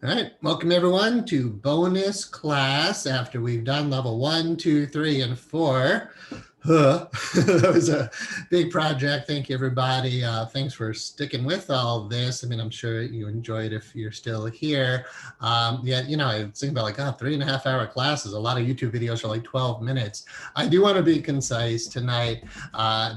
All right, welcome everyone to bonus class after we've done level 1, 2, 3, and 4. That was a big project. Thank you, everybody. Thanks for sticking with all this. I mean, I'm sure you enjoyed if you're still here. I was thinking about like, 3.5 hour classes. A lot of YouTube videos are like 12 minutes. I do want to be concise tonight.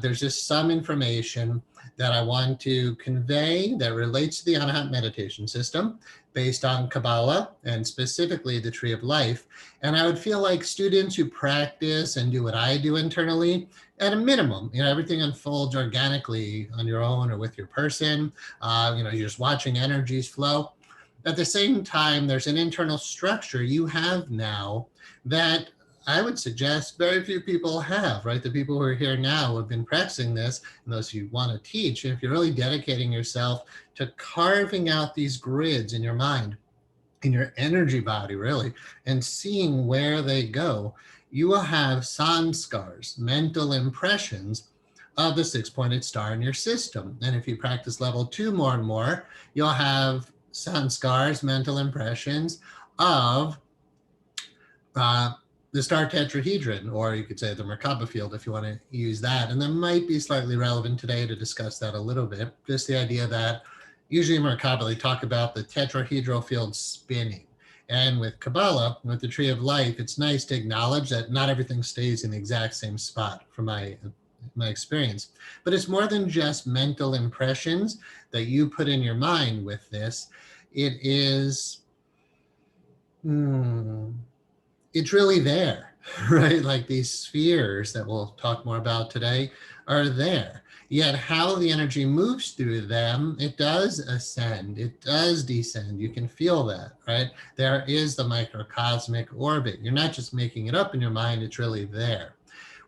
There's just some information that I want to convey that relates to the Anahat meditation system based on Kabbalah and specifically the Tree of Life. And I would feel like students who practice and do what I do internally, at a minimum, everything unfolds organically on your own or with your person. You're just watching energies flow. At the same time, there's an internal structure you have now that I would suggest very few people have, right? The people who are here now have been practicing this, and those who want to teach. And if you're really dedicating yourself to carving out these grids in your mind, in your energy body, really, and seeing where they go, you will have sanskars, mental impressions of the six-pointed star in your system. And if you practice level 2 more and more, you'll have sanskars, mental impressions of the star tetrahedron, or you could say the Merkaba field if you want to use that. And that might be slightly relevant today to discuss that a little bit. Just the idea that usually in Merkaba, they talk about the tetrahedral field spinning. And with Kabbalah, with the Tree of Life, it's nice to acknowledge that not everything stays in the exact same spot from my experience. But it's more than just mental impressions that you put in your mind with this. It is... it's really there, right? Like these spheres that we'll talk more about today are there. Yet how the energy moves through them, it does ascend, it does descend. You can feel that, right? There is the microcosmic orbit. You're not just making it up in your mind, it's really there.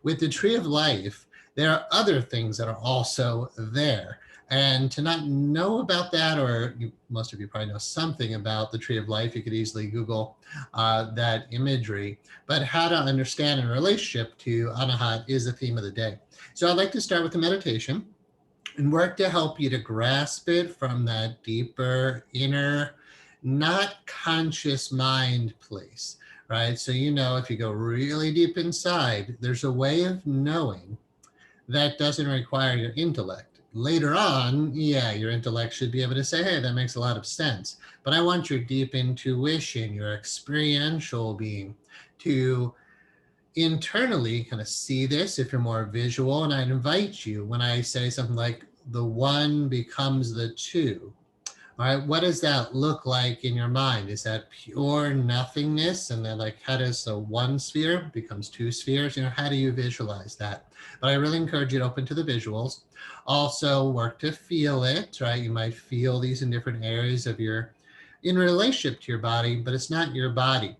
With the Tree of Life, there are other things that are also there. And to not know about that, or most of you probably know something about the Tree of Life, you could easily Google that imagery. But how to understand in relationship to Anahat is the theme of the day. So I'd like to start with the meditation and work to help you to grasp it from that deeper, inner, not conscious mind place, right? So if you go really deep inside, there's a way of knowing that doesn't require your intellect. Later on, your intellect should be able to say, hey, that makes a lot of sense. But I want your deep intuition, your experiential being to internally kind of see this if you're more visual. And I'd invite you when I say something like the one becomes the two. All right, what does that look like in your mind? Is that pure nothingness? And then how does the one sphere becomes two spheres? How do you visualize that? But I really encourage you to open to the visuals. Also work to feel it, right? You might feel these in different areas of in relationship to your body, but it's not your body.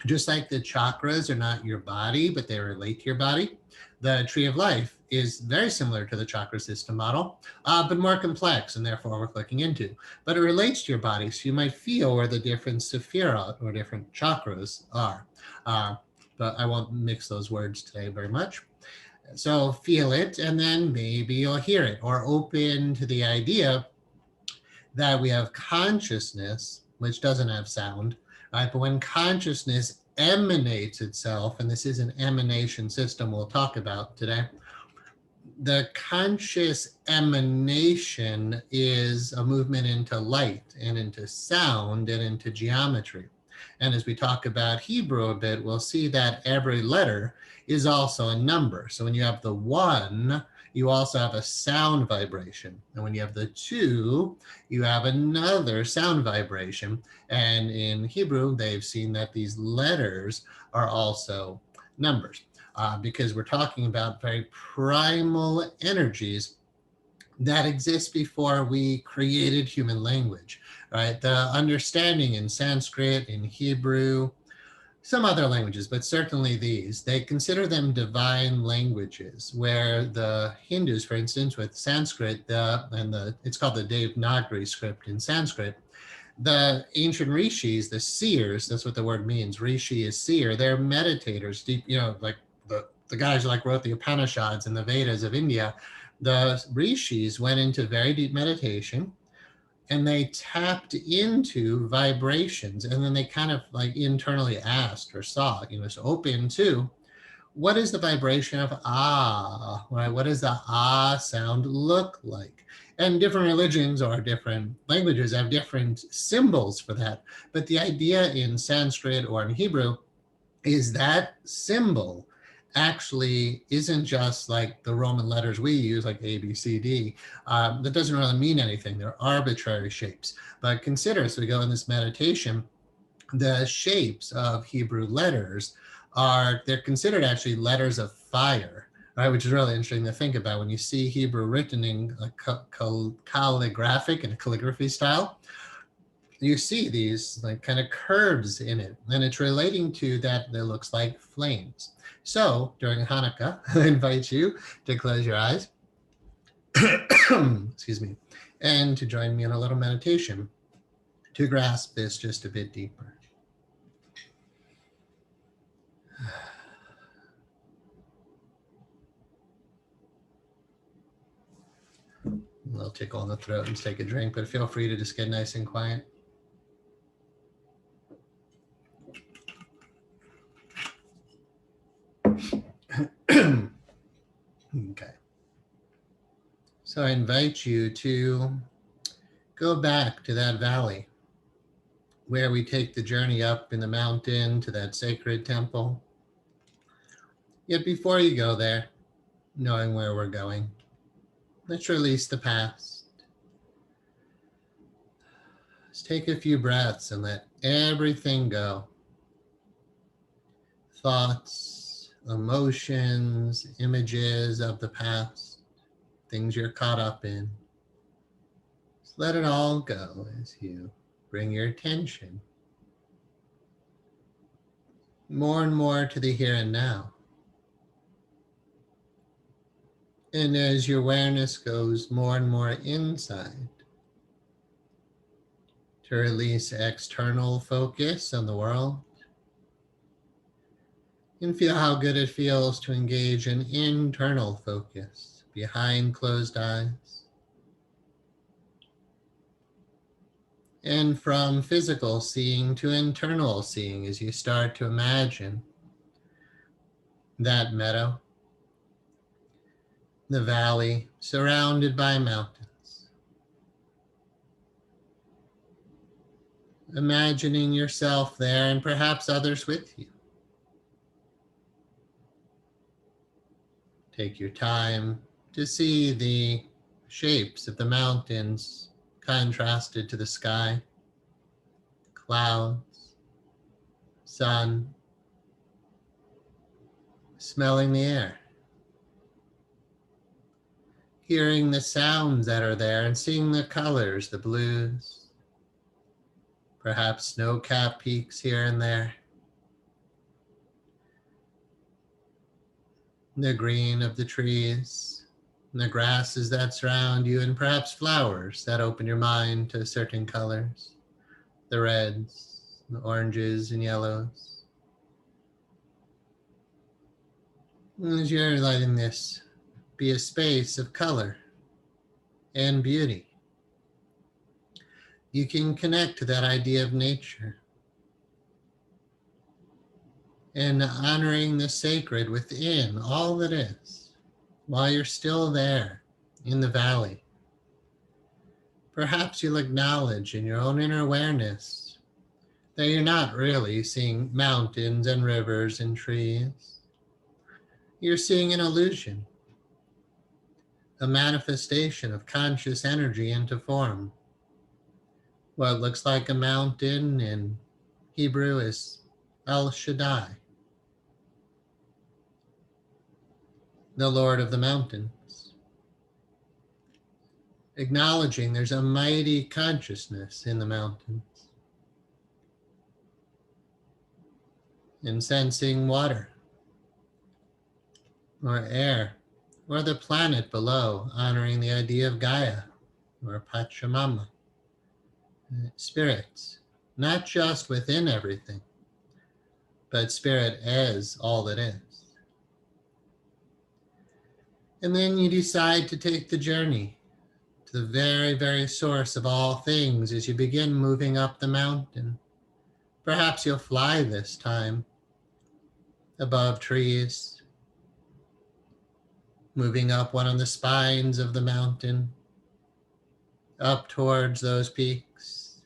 Just like the chakras are not your body, but they relate to your body. The Tree of Life is very similar to the chakra system model, but more complex, and therefore worth looking into. But it relates to your body, so you might feel where the different Sephirah or different chakras are. But I won't mix those words today very much. So feel it, and then maybe you'll hear it, or open to the idea that we have consciousness, which doesn't have sound, right? But when consciousness emanates itself, and this is an emanation system we'll talk about today, the conscious emanation is a movement into light and into sound and into geometry. And as we talk about Hebrew a bit, we'll see that every letter is also a number. So when you have the 1, you also have a sound vibration. And when you have the 2, you have another sound vibration. And in Hebrew, they've seen that these letters are also numbers because we're talking about very primal energies that exist before we created human language, right? The understanding in Sanskrit, in Hebrew, some other languages, but certainly these, they consider them divine languages, where the Hindus, for instance, with Sanskrit, it's called the Devanagari script in Sanskrit, the ancient rishis, the seers, that's what the word means, rishi is seer, they're meditators, deep, like the guys who wrote the Upanishads and the Vedas of India. The rishis went into very deep meditation, and they tapped into vibrations, and then they kind of like internally asked or saw, it's open to, what is the vibration of ah, right? What does the ah sound look like? And different religions or different languages have different symbols for that. But the idea in Sanskrit or in Hebrew is that symbol actually isn't just like the Roman letters we use, like A, B, C, D. That doesn't really mean anything. They're arbitrary shapes. But consider, as we go in this meditation, the shapes of Hebrew letters they're considered actually letters of fire, right? Which is really interesting to think about. When you see Hebrew written in a calligraphic and calligraphy style, you see these like kind of curves in it, and it's relating to that looks like flames. So during Hanukkah, I invite you to close your eyes, excuse me, and to join me in a little meditation to grasp this just a bit deeper. A little tickle in the throat and take a drink, but feel free to just get nice and quiet. Okay. So I invite you to go back to that valley where we take the journey up in the mountain to that sacred temple. Yet before you go there, knowing where we're going, let's release the past. Let's take a few breaths and let everything go. Thoughts, emotions, images of the past, things you're caught up in. Just let it all go as you bring your attention more and more to the here and now. And as your awareness goes more and more inside, to release external focus on the world, and feel how good it feels to engage in internal focus behind closed eyes. And from physical seeing to internal seeing as you start to imagine that meadow, the valley surrounded by mountains. Imagining yourself there and perhaps others with you. Take your time to see the shapes of the mountains contrasted to the sky, clouds, sun, smelling the air, hearing the sounds that are there and seeing the colors, the blues, perhaps snow-capped peaks here and there, the green of the trees, the grasses that surround you, and perhaps flowers that open your mind to certain colors, the reds, the oranges and yellows. And as you're letting this be a space of color and beauty, you can connect to that idea of nature and honoring the sacred within all that is while you're still there in the valley. Perhaps you'll acknowledge in your own inner awareness that you're not really seeing mountains and rivers and trees. You're seeing an illusion, a manifestation of conscious energy into form. What looks like a mountain in Hebrew is El Shaddai, the Lord of the mountains. Acknowledging there's a mighty consciousness in the mountains. And sensing water, or air, or the planet below, honoring the idea of Gaia, or Pachamama. Spirits, not just within everything, but spirit as all that is. And then you decide to take the journey to the very, very source of all things as you begin moving up the mountain. Perhaps you'll fly this time above trees, moving up one of the spines of the mountain, up towards those peaks,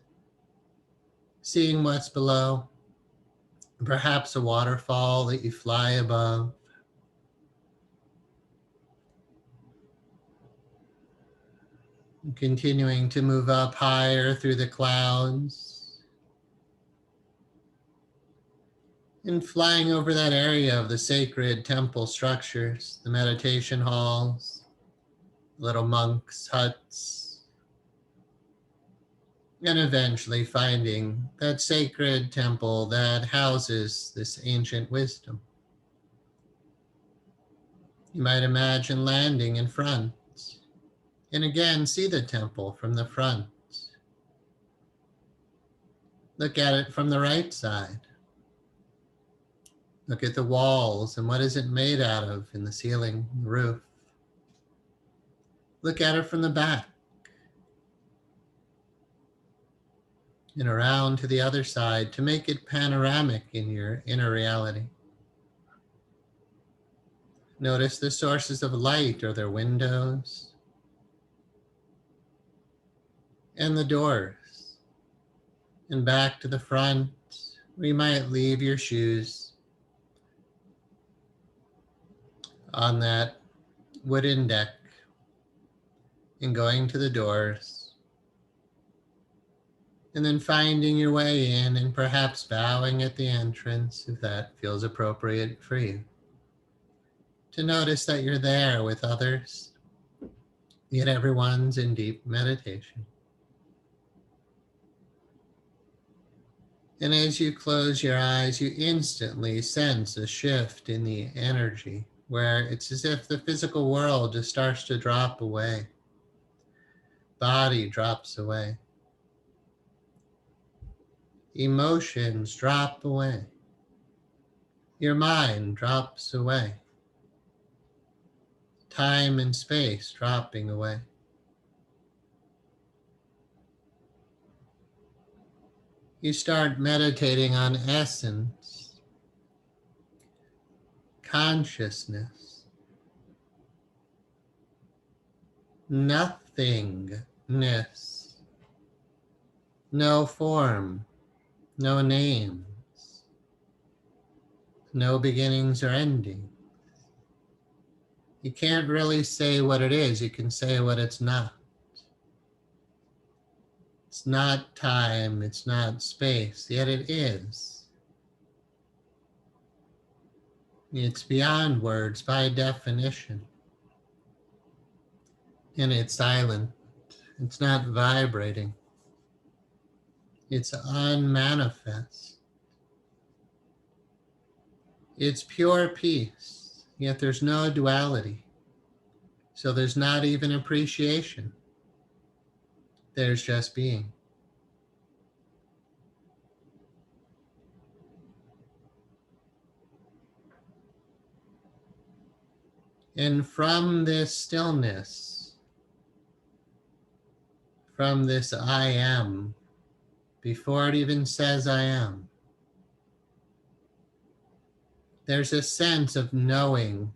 seeing what's below, perhaps a waterfall that you fly above. Continuing to move up higher through the clouds and flying over that area of the sacred temple structures, the meditation halls, little monks' huts, and eventually finding that sacred temple that houses this ancient wisdom. You might imagine landing in front, and again see the temple from the front. Look at it from the right side. Look at the walls and what is it made out of in the ceiling, the roof. Look at it from the back. And around to the other side to make it panoramic in your inner reality. Notice the sources of light or their windows and the doors. And back to the front where you might leave your shoes on that wooden deck and going to the doors. And then finding your way in and perhaps bowing at the entrance if that feels appropriate for you. To notice that you're there with others, yet everyone's in deep meditation. And as you close your eyes, you instantly sense a shift in the energy where it's as if the physical world just starts to drop away. Body drops away. Emotions drop away. Your mind drops away. Time and space dropping away. You start meditating on essence, consciousness, nothingness, no form, no names, no beginnings or endings. You can't really say what it is, you can say what it's not. It's not time, it's not space, yet it is. It's beyond words by definition. And it's silent, it's not vibrating. It's unmanifest. It's pure peace, yet there's no duality. So there's not even appreciation. There's just being. And from this stillness, from this I am, before it even says I am, there's a sense of knowing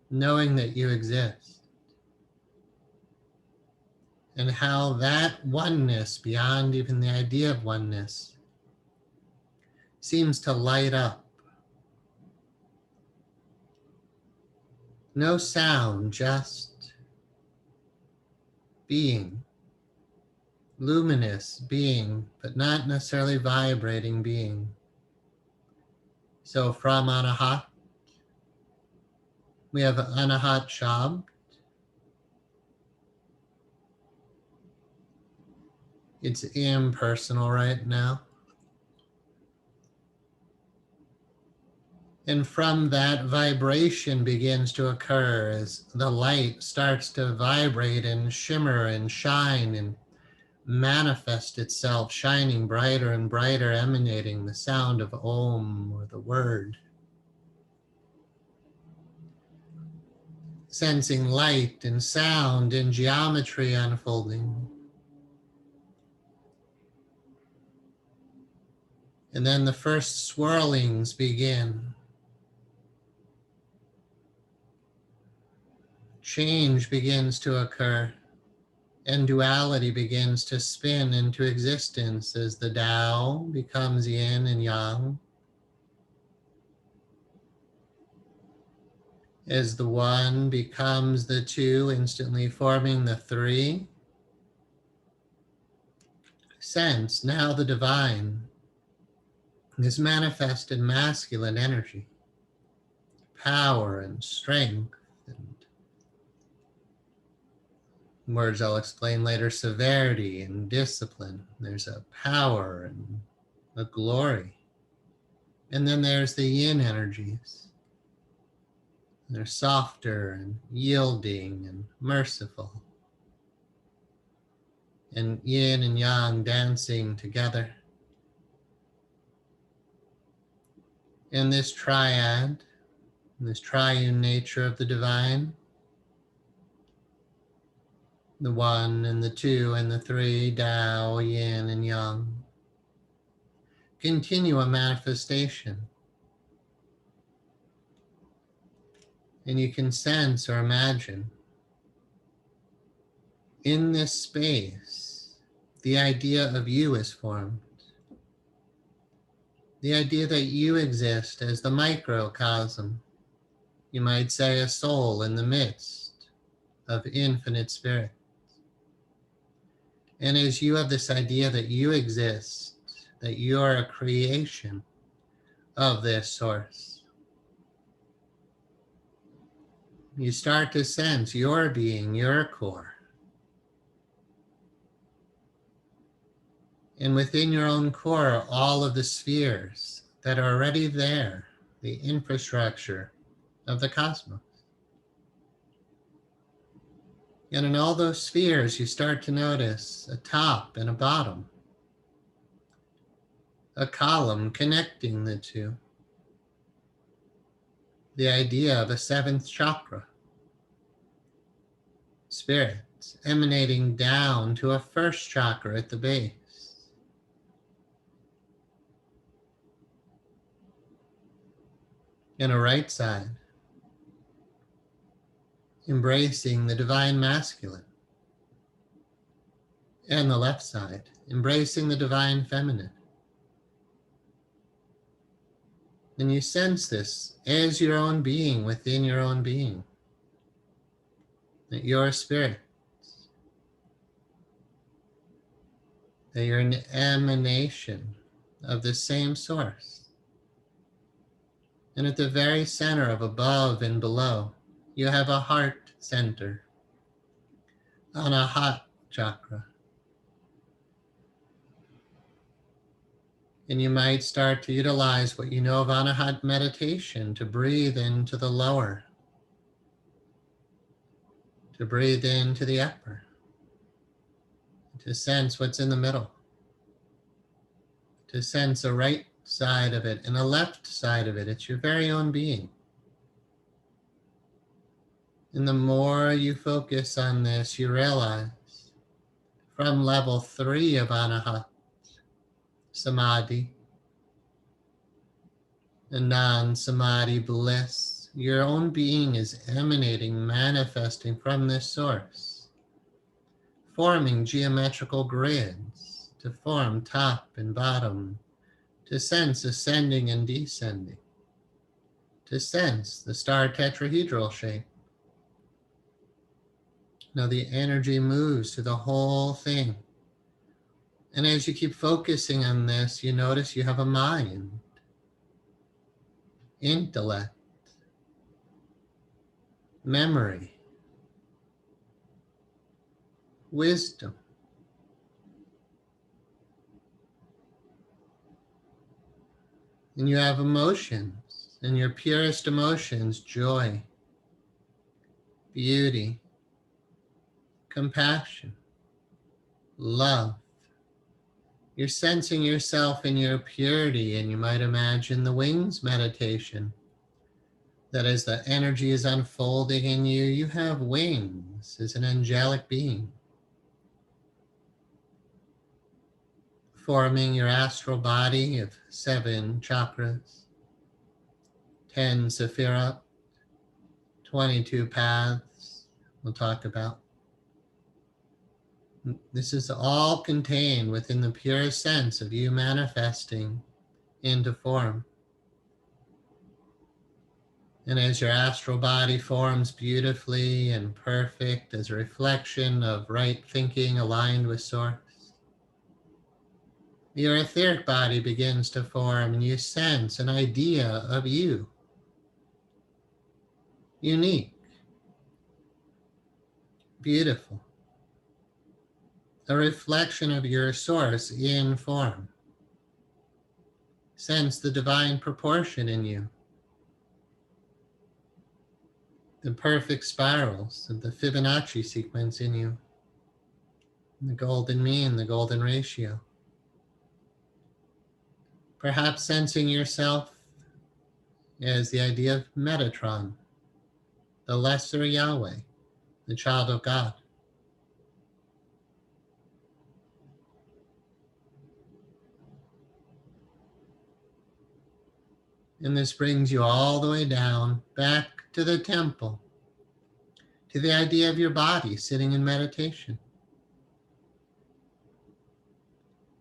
that you exist. And how that oneness, beyond even the idea of oneness, seems to light up. No sound, just being. Luminous being, but not necessarily vibrating being. So from Anahat, we have Anahat Shabd. It's impersonal right now. And from that, vibration begins to occur as the light starts to vibrate and shimmer and shine and manifest itself, shining brighter and brighter, emanating the sound of Om or the word. sensing light and sound and geometry unfolding. And then the first swirlings begin. Change begins to occur, and duality begins to spin into existence as the Tao becomes yin and yang, as the one becomes the two, instantly forming the three. Sense now the divine is manifest in masculine energy, power and strength, and words I'll explain later, severity and discipline. There's a power and a glory. And then there's the yin energies. They're softer and yielding and merciful. And yin and yang dancing together. And this triad, this triune nature of the divine, the one and the two and the three, Tao, yin and yang, continue a manifestation. And you can sense or imagine in this space, the idea of you is formed. The idea that you exist as the microcosm, you might say a soul in the midst of infinite spirit. And as you have this idea that you exist, that you are a creation of this source, you start to sense your being, your core. And within your own core, all of the spheres that are already there, the infrastructure of the cosmos. And in all those spheres, you start to notice a top and a bottom, a column connecting the two. The idea of a seventh chakra, spirits emanating down to a first chakra at the base. And a right side, embracing the divine masculine. And the left side, embracing the divine feminine. And you sense this as your own being within your own being. That you're a spirit. That you're an emanation of the same source. And at the very center of above and below, you have a heart center, Anahat chakra. And you might start to utilize what you know of Anahat meditation to breathe into the lower, to breathe into the upper, to sense what's in the middle, to sense a right side of it and a left side of it. It's your very own being. And the more you focus on this, you realize from level 3 of Anahat, Samadhi, and non-Samadhi bliss, your own being is emanating, manifesting from this source, forming geometrical grids to form top and bottom, to sense ascending and descending, to sense the star tetrahedral shape. Now the energy moves through the whole thing. And as you keep focusing on this, you notice you have a mind, intellect, memory, wisdom. And you have emotions, and your purest emotions, joy, beauty, compassion, love. You're sensing yourself in your purity, and you might imagine the wings meditation, That as the energy is unfolding in you, you have wings as an angelic being, forming your astral body of 7 chakras, 10 Sephirah, 22 paths we'll talk about. This is all contained within the pure sense of you manifesting into form. And as your astral body forms beautifully and perfect as a reflection of right thinking aligned with Source, your etheric body begins to form and you sense an idea of you. Unique, beautiful, a reflection of your Source in form. Sense the divine proportion in you. The perfect spirals of the Fibonacci sequence in you, the golden mean, the golden ratio. Perhaps sensing yourself as the idea of Metatron, the lesser Yahweh, the child of God. And this brings you all the way down, back to the temple, to the idea of your body sitting in meditation.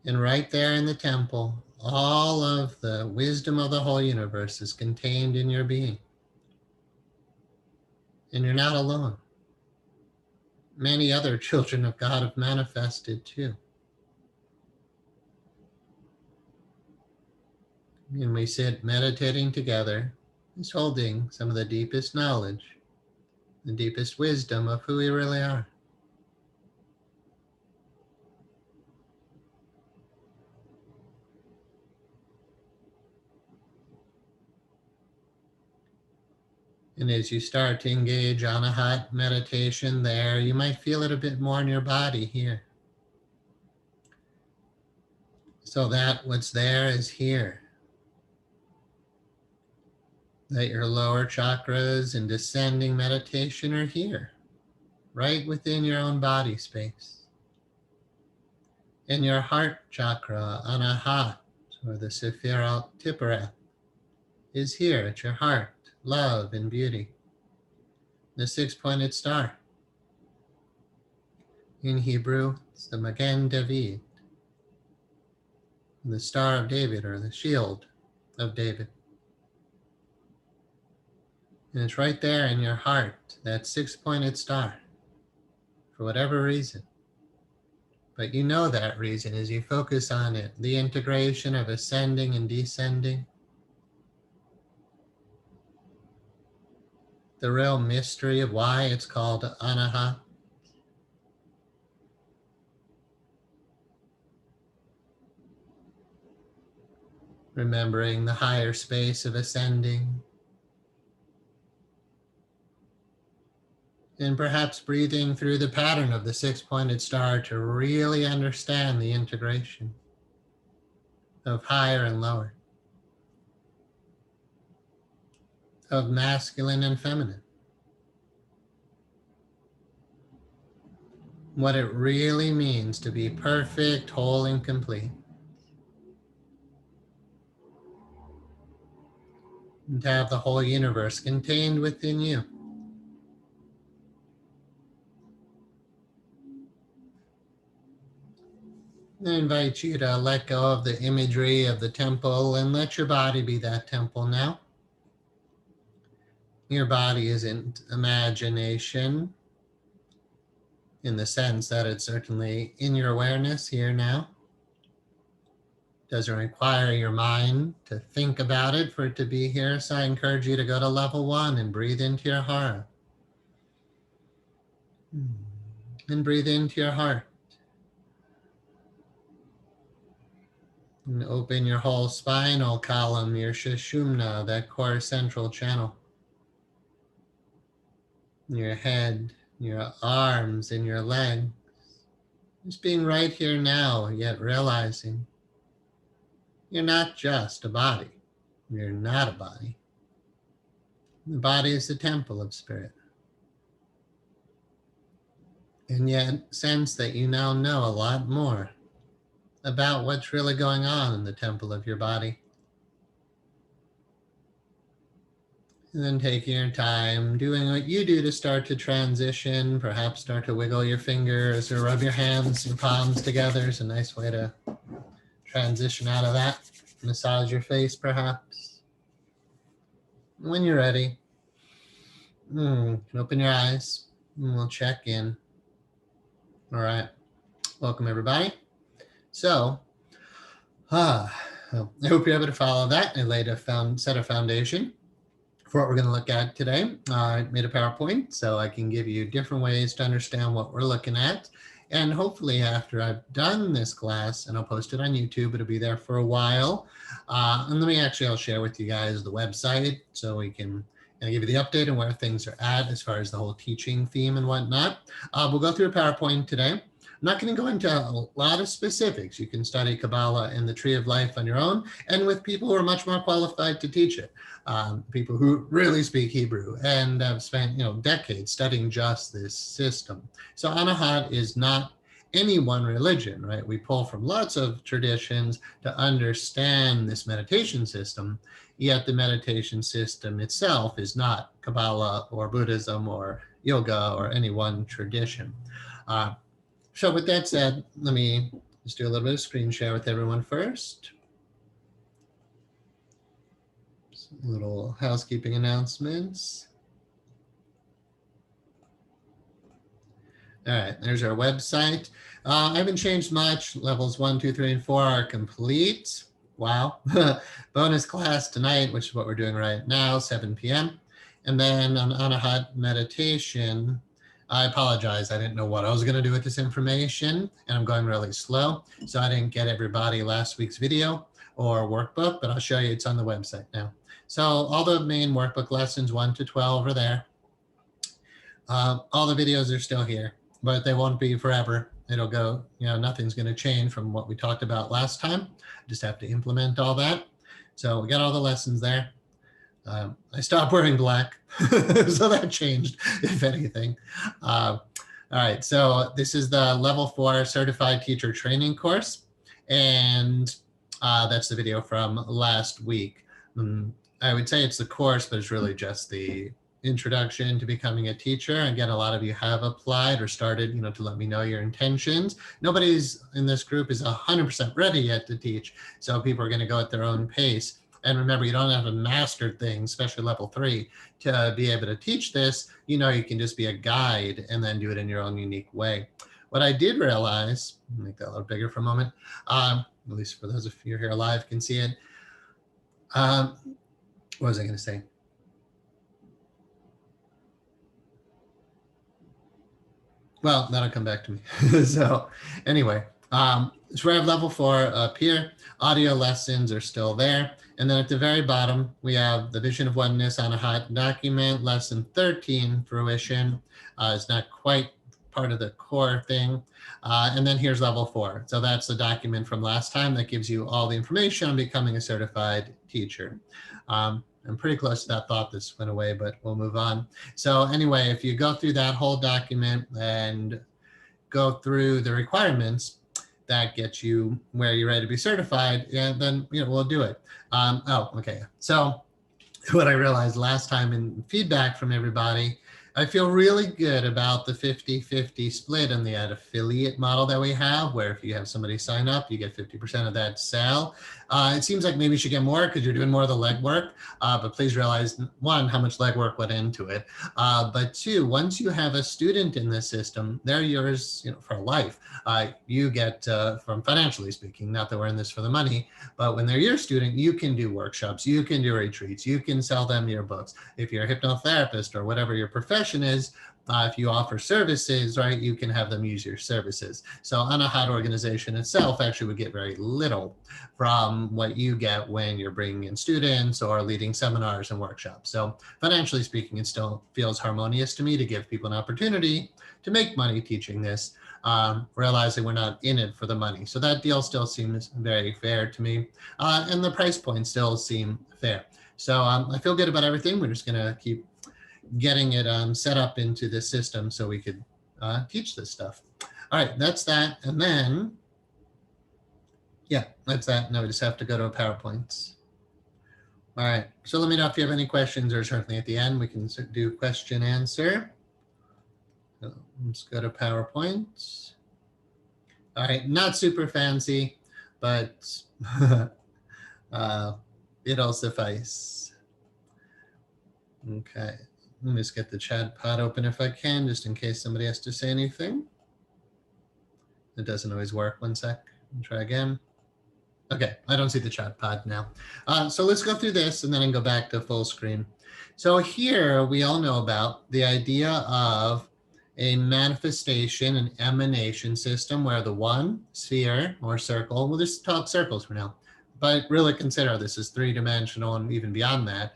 And right there in the temple, all of the wisdom of the whole universe is contained in your being. And you're not alone. Many other children of God have manifested too. And we sit meditating together, just holding some of the deepest knowledge, the deepest wisdom of who we really are. And as you start to engage on a hot meditation there, you might feel it a bit more in your body here. So that what's there is here. That your lower chakras and descending meditation are here, right within your own body space. And your heart chakra, anahat, or the Sephirah Tiphareth, is here at your heart, love and beauty. The 6-pointed star. In Hebrew, it's the Magen David, the Star of David, or the Shield of David. And it's right there in your heart, that 6-pointed star, for whatever reason. But you know that reason as you focus on it, the integration of ascending and descending, the real mystery of why it's called Anahat. Remembering the higher space of ascending, and perhaps breathing through the pattern of the 6-pointed star to really understand the integration of higher and lower, of masculine and feminine. What it really means to be perfect, whole, and complete. And to have the whole universe contained within you. I invite you to let go of the imagery of the temple and let your body be that temple now. Your body isn't imagination in the sense that it's certainly in your awareness here now. Doesn't require your mind to think about it for it to be here. So I encourage you to go to level 1 and breathe into your heart. And breathe into your heart. And open your whole spinal column, your Sushumna, that core central channel. Your head, your arms, and your legs. Just being right here now, yet realizing you're not just a body. You're not a body. The body is the temple of spirit. And yet, sense that you now know a lot more about what's really going on in the temple of your body. And then taking your time, doing what you do to start to transition, perhaps start to wiggle your fingers or rub your hands, your palms together is a nice way to transition out of that. Massage your face, perhaps. When you're ready, open your eyes and we'll check in. All right. Welcome, everybody. So, I hope you're able to follow that and laid a set of foundation for what we're going to look at today. I made a PowerPoint so I can give you different ways to understand what we're looking at. And hopefully after I've done this class, and I'll post it on YouTube, it'll be there for a while. And I'll share with you guys the website so we can give you the update on where things are at as far as the whole teaching theme and whatnot. We'll go through a PowerPoint today. I'm not going to go into a lot of specifics. You can study Kabbalah and the Tree of Life on your own and with people who are much more qualified to teach it. People who really speak Hebrew and have spent decades studying just this system. So Anahat is not any one religion, right? We pull from lots of traditions to understand this meditation system, yet the meditation system itself is not Kabbalah or Buddhism or yoga or any one tradition. So with that said, let me just do a little bit of screen share with everyone first. Some little housekeeping announcements. All right, there's our website. I haven't changed much. Levels 1, 2, 3, and 4 are complete. Wow. Bonus class tonight, which is what we're doing right now, 7 p.m. And then on Anahat meditation, I apologize. I didn't know what I was going to do with this information, and I'm going really slow. So I didn't get everybody last week's video or workbook, but I'll show you it's on the website now. So all the main workbook lessons 1 to 12 are there. All the videos are still here, but they won't be forever. It'll go, nothing's going to change from what we talked about last time. Just have to implement all that. So we got all the lessons there. I stopped wearing black, so that changed, if anything. All right, so this is the level 4 certified teacher training course. And that's the video from last week. I would say it's the course, but it's really just the introduction to becoming a teacher. Again, a lot of you have applied or started, to let me know your intentions. Nobody's in this group is 100% ready yet to teach. So people are going to go at their own pace. And remember, you don't have to master things, especially level 3, to be able to teach this. You can just be a guide and then do it in your own unique way. What I did realize, make that a little bigger for a moment, at least for those of you here live can see it. What was I going to say? Well, that'll come back to me. So anyway, so we have level 4 up here. Audio lessons are still there. And then at the very bottom, we have the Vision of Oneness Anahat document, lesson 13, fruition. It's not quite part of the core thing. And then here's level 4. So that's the document from last time that gives you all the information on becoming a certified teacher. I'm pretty close to that thought. This went away, but we'll move on. So anyway, if you go through that whole document and go through the requirements, that gets you where you're ready to be certified, and then we'll do it. Okay. So what I realized last time in feedback from everybody, I feel really good about the 50-50 split and the affiliate model that we have, where if you have somebody sign up, you get 50% of that sale. It seems like maybe you should get more because you're doing more of the legwork, but please realize, 1, how much legwork went into it. But 2, once you have a student in this system, they're yours for life. You get, from financially speaking, not that we're in this for the money, but when they're your student, you can do workshops, you can do retreats, you can sell them your books. If you're a hypnotherapist or whatever your profession is, if you offer services, right, you can have them use your services. So Anahat organization itself actually would get very little from what you get when you're bringing in students or leading seminars and workshops. So financially speaking, it still feels harmonious to me to give people an opportunity to make money teaching this. realizing we're not in it for the money. So that deal still seems very fair to me. And the price points still seem fair. So I feel good about everything. We're just going to keep getting it set up into the system so we could teach this stuff. All right, that's that. And then, yeah, that's that. Now we just have to go to PowerPoints. All right, so let me know if you have any questions, or certainly at the end, we can do question answer. So let's go to PowerPoint. All right, not super fancy, but it'll suffice. Okay, let me just get the chat pod open if I can, just in case somebody has to say anything. It doesn't always work. One sec, try again. Okay, I don't see the chat pod now. So let's go through this and then I can go back to full screen. So here we all know about the idea of a manifestation and emanation system where the one sphere or circle, we'll just talk circles for now, but really consider this is three-dimensional and even beyond that.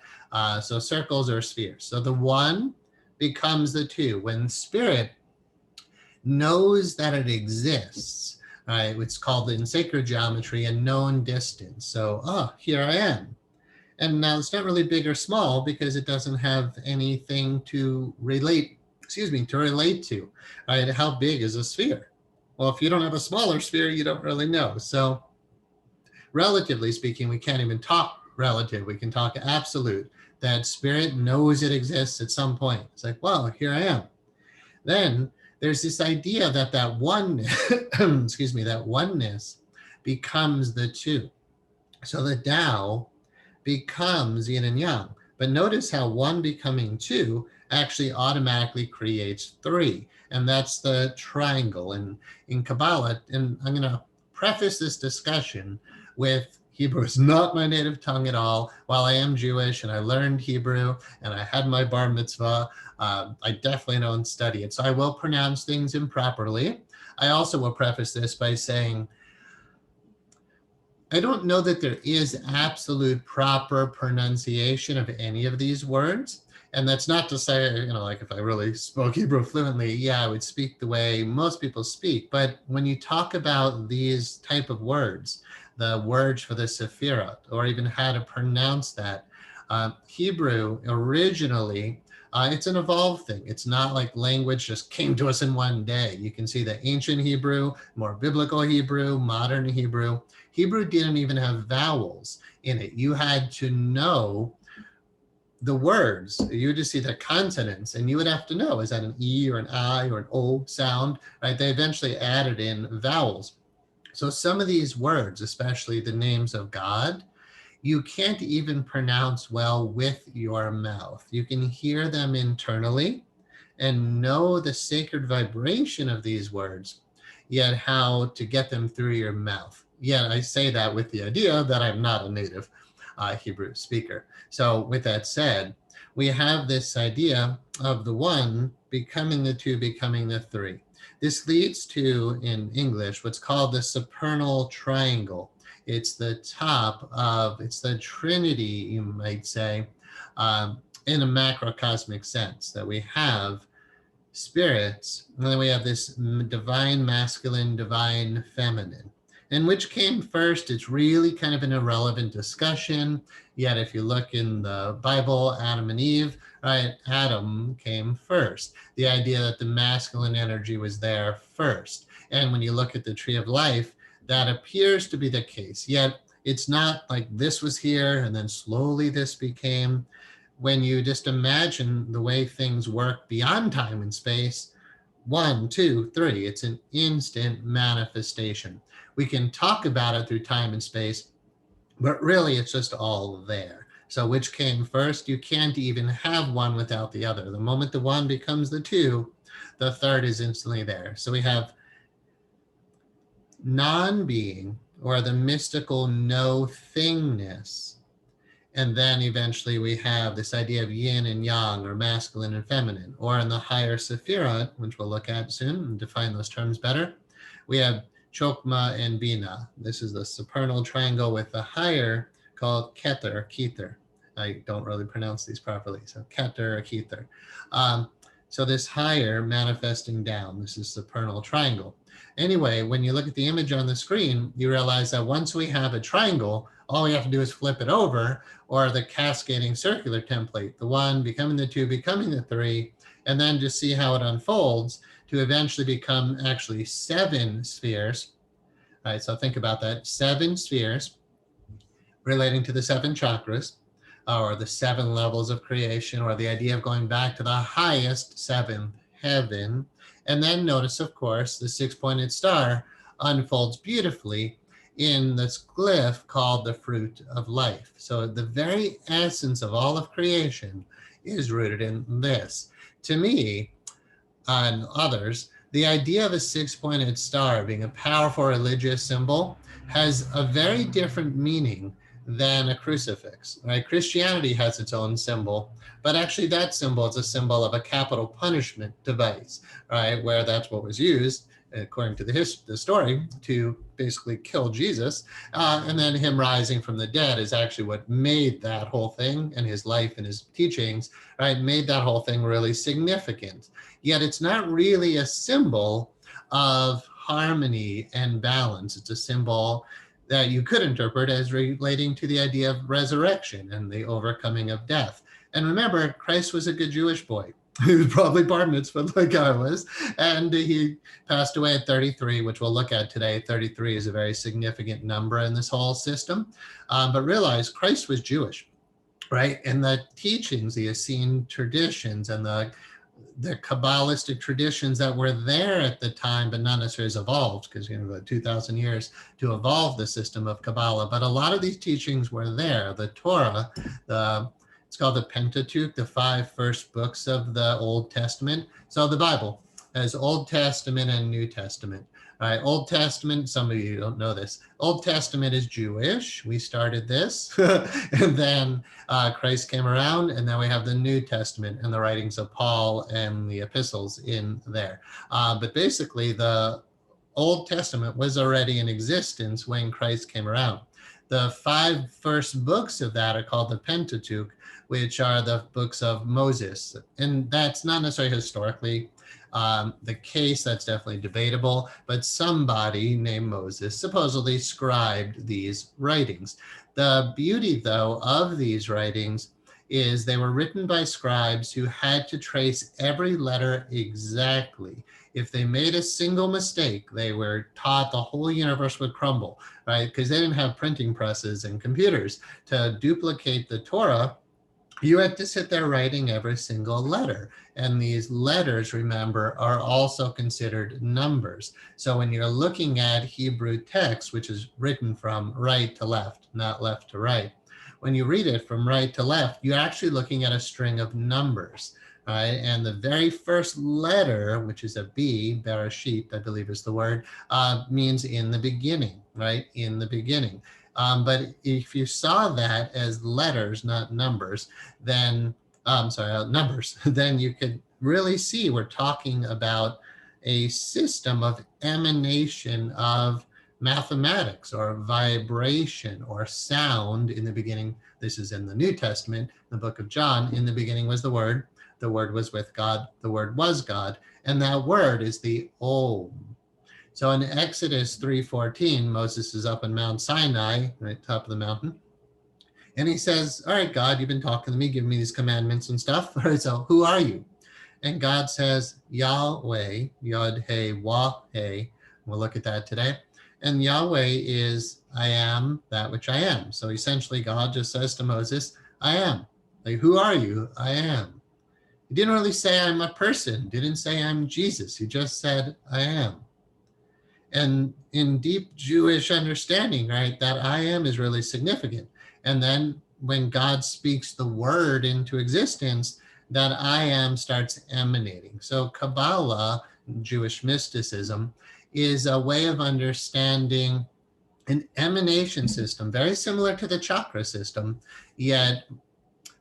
So circles or spheres. So the one becomes the two. When spirit knows that it exists, right? It's called in sacred geometry a known distance. So, oh, here I am. And now it's not really big or small because it doesn't have anything to relate to, right? How big is a sphere? Well, if you don't have a smaller sphere, you don't really know. So relatively speaking, we can't even talk relative. We can talk absolute, that spirit knows it exists at some point. It's like, well, here I am. Then there's this idea that that oneness, that oneness becomes the two. So the Tao becomes yin and yang. But notice how one becoming two actually automatically creates three. And that's the triangle. And in Kabbalah, and I'm going to preface this discussion with Hebrew is not my native tongue at all. While I am Jewish and I learned Hebrew and I had my bar mitzvah, I definitely don't study it. So I will pronounce things improperly. I also will preface this by saying, I don't know that there is absolute proper pronunciation of any of these words. And that's not to say, like if I really spoke Hebrew fluently, yeah, I would speak the way most people speak. But when you talk about these type of words, the words for the Sephirah, or even how to pronounce that, Hebrew originally, it's an evolved thing. It's not like language just came to us in one day. You can see the ancient Hebrew, more biblical Hebrew, modern Hebrew. Hebrew didn't even have vowels in it. You had to know the words. You would just see the consonants and you would have to know, is that an E or an I or an O sound, right? They eventually added in vowels. So some of these words, especially the names of God, you can't even pronounce well with your mouth. You can hear them internally and know the sacred vibration of these words, yet how to get them through your mouth. Yet I say that with the idea that I'm not a native Hebrew speaker. So with that said, we have this idea of the one becoming the two, becoming the three. This leads to, in English, what's called the Supernal Triangle. It's the top of, it's the Trinity, you might say, in a macrocosmic sense, that we have spirits, and then we have this divine masculine, divine feminine. And which came first, it's really kind of an irrelevant discussion. Yet if you look in the Bible, Adam and Eve, right, Adam came first. The idea that the masculine energy was there first. And when you look at the tree of life, that appears to be the case. Yet it's not like this was here and then slowly this became. When you just imagine the way things work beyond time and space, 1, 2, 3, it's an instant manifestation. We can talk about it through time and space, but really it's just all there. So which came first? You can't even have one without the other. The moment the one becomes the two, the third is instantly there. So we have non-being, or the mystical no-thingness. And then eventually we have this idea of yin and yang, or masculine and feminine, or in the higher Sephirah, which we'll look at soon and define those terms better, we have Chokma and Bina. This is the supernal triangle with the higher called Keter, Kether. I don't really pronounce these properly, so Keter or Kether. So this higher manifesting down, this is supernal triangle. Anyway, when you look at the image on the screen, you realize that once we have a triangle, all we have to do is flip it over, or the cascading circular template, the 1 becoming the 2, becoming the 3, and then just see how it unfolds to eventually become actually 7 spheres. All right, so think about that, 7 spheres relating to the 7 chakras, or the 7 levels of creation, or the idea of going back to the highest 7th heaven. And then notice, of course, the 6-pointed star unfolds beautifully in this glyph called the fruit of life. So the very essence of all of creation is rooted in this. To me, and others, the idea of a 6-pointed star being a powerful religious symbol has a very different meaning than a crucifix, right? Christianity has its own symbol, but actually that symbol is a symbol of a capital punishment device, right? Where that's what was used, according to the story, to basically kill Jesus. And then him rising from the dead is actually what made that whole thing, and his life and his teachings, right, made that whole thing really significant. Yet it's not really a symbol of harmony and balance. It's a symbol that you could interpret as relating to the idea of resurrection and the overcoming of death. And remember, Christ was a good Jewish boy. He was probably bar mitzvah like I was, and he passed away at 33, which we'll look at today. 33 is a very significant number in this whole system. But realize Christ was Jewish, right? And the teachings, the Essene traditions, and the Kabbalistic traditions that were there at the time, but not necessarily as evolved, because you know, about 2,000 years to evolve the system of Kabbalah. But a lot of these teachings were there. The Torah, it's called the Pentateuch, the 5 first books of the Old Testament. So the Bible has Old Testament and New Testament. All right, Old Testament, some of you don't know this. Old Testament is Jewish. We started this. And then Christ came around, and then we have the New Testament and the writings of Paul and the epistles in there. But basically, the Old Testament was already in existence when Christ came around. The 5 first books of that are called the Pentateuch, which are the books of Moses. And that's not necessarily historically the case, that's definitely debatable, but somebody named Moses supposedly scribed these writings. The beauty, though, of these writings is they were written by scribes who had to trace every letter exactly. If they made a single mistake, they were taught the whole universe would crumble, right? Because they didn't have printing presses and computers to duplicate the Torah. You had to sit there writing every single letter. And these letters, remember, are also considered numbers. So when you're looking at Hebrew text, which is written from right to left, not left to right, when you read it from right to left, you're actually looking at a string of numbers. Right? And the very first letter, which is a B, Bereshit, I believe is the word, means in the beginning, right? In the beginning. But if you saw that as letters, not numbers, then, numbers, then you could really see we're talking about a system of emanation of mathematics or vibration or sound in the beginning. This is in the New Testament, the book of John. In the beginning was the Word was with God, the Word was God, and that word is the Om. So in Exodus 3:14, Moses is up in Mount Sinai, right top of the mountain. And he says, all right, God, you've been talking to me, giving me these commandments and stuff. All right, so who are you? And God says, Yahweh, Yod He Wah He. We'll look at that today. And Yahweh is, I am that which I am. So essentially, God just says to Moses, I am. Like, who are you? I am. He didn't really say I'm a person. Didn't say I'm Jesus. He just said, I am. And in deep Jewish understanding, right, that I am is really significant. And then when God speaks the word into existence, that I am starts emanating. So Kabbalah, Jewish mysticism, is a way of understanding an emanation system, very similar to the chakra system, yet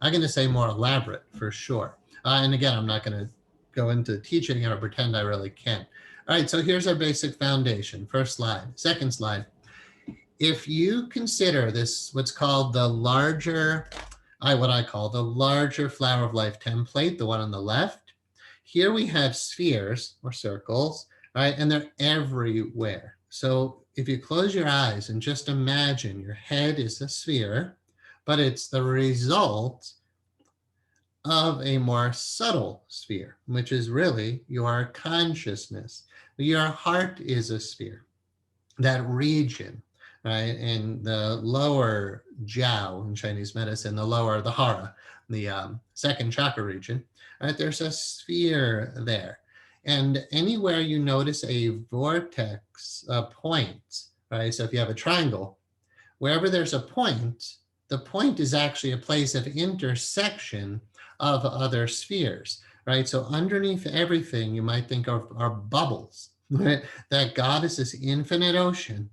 I'm going to say more elaborate for sure. And again, I'm not going to go into teaching or pretend I really can. All right, so here's our basic foundation. First slide. Second slide. If you consider this, what's called the larger, what I call the larger flower of life template, the one on the left, here we have spheres or circles, right? And they're everywhere. So if you close your eyes and just imagine your head is a sphere, but it's the result of a more subtle sphere, which is really your consciousness. Your heart is a sphere, that region, right? In the lower jiao in Chinese medicine, the lower, the hara, the second chakra region, right? There's a sphere there. And anywhere you notice a vortex, a point, right? So if you have a triangle, wherever there's a point, the point is actually a place of intersection of other spheres, right? So underneath everything, you might think of are bubbles, right? That God is this infinite ocean,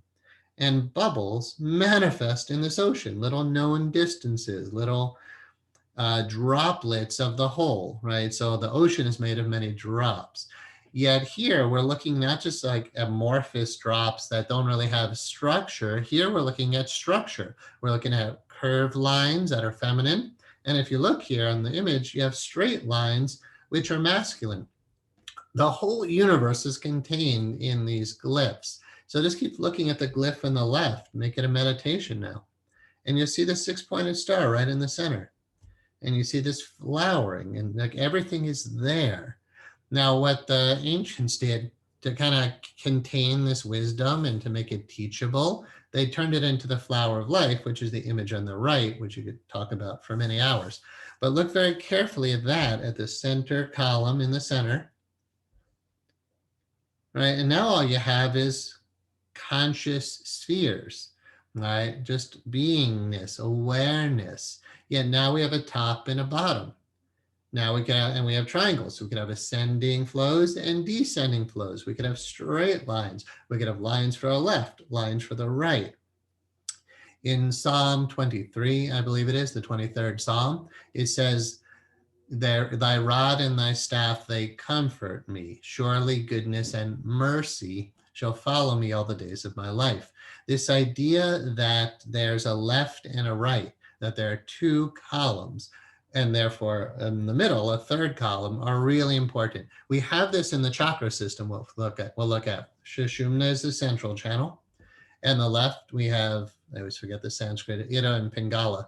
and bubbles manifest in this ocean, little known distances, little droplets of the whole, right? So the ocean is made of many drops. Yet here we're looking not just like amorphous drops that don't really have structure. Here we're looking at structure. We're looking at curved lines that are feminine. And if you look here on the image, you have straight lines, which are masculine. The whole universe is contained in these glyphs. So just keep looking at the glyph on the left, make it a meditation now. And you'll see the six-pointed star right in the center. And you see this flowering, and like everything is there. Now, what the ancients did to kind of contain this wisdom and to make it teachable, they turned it into the flower of life, which is the image on the right, which you could talk about for many hours. But look very carefully at that, at the center column in the center, right? And now all you have is conscious spheres, right? Just beingness, awareness. Yet now we have a top and a bottom. Now we can, and we have triangles. So we could have ascending flows and descending flows. We could have straight lines. We could have lines for the left, lines for the right. In Psalm 23, I believe it is, the 23rd Psalm, it says, thy rod and thy staff, they comfort me. Surely goodness and mercy shall follow me all the days of my life. This idea that there's a left and a right, that there are two columns, and therefore in the middle, a third column, are really important. We have this in the chakra system we'll look at. Sushumna is the central channel. And the left, we have, I always forget the Sanskrit, Ida and Pingala,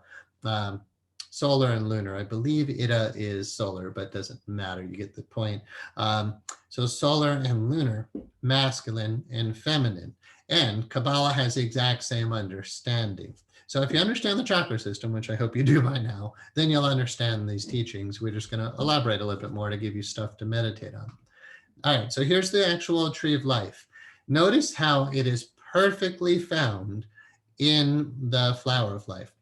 solar and lunar. I believe Ida is solar, but doesn't matter. You get the point. So solar and lunar, masculine and feminine. And Kabbalah has the exact same understanding. So if you understand the chakra system, which I hope you do by now, then you'll understand these teachings. We're just going to elaborate a little bit more to give you stuff to meditate on. All right, so here's the actual tree of life. Notice how it is perfectly found in the flower of life.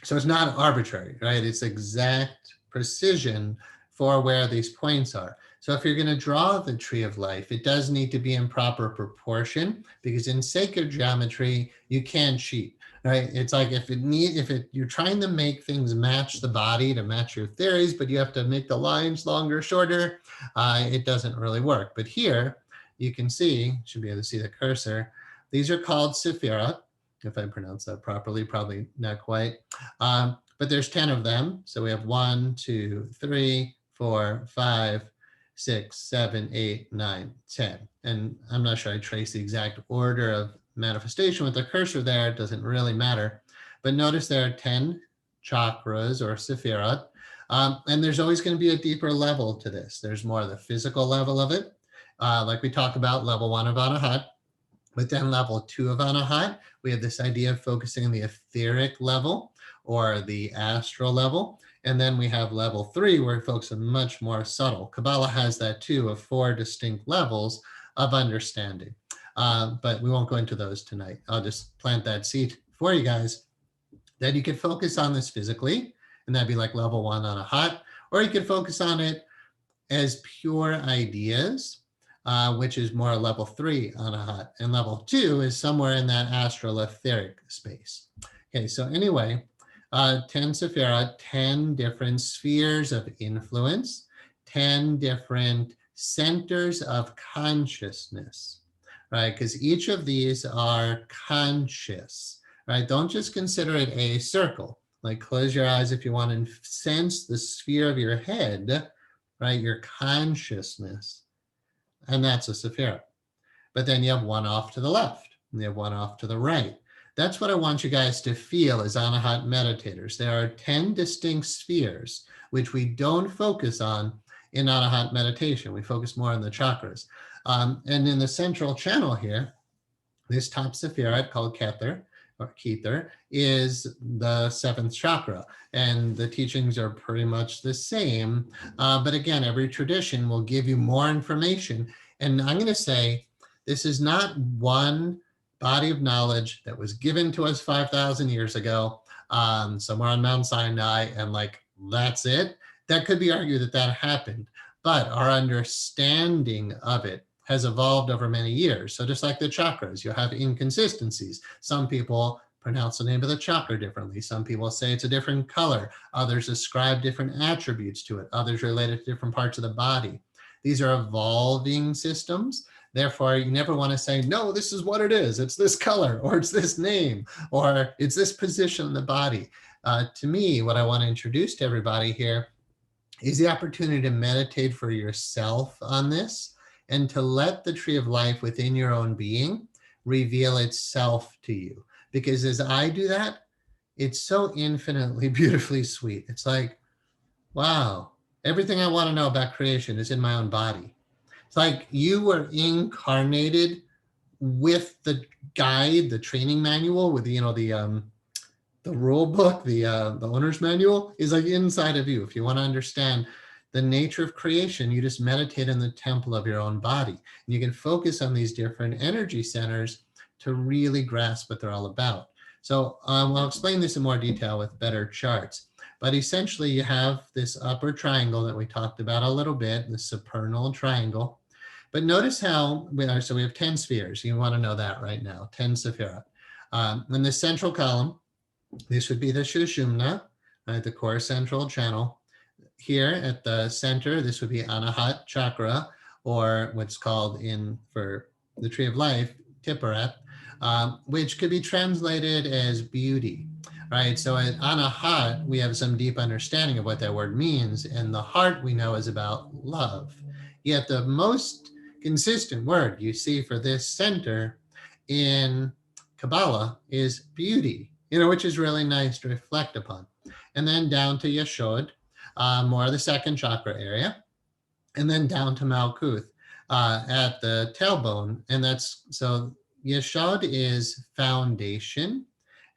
So it's not arbitrary, right? It's exact precision for where these points are. So if you're going to draw the tree of life, it does need to be in proper proportion, because in sacred geometry, you can cheat, right? It's like you're trying to make things match the body to match your theories, but you have to make the lines longer, shorter, it doesn't really work. But here you can see, should be able to see the cursor. These are called Sephirah, if I pronounce that properly, probably not quite. But there's 10 of them. So we have 1, 2, 3, 4, 5, 6, 7, 8, 9, 10. And I'm not sure I trace the exact order of manifestation with the cursor there. It doesn't really matter. But notice there are 10 chakras or Sephirah. And there's always going to be a deeper level to this. There's more of the physical level of it. Like we talk about level 1 of Anahat. But then level 2 of Anahat, we have this idea of focusing on the etheric level or the astral level. And then we have level 3 where folks are much more subtle. Kabbalah has that too, of 4 distinct levels of understanding. But we won't go into those tonight. I'll just plant that seed for you guys that you could focus on this physically, and that'd be like level 1 Anahat, or you could focus on it as pure ideas, which is more level 3 Anahat, and level 2 is somewhere in that astral etheric space. Okay, so anyway, 10 Sephirah, 10 different spheres of influence, 10 different centers of consciousness, right? Because each of these are conscious, right? Don't just consider it a circle. Like close your eyes if you want to sense the sphere of your head, right? Your consciousness. And that's a Sephirah. but then you have one off to the left, and you have one off to the right. That's what I want you guys to feel as Anahat meditators. There are 10 distinct spheres, which we don't focus on in Anahat meditation. We focus more on the chakras. And in the central channel here, this top Sephirah called Kether, or Kether, is the seventh chakra. And the teachings are pretty much the same. But again, every tradition will give you more information. And I'm going to say, this is not one body of knowledge that was given to us 5,000 years ago, somewhere on Mount Sinai, and like, that's it. That could be argued that that happened, but our understanding of it has evolved over many years. So just like the chakras, you have inconsistencies. Some people pronounce the name of the chakra differently. Some people say it's a different color. Others ascribe different attributes to it. Others relate it to different parts of the body. These are evolving systems. Therefore, you never want to say, no, this is what it is. It's this color, or it's this name, or it's this position in the body. To me, what I want to introduce to everybody here is the opportunity to meditate for yourself on this and to let the tree of life within your own being reveal itself to you. Because as I do that, it's so infinitely beautifully sweet. It's like, wow, everything I want to know about creation is in my own body. It's like you were incarnated with the guide, the training manual, with the rule book, the owner's manual is like inside of you. If you want to understand the nature of creation, you just meditate in the temple of your own body. And you can focus on these different energy centers to really grasp what they're all about. So I'll explain this in more detail with better charts. But essentially, you have this upper triangle that we talked about a little bit, the Supernal Triangle. But notice how, we have 10 spheres. You want to know that right now, 10 Sephirah. In the central column, this would be the Shushumna, the core central channel. Here at the center, this would be Anahat Chakra, or what's called for the Tree of Life, Tiperet, which could be translated as beauty, right? So at Anahat, we have some deep understanding of what that word means, and the heart we know is about love. Yet the most consistent word you see for this center in Kabbalah is beauty, which is really nice to reflect upon. And then down to Yeshod, more of the second chakra area, and then down to Malkuth at the tailbone. And so Yeshod is foundation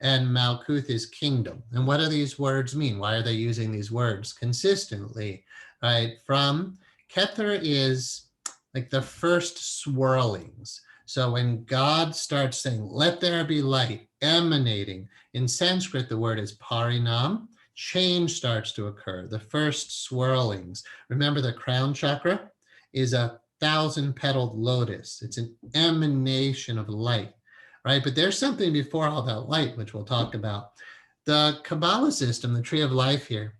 and Malkuth is kingdom. And what do these words mean? Why are they using these words consistently, right? From Kether is like the first swirlings. So when God starts saying, let there be light, emanating, in Sanskrit, the word is parinam, change starts to occur, the first swirlings. Remember, the crown chakra is a 1,000-petaled lotus. It's an emanation of light, right? But there's something before all that light, which we'll talk about. The Kabbalah system, the tree of life here,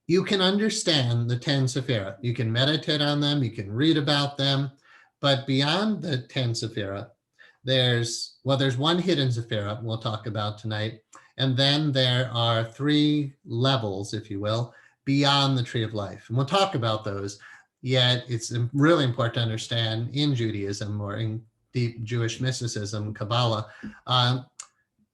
you can understand the 10 Sephirah. You can meditate on them, you can read about them, but beyond the 10 Sephirah, there's one hidden Sephirah we'll talk about tonight, and then there are 3 levels, if you will, beyond the tree of life. And we'll talk about those, yet it's really important to understand in Judaism or in deep Jewish mysticism, Kabbalah,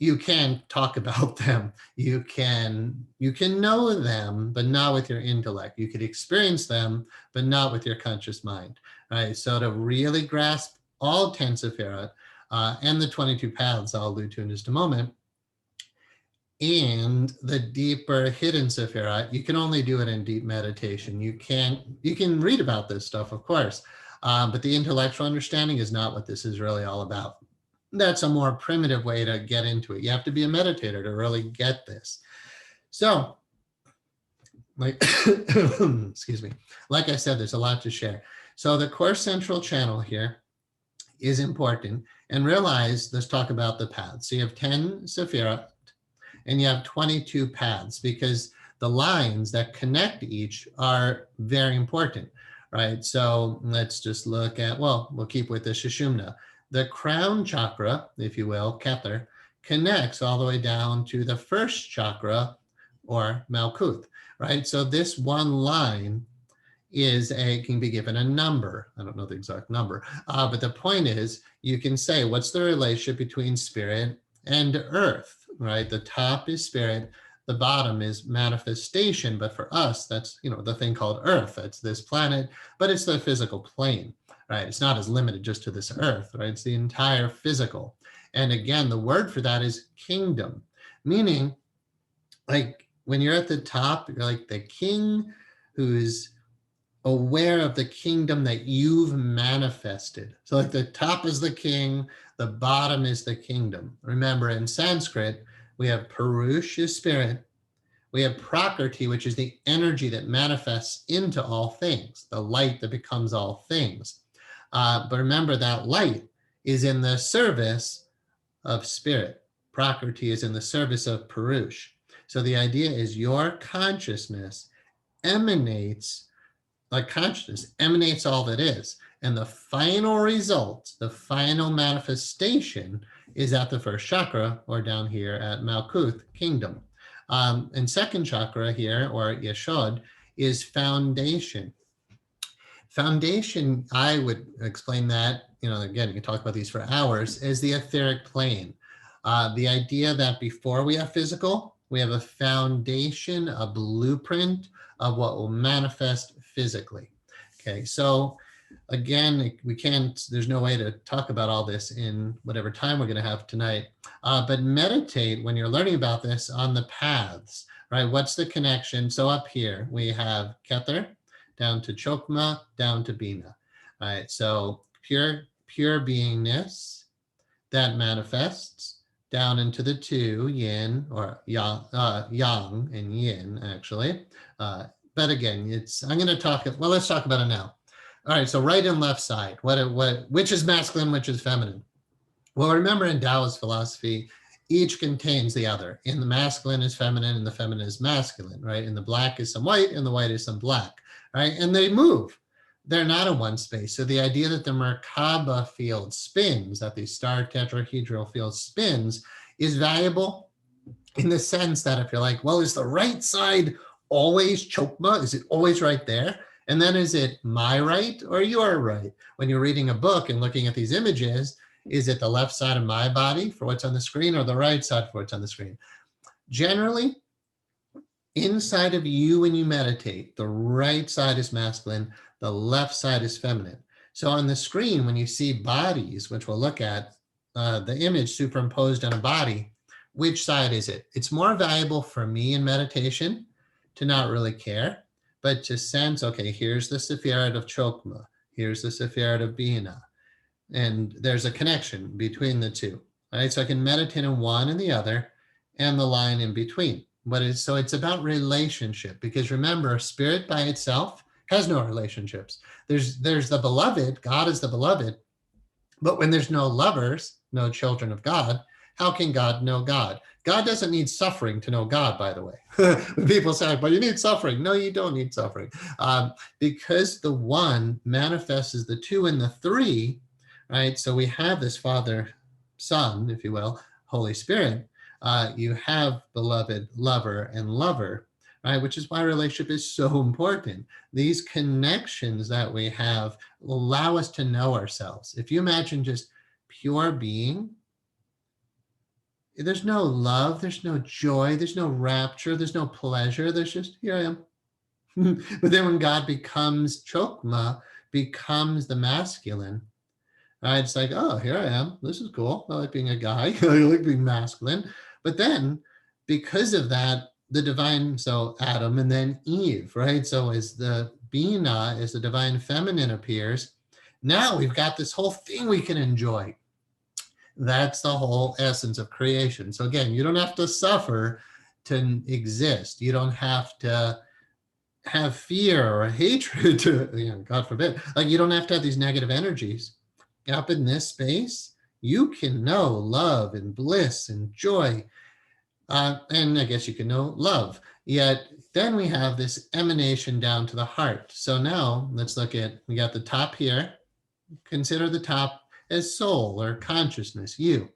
you can talk about them. You can know them, but not with your intellect. You could experience them, but not with your conscious mind. Right? So to really grasp all 10 Sephirah and the 22 paths I'll allude to in just a moment, and the deeper hidden Sephirah, you can only do it in deep meditation. You can read about this stuff, of course, but the intellectual understanding is not what this is really all about. That's a more primitive way to get into it. You have to be a meditator to really get this. So, excuse me, like I said, there's a lot to share. So the core central channel here is important, and realize, let's talk about the paths. So you have 10 Sephirah, and you have 22 paths, because the lines that connect each are very important, right? So let's just look at, we'll keep with the Shushumna. The crown chakra, if you will, Kether, connects all the way down to the first chakra, or Malkuth, right? So this one line can be given a number. I don't know the exact number, but the point is you can say, what's the relationship between spirit and earth, right? The top is spirit, the bottom is manifestation, but for us, that's, the thing called earth. That's this planet, but it's the physical plane, right? It's not as limited just to this earth, right? It's the entire physical. And again, the word for that is kingdom, meaning like when you're at the top, you're like the king who's aware of the kingdom that you've manifested. So like the top is the king, the bottom is the kingdom. Remember, in Sanskrit, we have Purush is spirit, we have Prakriti, which is the energy that manifests into all things, the light that becomes all things. But remember, that light is in the service of spirit. Prakriti is in the service of Purush. So the idea is your consciousness emanates, like consciousness emanates all that is. And the final result, the final manifestation is at the first chakra, or down here at Malkuth, kingdom. And second chakra here, or Yeshod, is foundation. Foundation, I would explain that, again, you can talk about these for hours, is the etheric plane. The idea that before we have physical, we have a foundation, a blueprint of what will manifest physically. Okay, so again, there's no way to talk about all this in whatever time we're going to have tonight, but meditate when you're learning about this on the paths, right? What's the connection? So up here, we have Kether, down to Chokma, down to Bina. All right, so pure beingness that manifests down into the two, yin, or yang and yin, actually. But again, I'm going to talk, well, let's talk about it now. All right, so right and left side, which is masculine, which is feminine? Well, remember in Taoist philosophy, each contains the other. In the masculine is feminine, and the feminine is masculine, right? In the black is some white, and the white is some black, right? And they move. They're not in one space. So the idea that the Merkaba field spins, that the star tetrahedral field spins, is valuable in the sense that if you're like, well, is the right side always Chokma? Is it always right there? And then is it my right or your right? When you're reading a book and looking at these images, is it the left side of my body for what's on the screen or the right side for what's on the screen? Generally, inside of you when you meditate, the right side is masculine, the left side is feminine. So on the screen, when you see bodies, which we'll look at, the image superimposed on a body, which side is it? It's more valuable for me in meditation to not really care, but to sense, okay, here's the Sephirah of Chokma, here's the Sephirah of Bina, and there's a connection between the two, right? So I can meditate on one and the other, and the line in between. So it's about relationship, because remember, spirit by itself has no relationships. There's the beloved, God is the beloved, but when there's no lovers, no children of God, how can God know God? God doesn't need suffering to know God, by the way. People say, but you need suffering. No, you don't need suffering. Because the one manifests as the two and the three, right? So we have this Father, Son, if you will, Holy Spirit. You have beloved, lover, and lover, right? Which is why relationship is so important. These connections that we have allow us to know ourselves. If you imagine just pure being, there's no love, there's no joy, there's no rapture, there's no pleasure, there's just, here I am. But then when God becomes Chokma, becomes the masculine, right? It's like, oh, here I am, this is cool, I like being a guy, I like being masculine. But then, because of that, the divine, so Adam and then Eve, right? So as the Bina, as the divine feminine appears, now we've got this whole thing we can enjoy. That's the whole essence of creation. So again, you don't have to suffer to exist. You don't have to have fear or hatred to, God forbid. Like, you don't have to have these negative energies. Up in this space, you can know love and bliss and joy. And I guess you can know love. Yet then we have this emanation down to the heart. So now let's look at, we got the top here. Consider the top as soul or consciousness, you.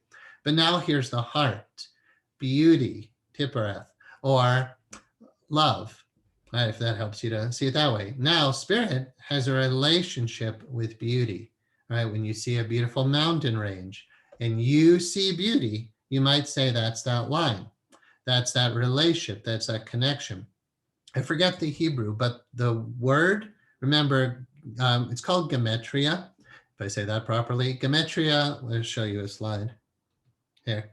But now here's the heart, beauty, Tiphareth, or love. if that helps you to see it that way. Now, spirit has a relationship with beauty, right? When you see a beautiful mountain range and you see beauty, you might say that's that line. That's that relationship. That's that connection. I forget the Hebrew, but the word, remember, it's called Gemetria. If I say that properly, Gemetria, let's show you a slide here.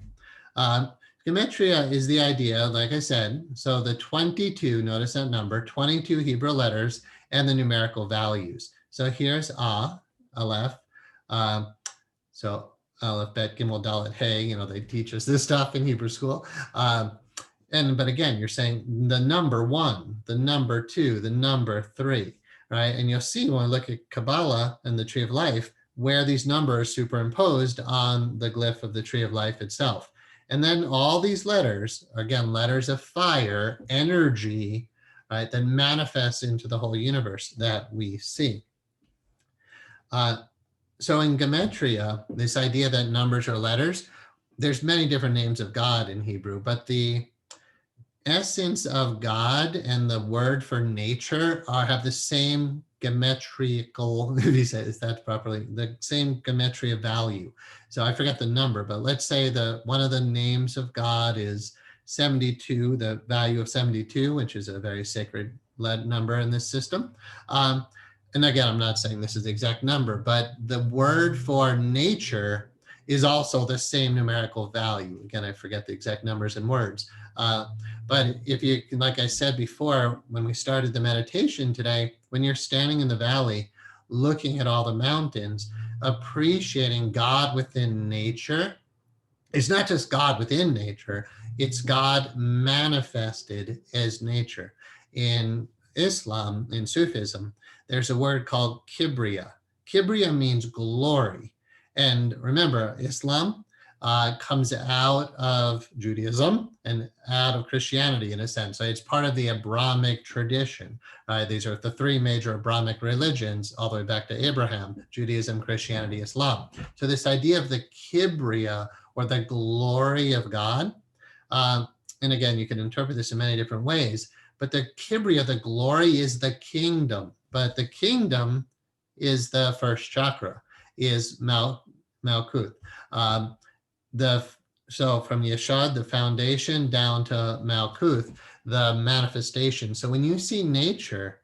Gematria is the idea, like I said, so the 22, notice that number, 22 Hebrew letters and the numerical values. So here's Aleph. So Aleph, Bet, Gimel, Dalet, Hey, they teach us this stuff in Hebrew school. But again, you're saying the number 1, the number 2, the number 3, right? And you'll see when we look at Kabbalah and the Tree of Life, where these numbers superimposed on the glyph of the Tree of Life itself. And then all these letters, again, letters of fire, energy, right, that manifests into the whole universe that we see. So in Gematria, this idea that numbers are letters, there's many different names of God in Hebrew, but the essence of God and the word for nature have the same gemetrical, if you say that properly, the same gematria value. So I forget the number, but let's say one of the names of God is 72, the value of 72, which is a very sacred number in this system. And again, I'm not saying this is the exact number, but the word for nature is also the same numerical value. Again, I forget the exact numbers and words. But if you, like I said before, when we started the meditation today, when you're standing in the valley, looking at all the mountains, appreciating God within nature, it's not just God within nature, it's God manifested as nature. In Islam, in Sufism, there's a word called Kibriya. Kibriya means glory. And remember, Islam comes out of Judaism and out of Christianity in a sense. So it's part of the Abrahamic tradition. These are the 3 major Abrahamic religions all the way back to Abraham: Judaism, Christianity, Islam. So this idea of the Kibriya, or the glory of God, and again, you can interpret this in many different ways, but the Kibriya, the glory, is the kingdom. But the kingdom is the first chakra, is Malkuth. So from Yeshad, the foundation, down to Malkuth, the manifestation. So when you see nature,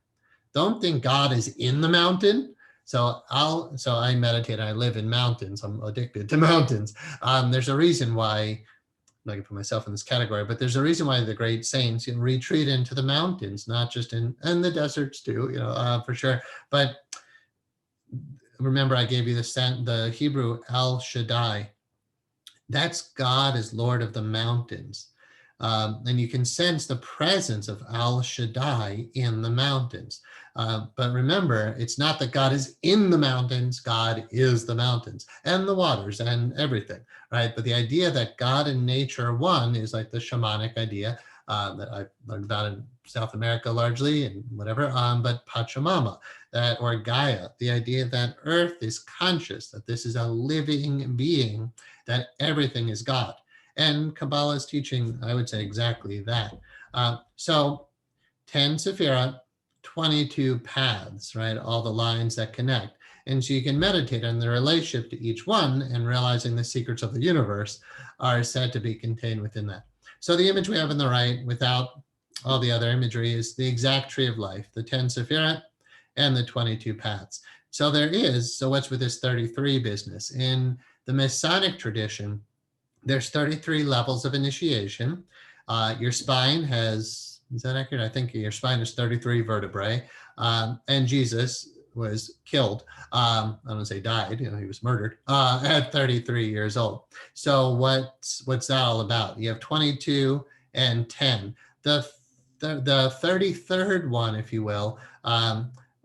don't think God is in the mountain. So I meditate, I live in mountains, I'm addicted to mountains. There's a reason why, I'm not gonna put myself in this category, but there's a reason why the great saints retreat into the mountains, not just in the deserts too, for sure. But remember, I gave you the Hebrew El Shaddai. That's God as Lord of the mountains. And you can sense the presence of El Shaddai in the mountains. But remember, it's not that God is in the mountains, God is the mountains and the waters and everything, right? But the idea that God and nature are one is like the shamanic idea that I've learned about in South America largely and whatever, but Pachamama, or Gaia, the idea that Earth is conscious, that this is a living being, that everything is God. And Kabbalah is teaching, I would say, exactly that. So 10 Sephirah, 22 paths, right? All the lines that connect. And so you can meditate on the relationship to each one, and realizing the secrets of the universe are said to be contained within that. So the image we have on the right, without all the other imagery, is the exact tree of life, the 10 Sephirah and the 22 paths. So what's with this 33 business? In the Masonic tradition, there's 33 levels of initiation. Your spine has, is that accurate? I think your spine is 33 vertebrae. And Jesus was killed. I don't say died, he was murdered at 33 years old. So what's that all about? You have 22 and 10. The 33rd one, if you will,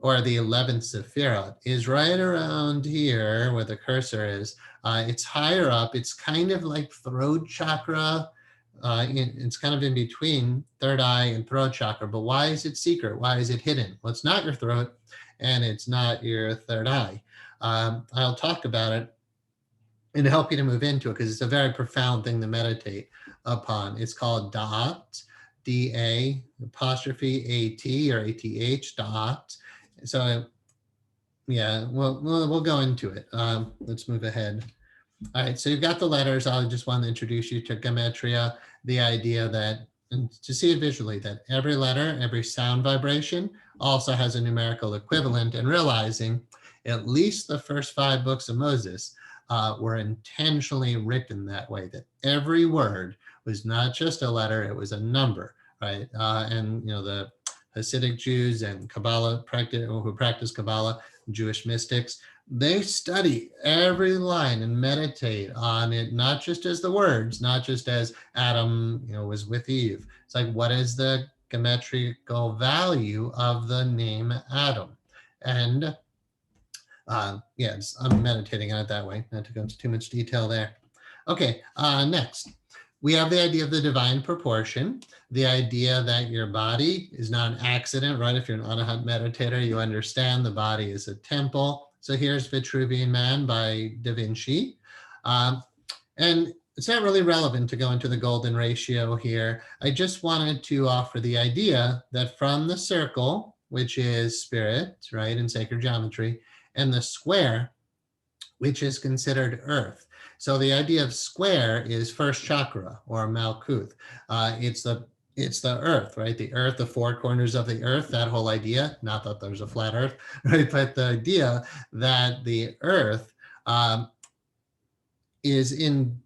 or the 11th Sephirah, is right around here where the cursor is. It's higher up. It's kind of like throat chakra. It's kind of in between third eye and throat chakra. But why is it secret? Why is it hidden? Well, it's not your throat, and it's not your third eye. I'll talk about it and help you to move into it, because it's a very profound thing to meditate upon. It's called Da'at, D-A apostrophe A-T or A-T-H dot. So yeah, we'll go into it. Let's move ahead. All right, so you've got the letters. I just want to introduce you to Gemetria, the idea that, and to see it visually, that every letter, every sound vibration also has a numerical equivalent, and realizing at least the first 5 books of Moses were intentionally written that way, that every word was not just a letter, it was a number, right? And the Hasidic Jews and Kabbalah who practice Kabbalah, Jewish mystics, they study every line and meditate on it, not just as the words, not just as Adam, was with Eve. It's like, what is the geometrical value of the name Adam? And I'm meditating on it that way, not to go into too much detail there. Okay, next. We have the idea of the divine proportion, the idea that your body is not an accident, right? If you're an Arahant meditator, you understand the body is a temple. So here's Vitruvian Man by Da Vinci. And it's not really relevant to go into the golden ratio here. I just wanted to offer the idea that from the circle, which is spirit, right, in sacred geometry, and the square, which is considered earth. So the idea of square is first chakra or Malkuth. It's the earth, right? The earth, the 4 corners of the earth, that whole idea, not that there's a flat earth, right? But the idea that the earth is in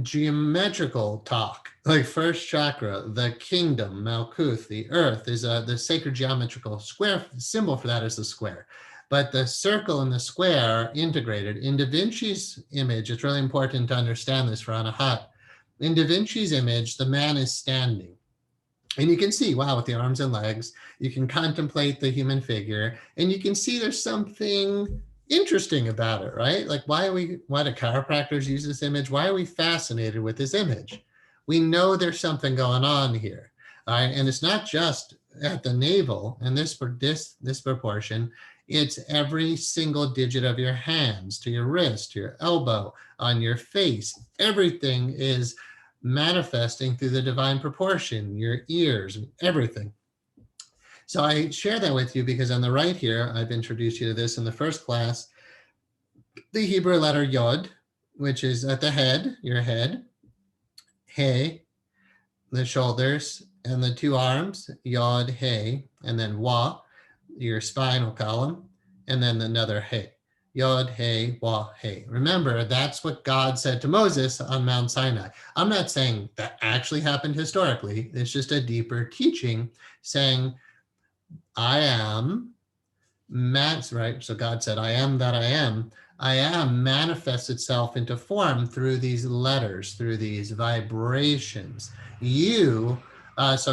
geometrical talk, like first chakra, the kingdom, Malkuth, the earth is the sacred geometrical square. Symbol for that is the square. But the circle and the square are integrated. In Da Vinci's image, it's really important to understand this for Anahat. In Da Vinci's image, the man is standing. And you can see, wow, with the arms and legs, you can contemplate the human figure, and you can see there's something interesting about it, right? Like why do chiropractors use this image? Why are we fascinated with this image? We know there's something going on here, right? And it's not just at the navel and this proportion, it's every single digit of your hands, to your wrist, to your elbow, on your face. Everything is manifesting through the divine proportion, your ears, everything. So I share that with you because on the right here, I've introduced you to this in the first class, the Hebrew letter Yod, which is at the head, your head, He, the shoulders, and the 2 arms, Yod, He, and then Wa, your spinal column, and then another He. Yod, He, Wa, He. Remember, that's what God said to Moses on Mount Sinai. I'm not saying that actually happened historically. It's just a deeper teaching saying, I am, right? So God said, I am that I am. I am manifests itself into form through these letters, through these vibrations. So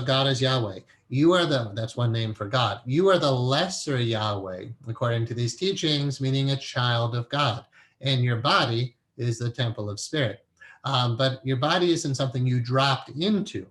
God is Yahweh. That's one name for God. You are the lesser Yahweh, according to these teachings, meaning a child of God. And your body is the temple of spirit. But your body isn't something you dropped into.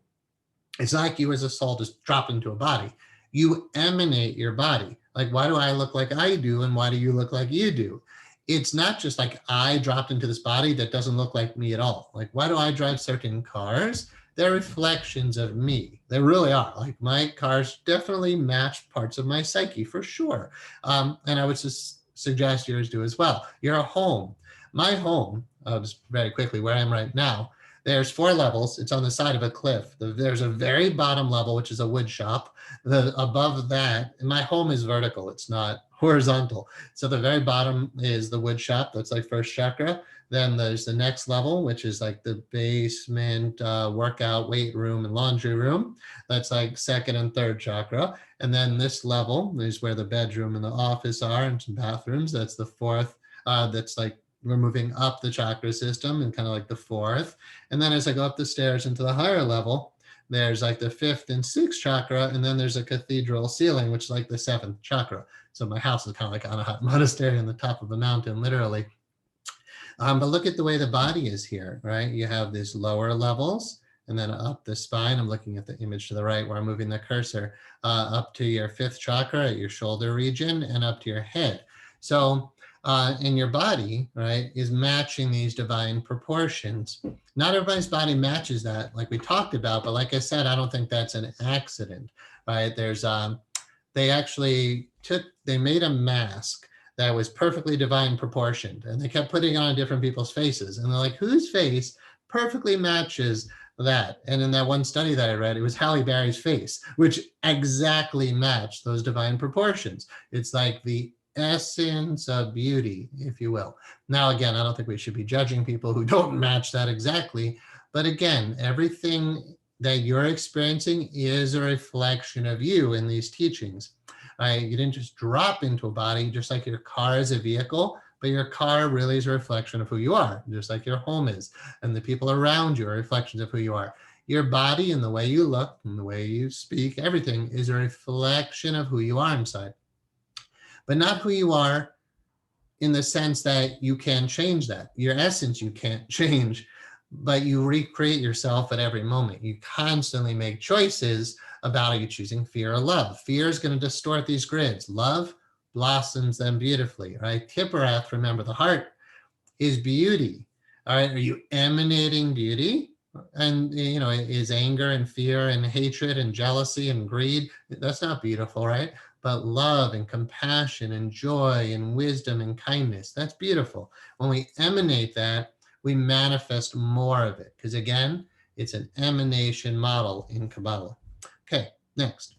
It's not like you as a soul just drop into a body. You emanate your body. Like, why do I look like I do? And why do you look like you do? It's not just like I dropped into this body that doesn't look like me at all. Like, why do I drive certain cars? They're reflections of me. They really are. Like, my cars definitely match parts of my psyche for sure. And I would just suggest yours do as well. You're a home. My home, just very quickly, where I am right now, there's 4 levels. It's on the side of a cliff. There's a very bottom level, which is a wood shop. Above that, and my home is vertical. It's not horizontal. So the very bottom is the wood shop. That's like first chakra. Then there's the next level, which is like the basement, workout, weight room, and laundry room. That's like second and third chakra. And then this level is where the bedroom and the office are and some bathrooms. That's the 4th. That's like we're moving up the chakra system and kind of like the 4th. And then as I go up the stairs into the higher level, there's like the 5th and 6th chakra. And then there's a cathedral ceiling, which is like the 7th chakra. So my house is kind of like on a monastery on the top of a mountain, literally. But look at the way the body is here, right? You have these lower levels and then up the spine. I'm looking at the image to the right where I'm moving the cursor, up to your 5th chakra at your shoulder region and up to your head. So And your body, right, is matching these divine proportions. Not everybody's body matches that, like we talked about, but like I said, I don't think that's an accident, right? There's they made a mask that was perfectly divine proportioned, and they kept putting it on different people's faces, and they're like, whose face perfectly matches that? And in that one study that I read, it was Halle Berry's face, which exactly matched those divine proportions. It's like the essence of beauty, if you will. Now, again, I don't think we should be judging people who don't match that exactly, but again, everything that you're experiencing is a reflection of you in these teachings. You didn't just drop into a body, just like your car is a vehicle, but your car really is a reflection of who you are, just like your home is. And the people around you are reflections of who you are. Your body and the way you look and the way you speak, everything is a reflection of who you are inside. But not who you are in the sense that you can change that. Your essence you can't change, but you recreate yourself at every moment. You constantly make choices about, are you choosing fear or love? Fear is going to distort these grids. Love blossoms them beautifully, right? Tiparath, remember, the heart is beauty. All right, are you emanating beauty? And, you know, is anger and fear and hatred and jealousy and greed, that's not beautiful, right? But love and compassion and joy and wisdom and kindness, that's beautiful. When we emanate that, we manifest more of it, because again, it's an emanation model in Kabbalah. Okay, next.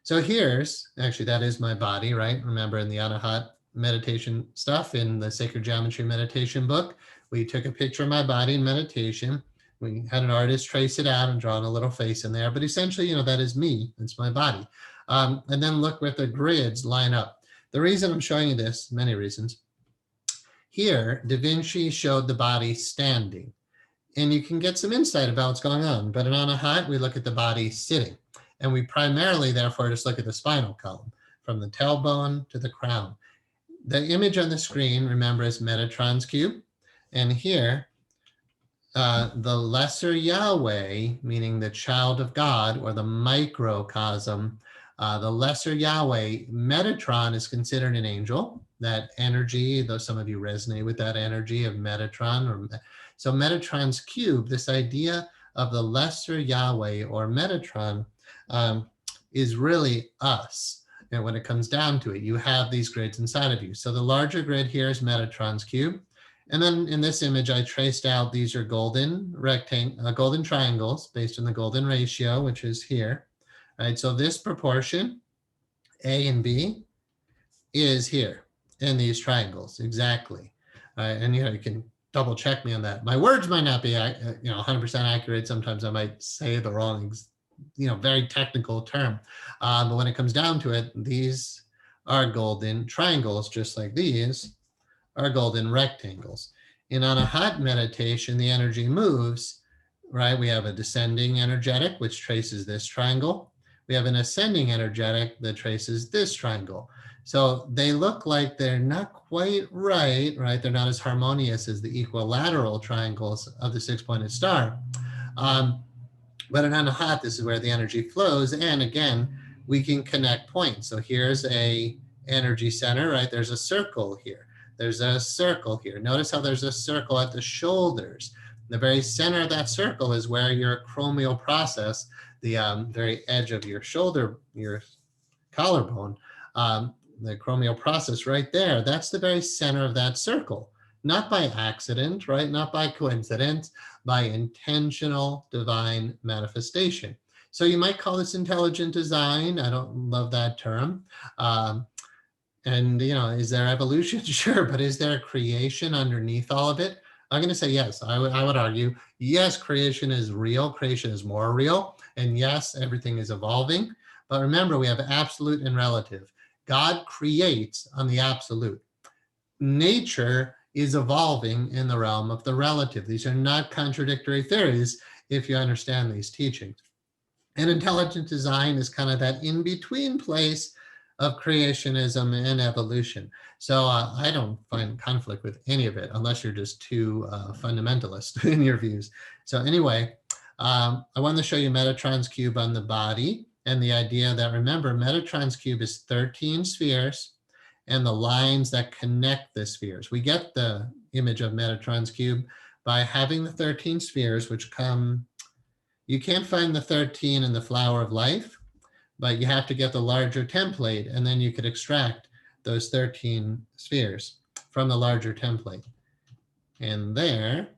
So here's, actually that is my body, right? Remember in the Anahat meditation stuff in the Sacred Geometry meditation book, we took a picture of my body in meditation. We had an artist trace it out and drawn a little face in there, but essentially, you know, that is me, it's my body. And then look where the grids line up. The reason I'm showing you this, many reasons. Here, Da Vinci showed the body standing, and you can get some insight about what's going on. But in Anahat, we look at the body sitting, and we primarily, therefore, just look at the spinal column, from the tailbone to the crown. The image on the screen, remember, is Metatron's cube, and here, the lesser Yahweh, meaning the child of God, or the microcosm, the lesser Yahweh, Metatron is considered an angel. That energy, though some of you resonate with that energy of Metatron. So Metatron's cube, this idea of the lesser Yahweh or Metatron, is really us. And when it comes down to it, you have these grids inside of you. So the larger grid here is Metatron's cube. And then in this image, I traced out, these are golden triangles based on the golden ratio, which is here. Right, so this proportion, A and B, is here in these triangles, exactly. And you know, you can double check me on that. My words might not be 100% accurate. Sometimes I might say the wrong, very technical term. But when it comes down to it, these are golden triangles, just like these are golden rectangles. And on a hot meditation, the energy moves, right? We have a descending energetic, which traces this triangle. We have an ascending energetic that traces this triangle. So they look like they're not quite right? They're not as harmonious as the equilateral triangles of the six-pointed star. But in Anahat, this is where the energy flows. And again, we can connect points. So here's a energy center, right? There's a circle here. There's a circle here. Notice how there's a circle at the shoulders. The very center of that circle is where your acromial process, the very edge of your shoulder, your collarbone, the acromial process right there, that's the very center of that circle. Not by accident, right? Not by coincidence, by intentional divine manifestation. So you might call this intelligent design. I don't love that term. And, is there evolution? Sure, but is there creation underneath all of it? I'm going to say yes. I would argue, yes, creation is real. Creation is more real. And yes, everything is evolving. But remember, we have absolute and relative. God creates on the absolute. Nature is evolving in the realm of the relative. These are not contradictory theories if you understand these teachings. And intelligent design is kind of that in-between place of creationism and evolution. So I don't find conflict with any of it, unless you're just too fundamentalist in your views. So anyway, I wanted to show you Metatron's cube on the body, and the idea that, remember, Metatron's cube is 13 spheres, and the lines that connect the spheres. We get the image of Metatron's cube by having the 13 spheres, which come, you can't find the 13 in the flower of life, but you have to get the larger template, and then you could extract those 13 spheres from the larger template. And there,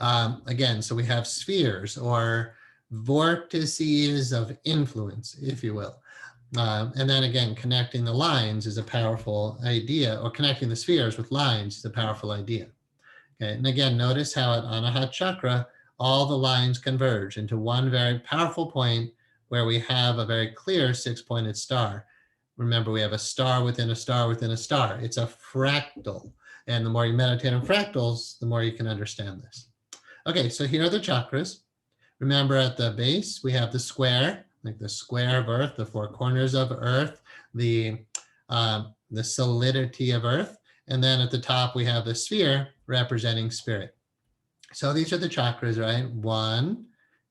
again, so we have spheres or vortices of influence, if you will. And then again, connecting the lines is a powerful idea, or connecting the spheres with lines is a powerful idea. Okay, and again, notice how at Anahat Chakra, all the lines converge into one very powerful point where we have a very clear 6-pointed star. Remember, we have a star within a star within a star. It's a fractal. And the more you meditate on fractals, the more you can understand this. Okay, so here are the chakras. Remember, at the base, we have the square, like the square of Earth, the 4 corners of Earth, the solidity of Earth. And then at the top, we have the sphere representing spirit. So these are the chakras, right? 1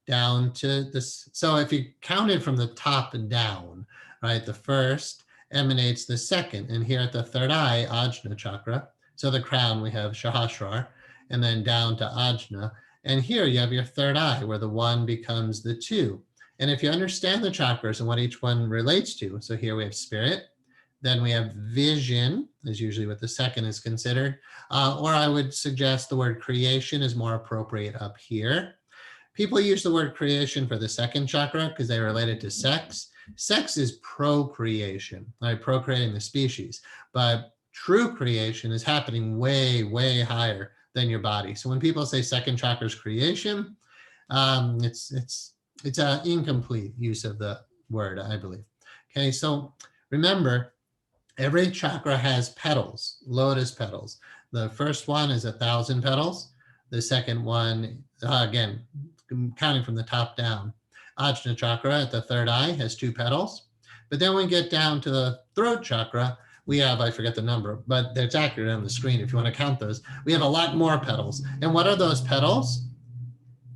down to this. So if you counted from the top down, right, the first emanates the second. And here at the third eye, Ajna chakra. So the crown, we have Sahasrar, and then down to Ajna. And here you have your third eye, where the 1 becomes the 2. And if you understand the chakras and what each one relates to, so here we have spirit, then we have vision, is usually what the second is considered. Or I would suggest the word creation is more appropriate up here. People use the word creation for the second chakra because they relate it to sex. Sex is procreation, right? Procreating the species. But true creation is happening way, way higher than your body. So when people say second chakra is creation, it's an incomplete use of the word, I believe. Okay, so remember, every chakra has petals, lotus petals. The first one is 1,000 petals. The second one, again, counting from the top down, Ajna chakra at the third eye has 2 petals. But then when we get down to the throat chakra, we have, I forget the number, but it's accurate on the screen if you want to count those. We have a lot more petals. And what are those petals?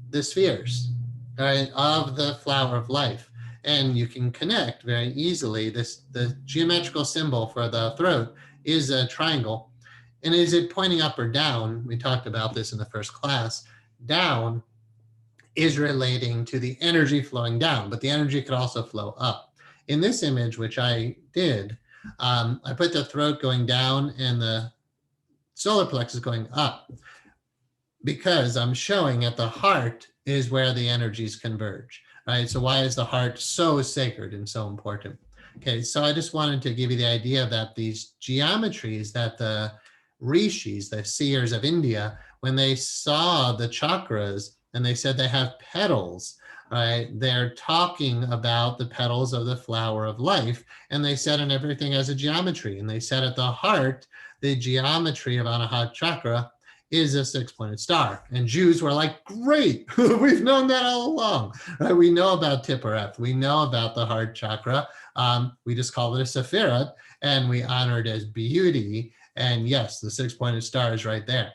The spheres, right, of the flower of life. And you can connect very easily. The geometrical symbol for the throat is a triangle. And is it pointing up or down? We talked about this in the first class. Down is relating to the energy flowing down, but the energy could also flow up. In this image, which I did, I put the throat going down and the solar plexus going up, because I'm showing at the heart is where the energies converge, right? So why is the heart so sacred and so important? Okay, so I just wanted to give you the idea that these geometries that the rishis, the seers of India, when they saw the chakras and they said they have petals, right? They're talking about the petals of the flower of life. And they said, and everything has a geometry. And they said at the heart, the geometry of Anahat chakra is a 6-pointed star. And Jews were like, great, we've known that all along. Right? We know about Tiphareth. We know about the heart chakra. We just call it a Sephirah, and we honor it as beauty. And yes, the 6-pointed star is right there.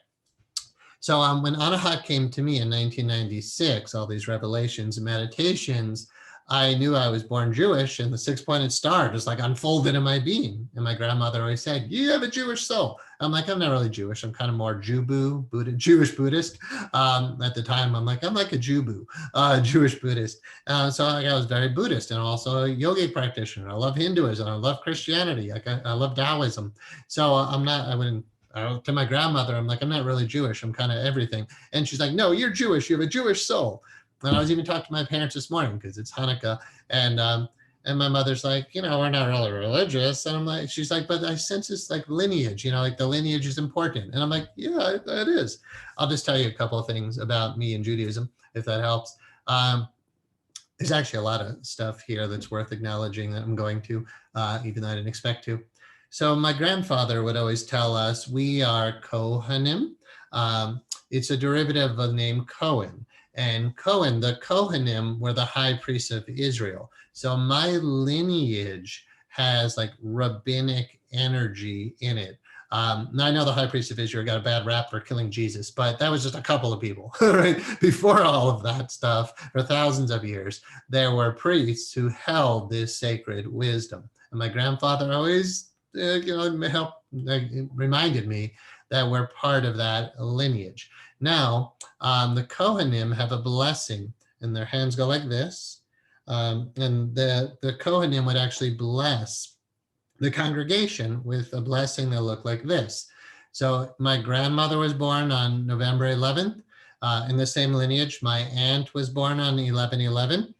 So when Anahat came to me in 1996, all these revelations and meditations, I knew I was born Jewish, and the 6-pointed star just like unfolded in my being. And my grandmother always said, you have a Jewish soul. I'm like, I'm not really Jewish. I'm kind of more Jubu, Jewish Buddhist. At the time, I'm like a Jubu, Jewish Buddhist. So I was very Buddhist and also a yogic practitioner. I love Hinduism. I love Christianity. I love Taoism. So to my grandmother, I'm like, I'm not really Jewish. I'm kind of everything. And she's like, no, you're Jewish. You have a Jewish soul. And I was even talking to my parents this morning because it's Hanukkah. And my mother's like, we're not really religious. And I'm like, she's like, but I sense this like lineage, like the lineage is important. And I'm like, yeah, it is. I'll just tell you a couple of things about me and Judaism, if that helps. There's actually a lot of stuff here that's worth acknowledging that I'm going to, even though I didn't expect to. So my grandfather would always tell us, we are Kohanim. It's a derivative of the name Cohen. And Cohen, the Kohanim were the high priests of Israel. So my lineage has like rabbinic energy in it. Now I know the high priest of Israel got a bad rap for killing Jesus, but that was just a couple of people, right? Before all of that stuff, for thousands of years, there were priests who held this sacred wisdom. And my grandfather always it reminded me that we're part of that lineage. Now, the Kohanim have a blessing, and their hands go like this. And the Kohanim would actually bless the congregation with a blessing that looked like this. So my grandmother was born on November 11th. In the same lineage, my aunt was born on 11/11.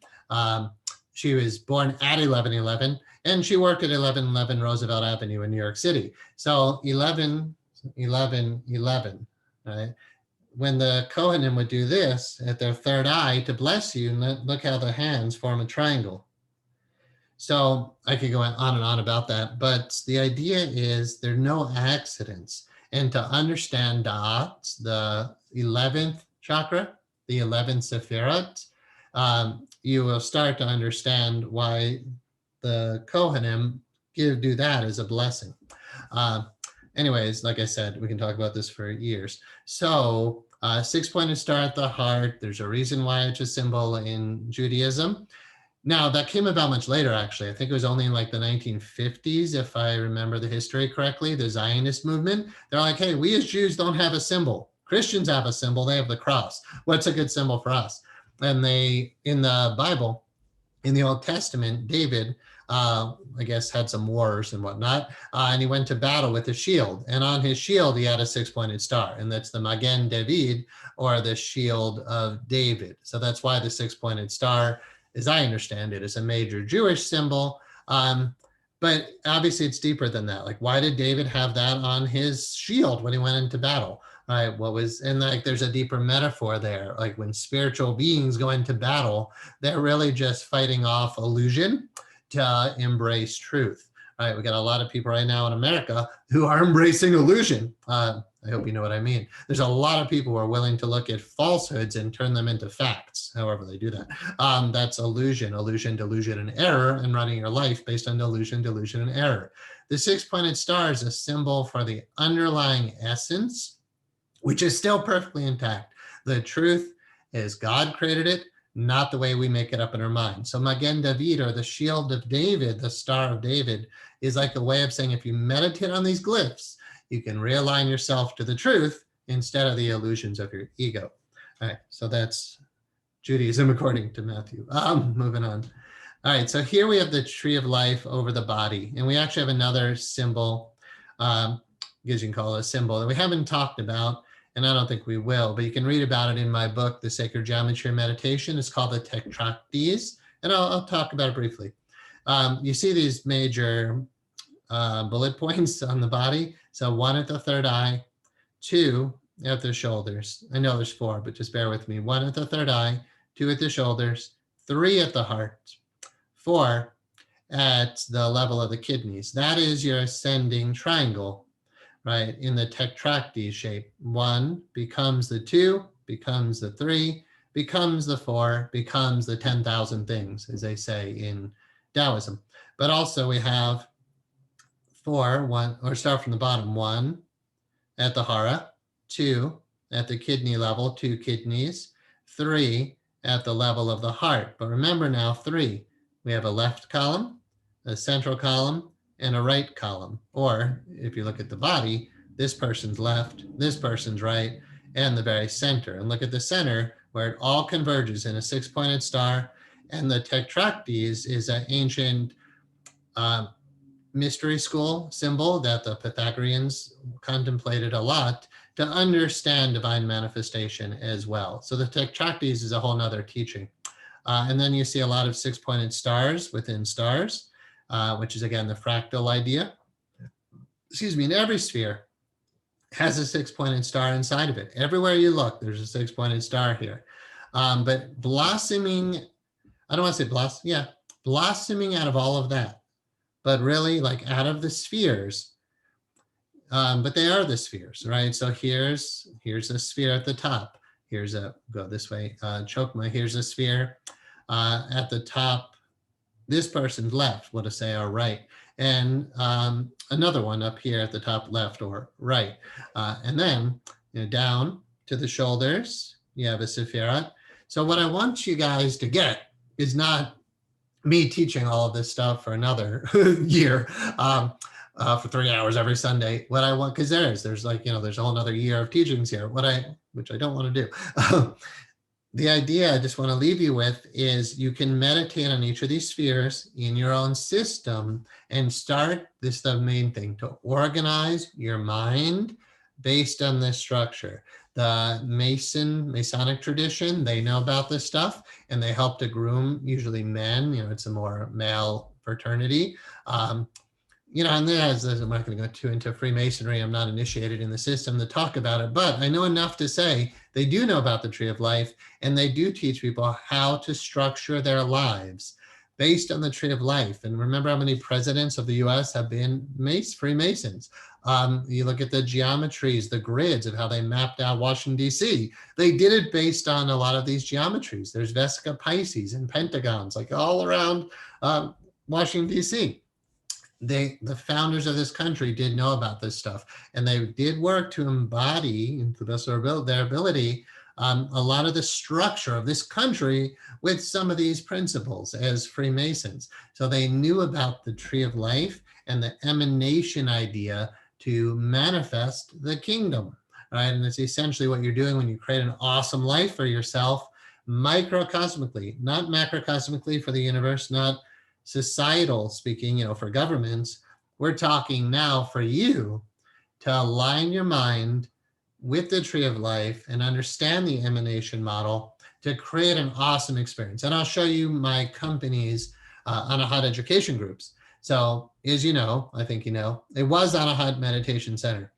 She was born at 11/11, and she worked at 1111 Roosevelt Avenue in New York City. So 11/11/11, right? When the Kohanim would do this at their third eye to bless you, look how the hands form a triangle. So I could go on and on about that, but the idea is there are no accidents. And to understand Da'at, the 11th chakra, the 11th Sephirah, you will start to understand why the Kohanim do that as a blessing. Anyways, like I said, we can talk about this for years. So 6-pointed star at the heart, there's a reason why it's a symbol in Judaism. Now, that came about much later, actually. I think it was only in like the 1950s, if I remember the history correctly, the Zionist movement. They're like, hey, we as Jews don't have a symbol. Christians have a symbol. They have the cross. What's a good symbol for us? And they, in the Bible, in the Old Testament, David, I guess, had some wars and whatnot, and he went to battle with a shield. And on his shield, he had a 6-pointed star, and that's the Magen David, or the shield of David. So that's why the 6-pointed star, as I understand it, is a major Jewish symbol. But obviously it's deeper than that. Like, why did David have that on his shield when he went into battle? Right? And like, there's a deeper metaphor there. Like, when spiritual beings go into battle, they're really just fighting off illusion to embrace truth. Right? We got a lot of people right now in America who are embracing illusion. I hope you know what I mean. There's a lot of people who are willing to look at falsehoods and turn them into facts, however they do that. That's illusion, delusion, and error, and running your life based on delusion, and error. The 6-pointed star is a symbol for the underlying essence, which is still perfectly intact. The truth is God created it, not the way we make it up in our mind. So Magen David, or the shield of David, the star of David, is like a way of saying, if you meditate on these glyphs, you can realign yourself to the truth instead of the illusions of your ego. All right, so that's Judaism according to Matthew. Moving on. All right, so here we have the tree of life over the body, and we actually have another symbol, as you can call it a symbol, that we haven't talked about, and I don't think we will, but you can read about it in my book, The Sacred Geometry of Meditation. It's called the Tetracties, and I'll talk about it briefly. You see these major bullet points on the body. So 1 at the third eye, 2 at the shoulders. I know there's 4, but just bear with me. 1 at the third eye, 2 at the shoulders, 3 at the heart, 4 at the level of the kidneys. That is your ascending triangle, right? In the tetracty shape. 1 becomes the 2, becomes the 3, becomes the 4, becomes the 10,000 things, as they say in Taoism. But also we have 4, 1, or start from the bottom, 1 at the hara, 2 at the kidney level, 2 kidneys, 3 at the level of the heart. But remember now, 3, we have a left column, a central column, and a right column. Or if you look at the body, this person's left, this person's right, and the very center. And look at the center where it all converges in a 6-pointed star. And the tetracties is an ancient mystery school symbol that the Pythagoreans contemplated a lot to understand divine manifestation as well. So the tetracties is a whole nother teaching. And then you see a lot of 6-pointed stars within stars, which is again the fractal idea. Excuse me, in every sphere has a 6-pointed star inside of it. Everywhere you look, there's a 6-pointed star here. But blossoming, I don't want to say blossoming out of all of that, but really like out of the spheres, but they are the spheres, right? So here's a sphere at the top. Here's go this way, Chokma, here's a sphere at the top. This person's left, what to say, or right. And another one up here at the top left or right. And then down to the shoulders, you have a Sephirah. So what I want you guys to get is not me teaching all of this stuff for another year. for 3 hours every Sunday. What I want, because there's like, there's a whole other year of teachings here, which I don't want to do. The idea I just want to leave you with is you can meditate on each of these spheres in your own system and start, this is the main thing, to organize your mind based on this structure. The Masonic tradition, they know about this stuff and they help to groom usually men, it's a more male fraternity. And I'm not going to go too into Freemasonry. I'm not initiated in the system to talk about it, but I know enough to say they do know about the Tree of Life, and they do teach people how to structure their lives based on the Tree of Life. And remember how many presidents of the US have been Freemasons. You look at the geometries, the grids of how they mapped out Washington, D.C. They did it based on a lot of these geometries. There's Vesica Pisces and pentagons, like all around Washington, D.C. The founders of this country did know about this stuff, and they did work to embody, to the best of their ability, a lot of the structure of this country with some of these principles as Freemasons. So they knew about the Tree of Life and the emanation idea to manifest the kingdom, right? And it's essentially what you're doing when you create an awesome life for yourself, microcosmically, not macrocosmically for the universe, not societal speaking, for governments. We're talking now for you to align your mind with the Tree of Life and understand the emanation model to create an awesome experience. And I'll show you my company's Anahata education groups. So as you know, I think it was Anahata Meditation Center.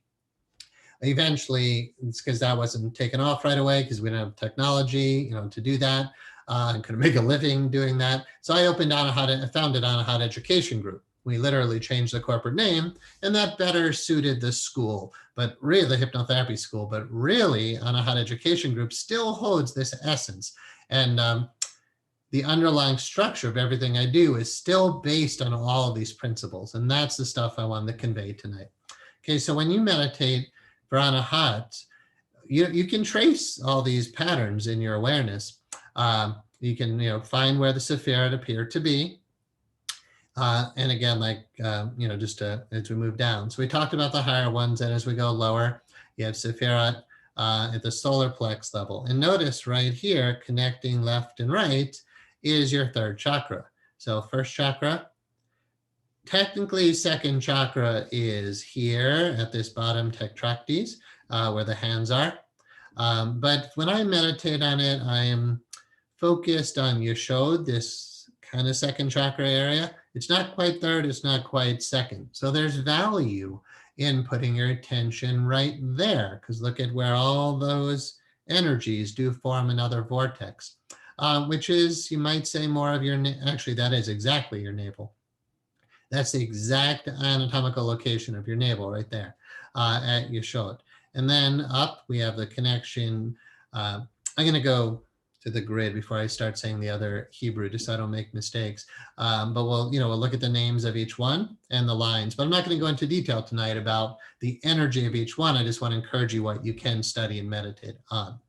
Eventually, it's because that wasn't taken off right away because we didn't have technology, to do that. And could make a living doing that. So I founded Anahata Education Group. We literally changed the corporate name, and that better suited the school, but really the hypnotherapy school, but really Anahata Education Group still holds this essence. And the underlying structure of everything I do is still based on all of these principles. And that's the stuff I wanted to convey tonight. Okay, so when you meditate for Anahata, you can trace all these patterns in your awareness. You can, find where the Sephirah appear to be. And again, as we move down. So we talked about the higher ones, and as we go lower, you have Sephirah at the solar plex level. And notice right here, connecting left and right, is your third chakra. So first chakra, technically second chakra is here at this bottom tectractes, where the hands are. But when I meditate on it, I am focused on Yeshod, this kind of second chakra area. It's not quite third, it's not quite second. So there's value in putting your attention right there, because look at where all those energies do form another vortex, which is, you might say, more of your, actually that is exactly your navel. That's the exact anatomical location of your navel right there at Yeshod. And then up, we have the connection. I'm going to go to the grid before I start saying the other Hebrew, just so I don't make mistakes. But we'll look at the names of each one and the lines. But I'm not going to go into detail tonight about the energy of each one. I just want to encourage you what you can study and meditate on.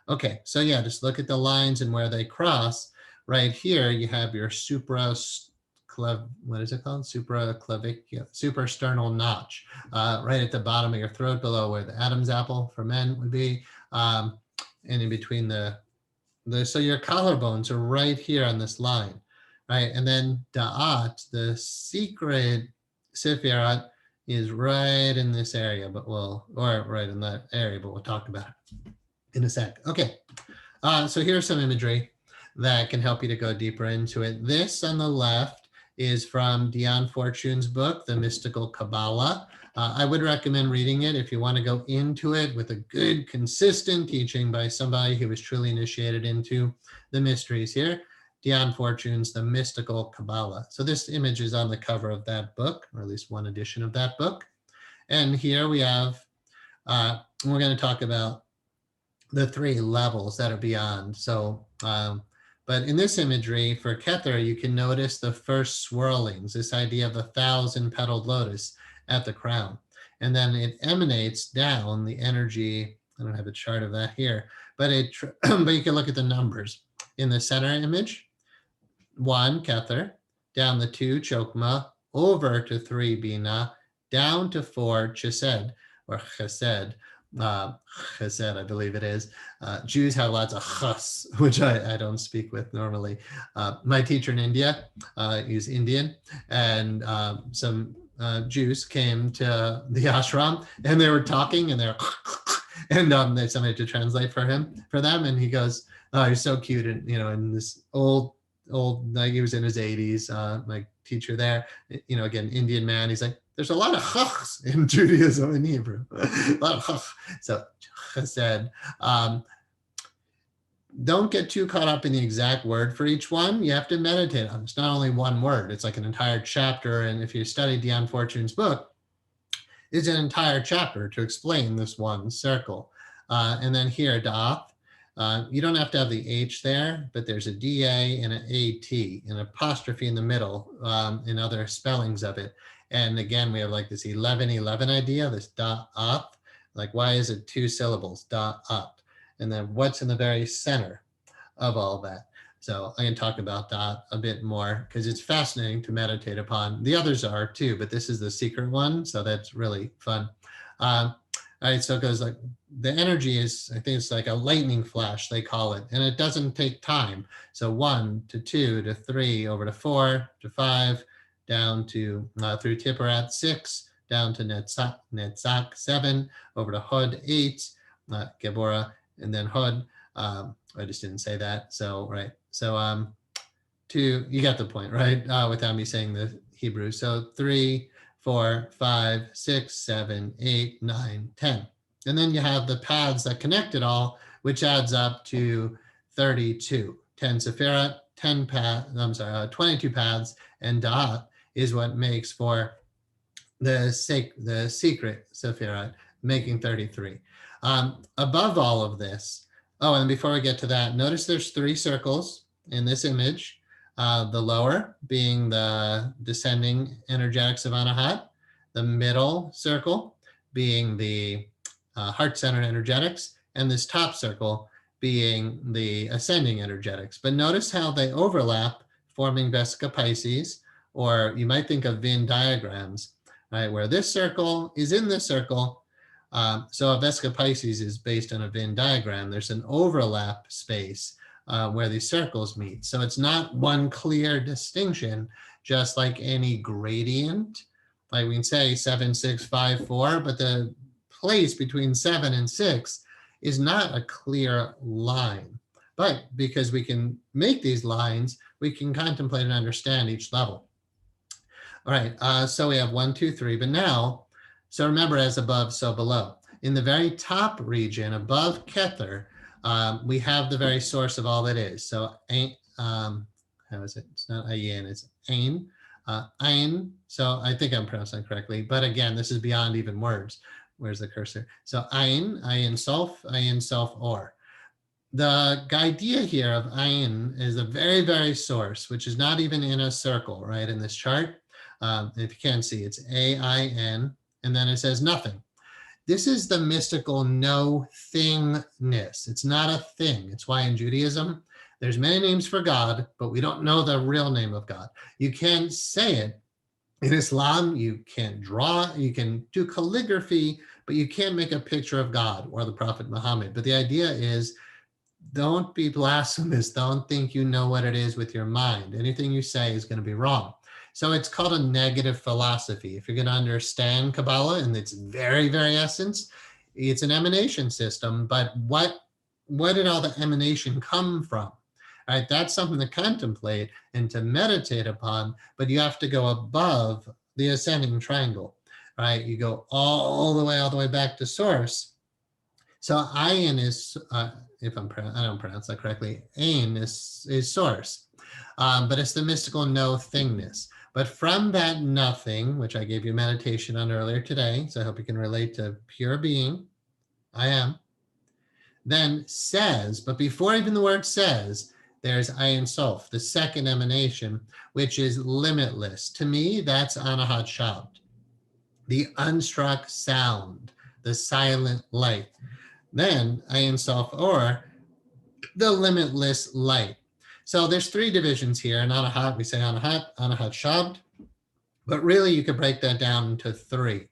Okay, so yeah, just look at the lines and where they cross. Right here, you have your suprasternal notch, right at the bottom of your throat, below where the Adam's apple for men would be, and in between so your collarbones are right here on this line, right? And then Da'at, the secret Sephirah, is right in this area, or right in that area, but we'll talk about it in a sec. Okay, so here's some imagery that can help you to go deeper into it. This on the left is from Dion Fortune's book, The Mystical Kabbalah. I would recommend reading it if you want to go into it with a good, consistent teaching by somebody who was truly initiated into the mysteries here. Dion Fortune's The Mystical Kabbalah. So this image is on the cover of that book, or at least one edition of that book. And here we have, we're going to talk about the 3 levels that are beyond. So, but in this imagery for Kether, you can notice the first swirlings, this idea of 1,000-petaled lotus at the crown. And then it emanates down the energy. I don't have a chart of that here, but but you can look at the numbers. In the center image, 1, Kether, down the 2, Chokma, over to 3, Bina, down to 4 chesed, or chesed, chesed, I believe it is. Jews have lots of chas, which I don't speak with normally. My teacher in India, he's Indian, and some Jews came to the ashram, and they were talking, and they're and they somebody to translate for them, and he goes, "Oh, he's so cute," and in this old, like he was in his 80s. My teacher there, again, Indian man. He's like, there's a lot of chachs in Judaism and Hebrew, a lot of chach. So chesed. Don't get too caught up in the exact word for each one. You have to meditate on it. It's not only one word. It's like an entire chapter. And if you study Dion Fortune's book, it's an entire chapter to explain this one circle. And then here, da'ath. You don't have to have the H there, but there's a DA and an AT, an apostrophe in the middle, in other spellings of it. And again, we have like this 11-11 idea, this da'ath. Like, why is it 2 syllables, da'ath? And then what's in the very center of all that? So I can talk about that a bit more because it's fascinating to meditate upon. The others are too, but this is the secret one. So that's really fun. All right, so it goes like, the energy is, I think it's like a lightning flash, they call it, and it doesn't take time. So 1 to 2 to 3, over to 4 to 5, down to through Tipperat 6, down to Netzach 7, over to Hod 8, Geborah, and then Hod. I just didn't say that. So right. So 2, you got the point, right? Without me saying the Hebrew. So 3, 4, 5, 6, 7, 8, 9, 10. And then you have the paths that connect it all, which adds up to 32. 10 Sephirah, 22 paths, and da'ath is what makes for the secret Sephirah, making 33. Above all of this, and before we get to that, notice there's 3 circles in this image. The lower being the descending energetics of Anahat, the middle circle being the heart-centered energetics, and this top circle being the ascending energetics. But notice how they overlap, forming Vesica Pisces, or you might think of Venn diagrams, right, where this circle is in this circle. So a Vesica Pisces is based on a Venn diagram. There's an overlap space where these circles meet. So it's not one clear distinction, just like any gradient. Like we can say 7, 6, 5, 4, but the place between 7 and 6 is not a clear line. But because we can make these lines, we can contemplate and understand each level. All right, so we have 1, 2, 3, but now, so remember, as above, so below. In the very top region above Kether, we have the very source of all that is. So, how is it? It's not Ayin, it's Ain. Ain, so I think I'm pronouncing it correctly, but again, this is beyond even words. Where's the cursor? So Ain, Ayin Sof, Or. The idea here of Ayin is the very, very source, which is not even in a circle, right, in this chart. If you can't see, it's A-I-N, and then it says nothing. This is the mystical no thingness. It's not a thing. It's why in Judaism, there's many names for God, but we don't know the real name of God. You can't say it. In Islam, you can't draw, you can do calligraphy, but you can't make a picture of God or the Prophet Muhammad. But the idea is, don't be blasphemous. Don't think you know what it is with your mind. Anything you say is going to be wrong. So it's called a negative philosophy. If you're going to understand Kabbalah in its very, very essence, it's an emanation system. But what did all the emanation come from? All right, that's something to contemplate and to meditate upon, but you have to go above the ascending triangle, right? You go all the way back to source. So Ayin is, if I don't pronounce that correctly, Ain is source, but it's the mystical no thingness. But from that nothing, which I gave you meditation on earlier today, so I hope you can relate to pure being, I am, then says, but before even the word says, there's Ayin Sof, the second emanation, which is limitless. To me, that's Anahat Shabd, the unstruck sound, the silent light. Then Ayin Sof Or, the limitless light. So there's 3 divisions here. In Anahat, we say Anahat Shabd, But really, you could break that down into three: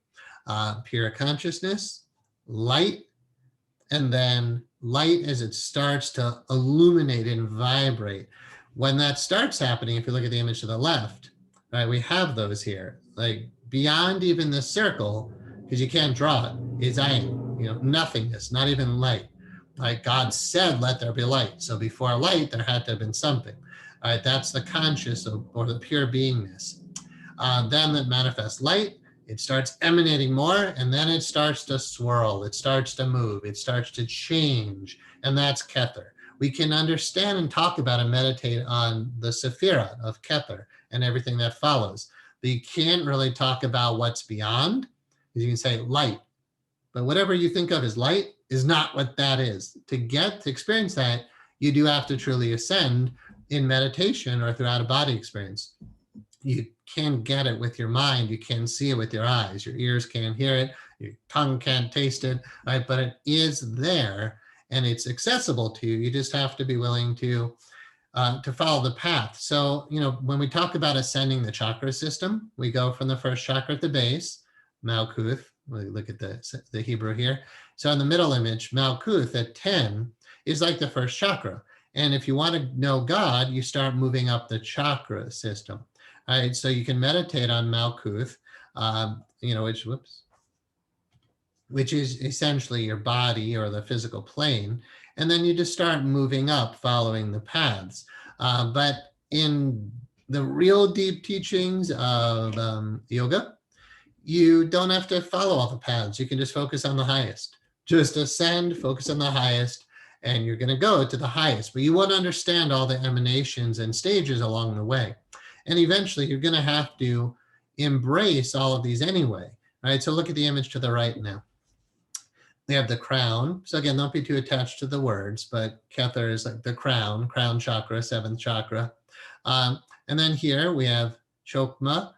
pure consciousness, light, and then light as it starts to illuminate and vibrate. When that starts happening, if you look at the image to the left, right, we have those here, like beyond even the circle, because you can't draw it, is Ayin, nothingness, not even light. Like God said, let there be light. So before light, there had to have been something. All right, that's the conscious or the pure beingness. Then that manifests light, it starts emanating more, and then it starts to swirl, it starts to move, it starts to change, and that's Kether. We can understand and talk about and meditate on the Sephirah of Kether and everything that follows. But you can't really talk about what's beyond, because you can say light, but whatever you think of as light is not what that is. To experience that, you do have to truly ascend in meditation or through out-of-body experience. You can get it with your mind, you can see it with your eyes, your ears can't hear it, your tongue can't taste it, right? But it is there and it's accessible to you. You just have to be willing to follow the path. So, when we talk about ascending the chakra system, we go from the first chakra at the base, Malkuth. We look at the Hebrew here. So in the middle image, Malkuth at 10 is like the first chakra. And if you want to know God, you start moving up the chakra system. All right, so you can meditate on Malkuth, which is essentially your body or the physical plane, and then you just start moving up following the paths. But in the real deep teachings of yoga, you don't have to follow all the paths. You can just focus on the highest. Just ascend, focus on the highest, and you're going to go to the highest. But you want to understand all the emanations and stages along the way. And eventually you're going to have to embrace all of these anyway, right? So look at the image to the right now. We have the crown. So again, don't be too attached to the words, but Kether is like the crown chakra, seventh chakra. And then here we have Chokma.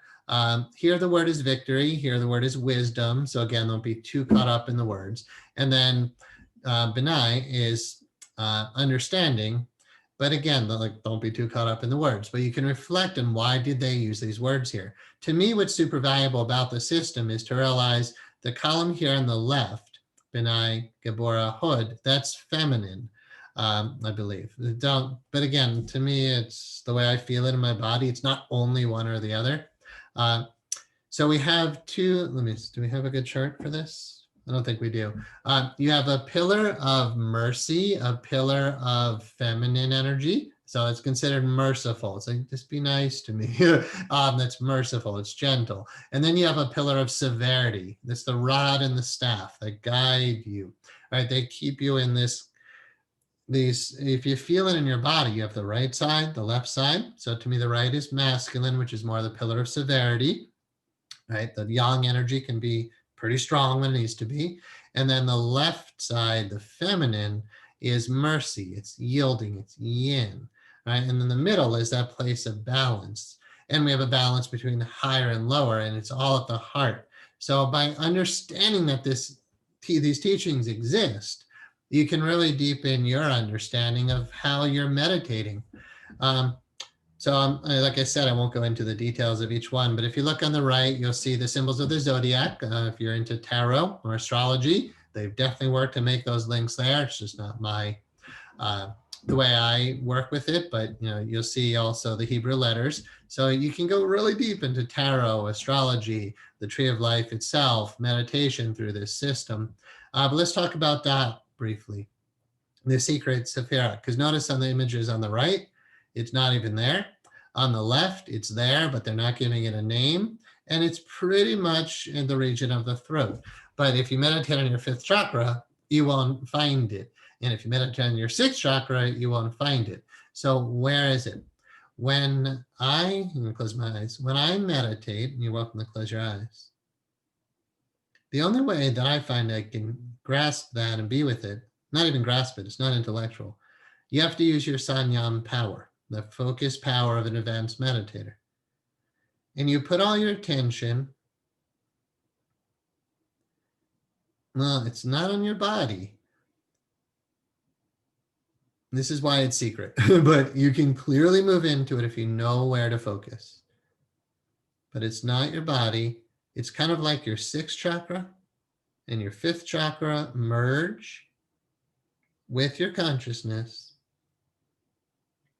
Here the word is victory. Here the word is wisdom. So again, don't be too caught up in the words. And then Bina is understanding. But again, don't be too caught up in the words, but you can reflect on why did they use these words here. To me, what's super valuable about the system is to realize the column here on the left, Benai, Gabora, Hod, that's feminine, I believe. But again, to me, it's the way I feel it in my body. It's not only one or the other. So we have two, do we have a good chart for this? I don't think we do. You have a pillar of mercy, a pillar of feminine energy. So it's considered merciful. It's like, just be nice to me. That's merciful, it's gentle. And then you have a pillar of severity. That's the rod and the staff that guide you, right? They keep you in these, if you feel it in your body, you have the right side, the left side. So to me, the right is masculine, which is more the pillar of severity, right? The yang energy can be pretty strong when it needs to be. And then the left side, the feminine, is mercy. It's yielding, it's yin, right? And then the middle is that place of balance. And we have a balance between higher and lower, and it's all at the heart. So by understanding that these teachings exist, you can really deepen your understanding of how you're meditating. So like I said, I won't go into the details of each one, but if you look on the right, you'll see the symbols of the Zodiac. If you're into tarot or astrology, they've definitely worked to make those links there. It's just not the way I work with it, but you'll see also the Hebrew letters. So you can go really deep into tarot, astrology, the tree of life itself, meditation through this system. But let's talk about that briefly. The secret Sephirah, because notice on the images on the right, it's not even there. On the left, it's there, but they're not giving it a name. And it's pretty much in the region of the throat. But if you meditate on your fifth chakra, you won't find it. And if you meditate on your sixth chakra, you won't find it. So where is it? I'm going to close my eyes. When I meditate, and you're welcome to close your eyes, the only way that I find I can grasp that and be with it, not even grasp it, it's not intellectual. You have to use your sanyam power, the focus power of an advanced meditator. And you put all your attention, well, it's not on your body. This is why it's secret, but you can clearly move into it if you know where to focus. but it's not your body. It's kind of like your sixth chakra and your fifth chakra merge with your consciousness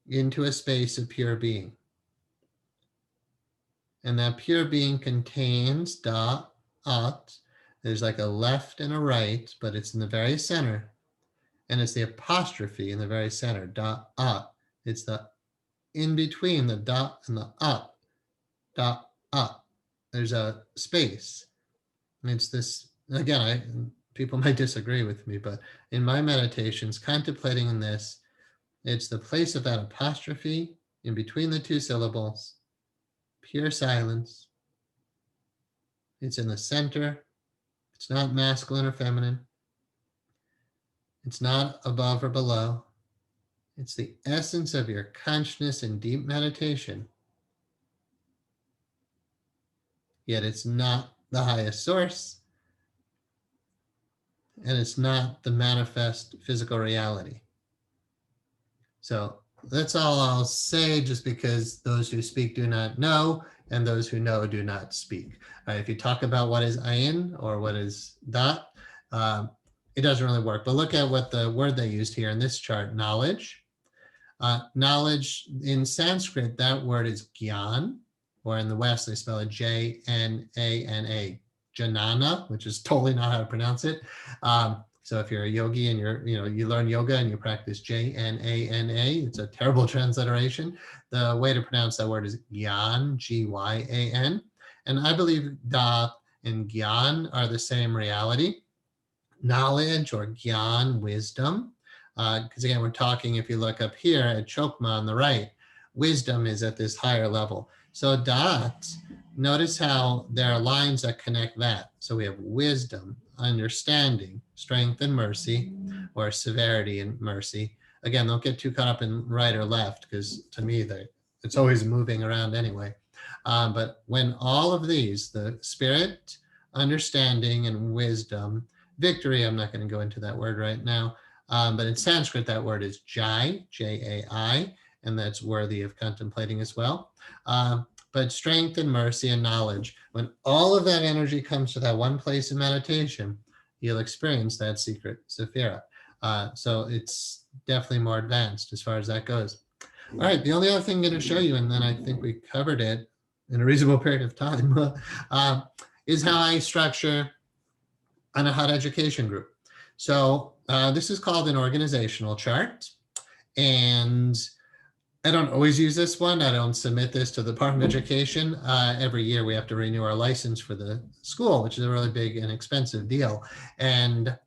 into a space of pure being. And that pure being contains da'at. There's like a left and a right, but it's in the very center. And it's the apostrophe in the very center, da'at. It's the in between the da and the da'at. There's a space. And it's this, again, people might disagree with me, but in my meditations, contemplating in this, it's the place of that apostrophe in between the two syllables, pure silence. It's in the center. It's not masculine or feminine. It's not above or below. It's the essence of your consciousness in deep meditation. Yet it's not the highest source. And it's not the manifest physical reality. So that's all I'll say, just because those who speak do not know, and those who know do not speak. If you talk about what is ayin or what is dat, it doesn't really work. But look at what the word they used here in this chart, knowledge. Knowledge in Sanskrit, that word is gyan, or in the West, they spell it J-N-A-N-A, Janana, which is totally not how to pronounce it. So if you're a yogi and you learn yoga and you practice J-N-A-N-A, it's a terrible transliteration. The way to pronounce that word is Gyan, G-Y-A-N. And I believe Da and Gyan are the same reality. Knowledge or Gyan, wisdom. Because again, we're talking, if you look up here at Chokma on the right, wisdom is at this higher level. So Dat, notice how there are lines that connect that. So we have wisdom, understanding, strength and mercy, or severity and mercy. Again, don't get too caught up in right or left, because to me, it's always moving around anyway. But when all of these, the spirit, understanding, and wisdom, victory, I'm not going to go into that word right now, but in Sanskrit, that word is Jai, J-A-I, and that's worthy of contemplating as well. But strength and mercy and knowledge, when all of that energy comes to that one place in meditation, you'll experience that secret Sephirah. So it's definitely more advanced as far as that goes. All right, the only other thing I'm going to show you, and then I think we covered it in a reasonable period of time, is how I structure an Anahata education group. So this is called an organizational chart, and I don't always use this one. I don't submit this to the Department of Education. Every year we have to renew our license for the school, which is a really big and expensive deal. And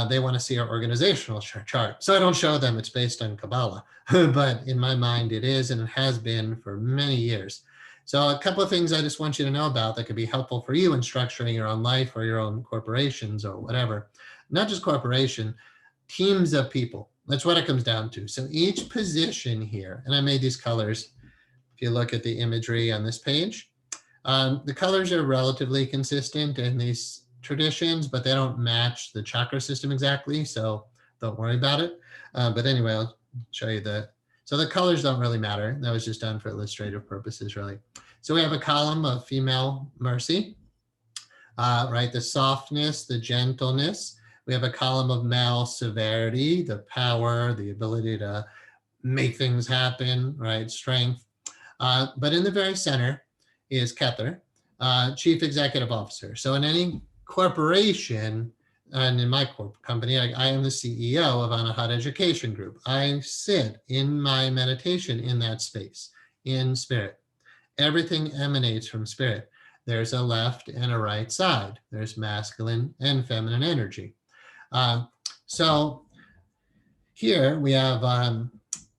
they want to see our organizational chart. So I don't show them. It's based on Kabbalah. But in my mind, it is, and it has been for many years. So a couple of things I just want you to know about that could be helpful for you in structuring your own life or your own corporations or whatever. Not just corporation, teams of people. That's what it comes down to. So each position here, and I made these colors, if you look at the imagery on this page, the colors are relatively consistent in these traditions, but they don't match the chakra system exactly, so don't worry about it. But anyway, I'll show you that. So the colors don't really matter. That was just done for illustrative purposes, really. So we have a column of female mercy, right? The softness, the gentleness. We have a column of male severity, the power, the ability to make things happen, right? Strength. But in the very center is Kether, Chief Executive Officer. So in any corporation, and in my company, I am the CEO of Anahata Education Group. I sit in my meditation in that space, in spirit. Everything emanates from spirit. There's a left and a right side. There's masculine and feminine energy. So here we have,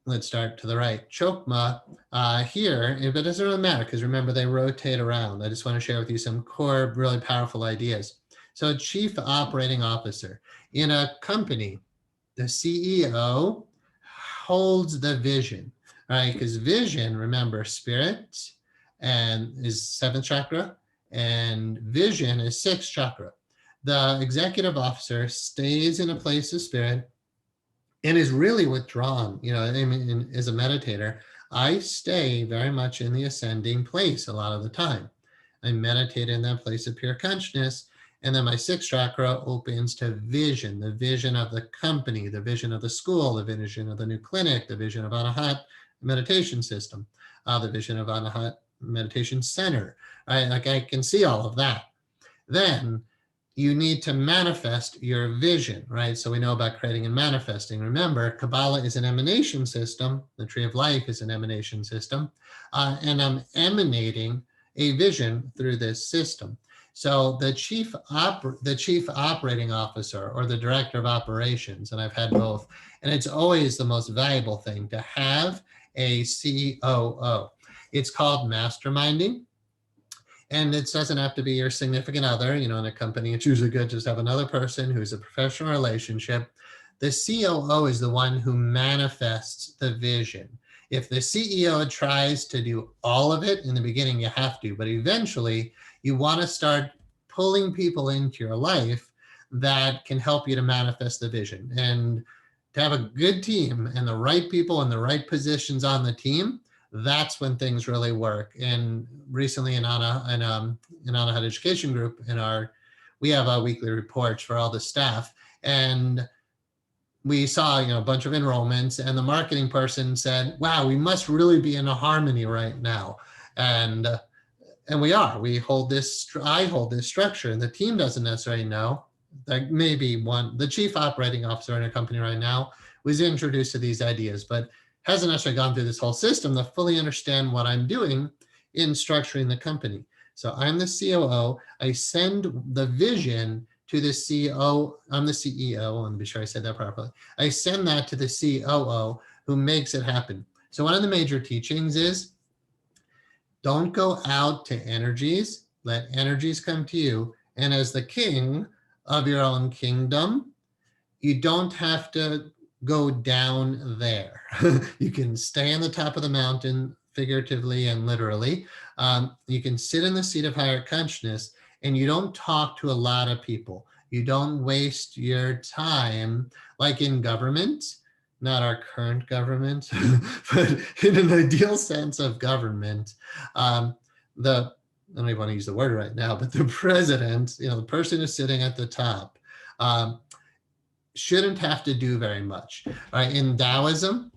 let's start to the right, Chokma here, but it doesn't really matter because remember they rotate around. I just want to share with you some core, really powerful ideas. So Chief Operating Officer. In a company, the CEO holds the vision, right? Because vision, remember, spirit and is seventh chakra, and vision is sixth chakra. The executive officer stays in a place of spirit and is really withdrawn. You know, I mean, as a meditator, I stay very much in the ascending place a lot of the time. I meditate in that place of pure consciousness. And then my sixth chakra opens to vision, the vision of the company, the vision of the school, the vision of the new clinic, the vision of Anahat meditation system, the vision of Anahat meditation center. Right? Like I can see all of that. Then you need to manifest your vision, right? So we know about creating and manifesting. Remember, Kabbalah is an emanation system. The tree of life is an emanation system. And I'm emanating a vision through this system. So the chief operating officer or the director of operations, and I've had both, and it's always the most valuable thing to have a COO. It's called masterminding. And it doesn't have to be your significant other, in a company. It's usually good just have another person who's a professional relationship. The COO is the one who manifests the vision. If the CEO tries to do all of it in the beginning, you have to, but eventually you want to start pulling people into your life that can help you to manifest the vision. And to have a good team and the right people in the right positions on the team, that's when things really work. And recently in Anahat Education Group, we have our weekly reports for all the staff, and we saw a bunch of enrollments, and the marketing person said, wow, we must really be in a harmony right now. And we are. I hold this structure, and the team doesn't necessarily know. Like maybe the chief operating officer in a company right now was introduced to these ideas, but hasn't necessarily gone through this whole system to fully understand what I'm doing in structuring the company. So I'm the COO. I send the vision to the CEO. I'm the CEO. I want to be sure I said that properly. I send that to the COO who makes it happen. So one of the major teachings is don't go out to energies. Let energies come to you. And as the king of your own kingdom, you don't have to go down there. You can stay on the top of the mountain, figuratively and literally. You can sit in the seat of higher consciousness, and you don't talk to a lot of people. You don't waste your time like in government, not our current government, but in an ideal sense of government. I don't even want to use the word right now, but the president, the person who's sitting at the top, shouldn't have to do very much. Right? In Taoism,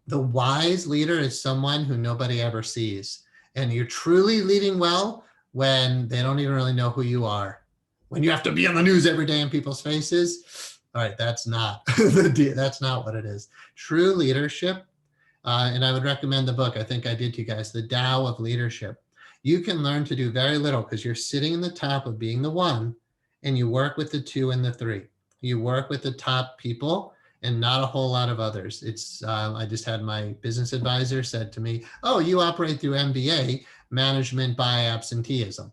the wise leader is someone who nobody ever sees. And you're truly leading well when they don't even really know who you are. When you have to be on the news every day in people's faces, all right, that's not that's not what it is. True leadership, and I would recommend the book, I think I did to you guys, The Tao of Leadership. You can learn to do very little because you're sitting in the top of being the one, and you work with the two and the three. You work with the top people and not a whole lot of others. I just had my business advisor said to me, oh, you operate through MBA, management by absenteeism.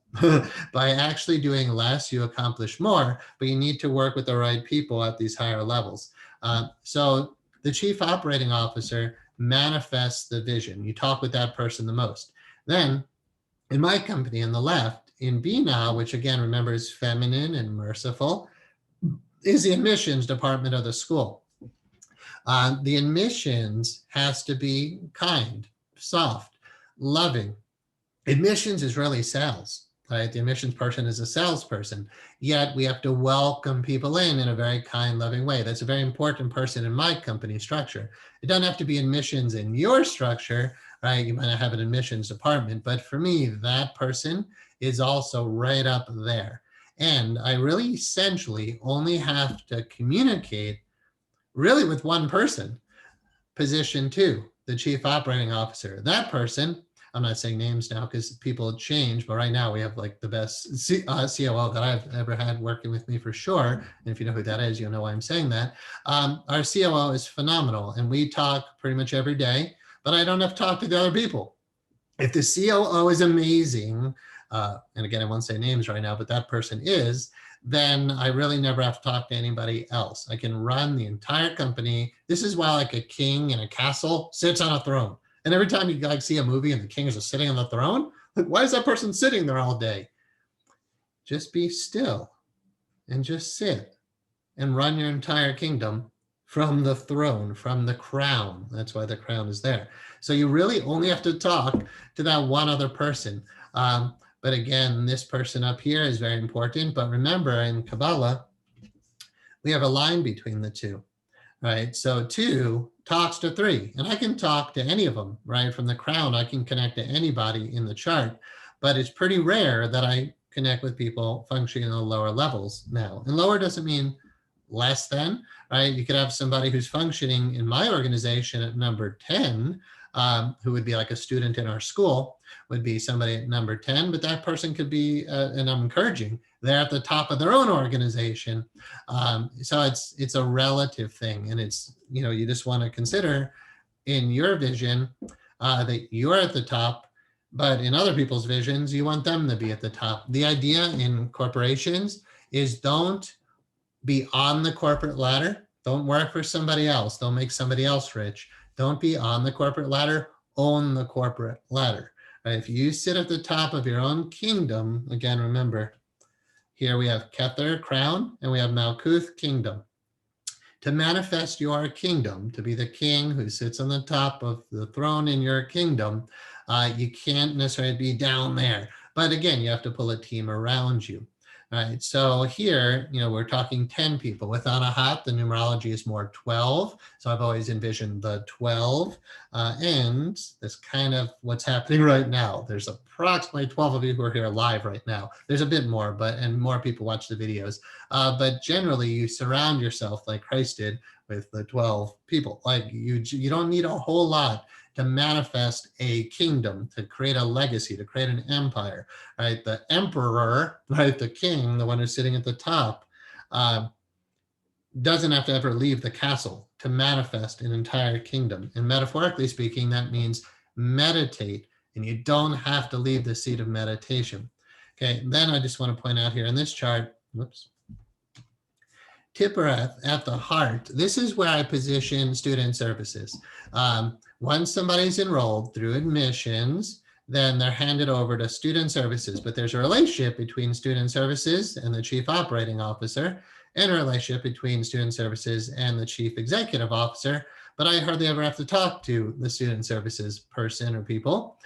By actually doing less, you accomplish more, but you need to work with the right people at these higher levels. So the chief operating officer manifests the vision. You talk with that person the most. Then in my company on the left, in Bina, which again, remember is feminine and merciful, is the admissions department of the school. The admissions has to be kind, soft, loving. Admissions is really sales, right? The admissions person is a salesperson, yet we have to welcome people in a very kind, loving way. That's a very important person in my company structure. It doesn't have to be admissions in your structure, right? You might not have an admissions department, but for me, that person is also right up there. And I really essentially only have to communicate really with one person. Position 2, the chief operating officer. That person, I'm not saying names now because people change, but right now we have like the best COO that I've ever had working with me for sure. And if you know who that is, you'll know why I'm saying that. Our COO is phenomenal, and we talk pretty much every day, but I don't have to talk to the other people. If the COO is amazing, and again, I won't say names right now, but that person is, then I really never have to talk to anybody else. I can run the entire company. This is why like a king in a castle sits on a throne. And every time you guys see a movie and the king is just sitting on the throne, like, why is that person sitting there all day? Just be still and just sit and run your entire kingdom from the throne, from the crown. That's why the crown is there. So you really only have to talk to that one other person. But again, this person up here is very important. But remember, in Kabbalah, we have a line between the two, right? So 2 talks to 3, and I can talk to any of them, right? From the crown, I can connect to anybody in the chart, but it's pretty rare that I connect with people functioning in the lower levels now. And lower doesn't mean less than, right? You could have somebody who's functioning in my organization at number 10, who would be like a student in our school, would be somebody at number 10, but that person could be, and I'm encouraging, they're at the top of their own organization. So it's a relative thing, and it's, you just want to consider in your vision that you're at the top, but in other people's visions, you want them to be at the top. The idea in corporations is don't be on the corporate ladder. Don't work for somebody else. Don't make somebody else rich. Don't be on the corporate ladder. Own the corporate ladder. Right? If you sit at the top of your own kingdom, again, remember, here we have Kether, crown, and we have Malkuth, kingdom. To manifest your kingdom, to be the king who sits on the top of the throne in your kingdom, you can't necessarily be down there. But again, you have to pull a team around you. All right, so here, we're talking 10 people. With Anahat, the numerology is more 12. So I've always envisioned the 12. And that's kind of what's happening right now. There's approximately 12 of you who are here live right now. There's a bit more, and more people watch the videos. But generally, you surround yourself like Christ did with the 12 people. Like you don't need a whole lot to manifest a kingdom, to create a legacy, to create an empire, right? The emperor, right? The king, the one who's sitting at the top, doesn't have to ever leave the castle to manifest an entire kingdom. And metaphorically speaking, that means meditate, and you don't have to leave the seat of meditation. Okay, then I just want to point out here in this chart, whoops, Tiphereth at the heart. This is where I position student services. Once somebody's enrolled through admissions, then they're handed over to student services. But there's a relationship between student services and the chief operating officer, and a relationship between student services and the chief executive officer. But I hardly ever have to talk to the student services person or people.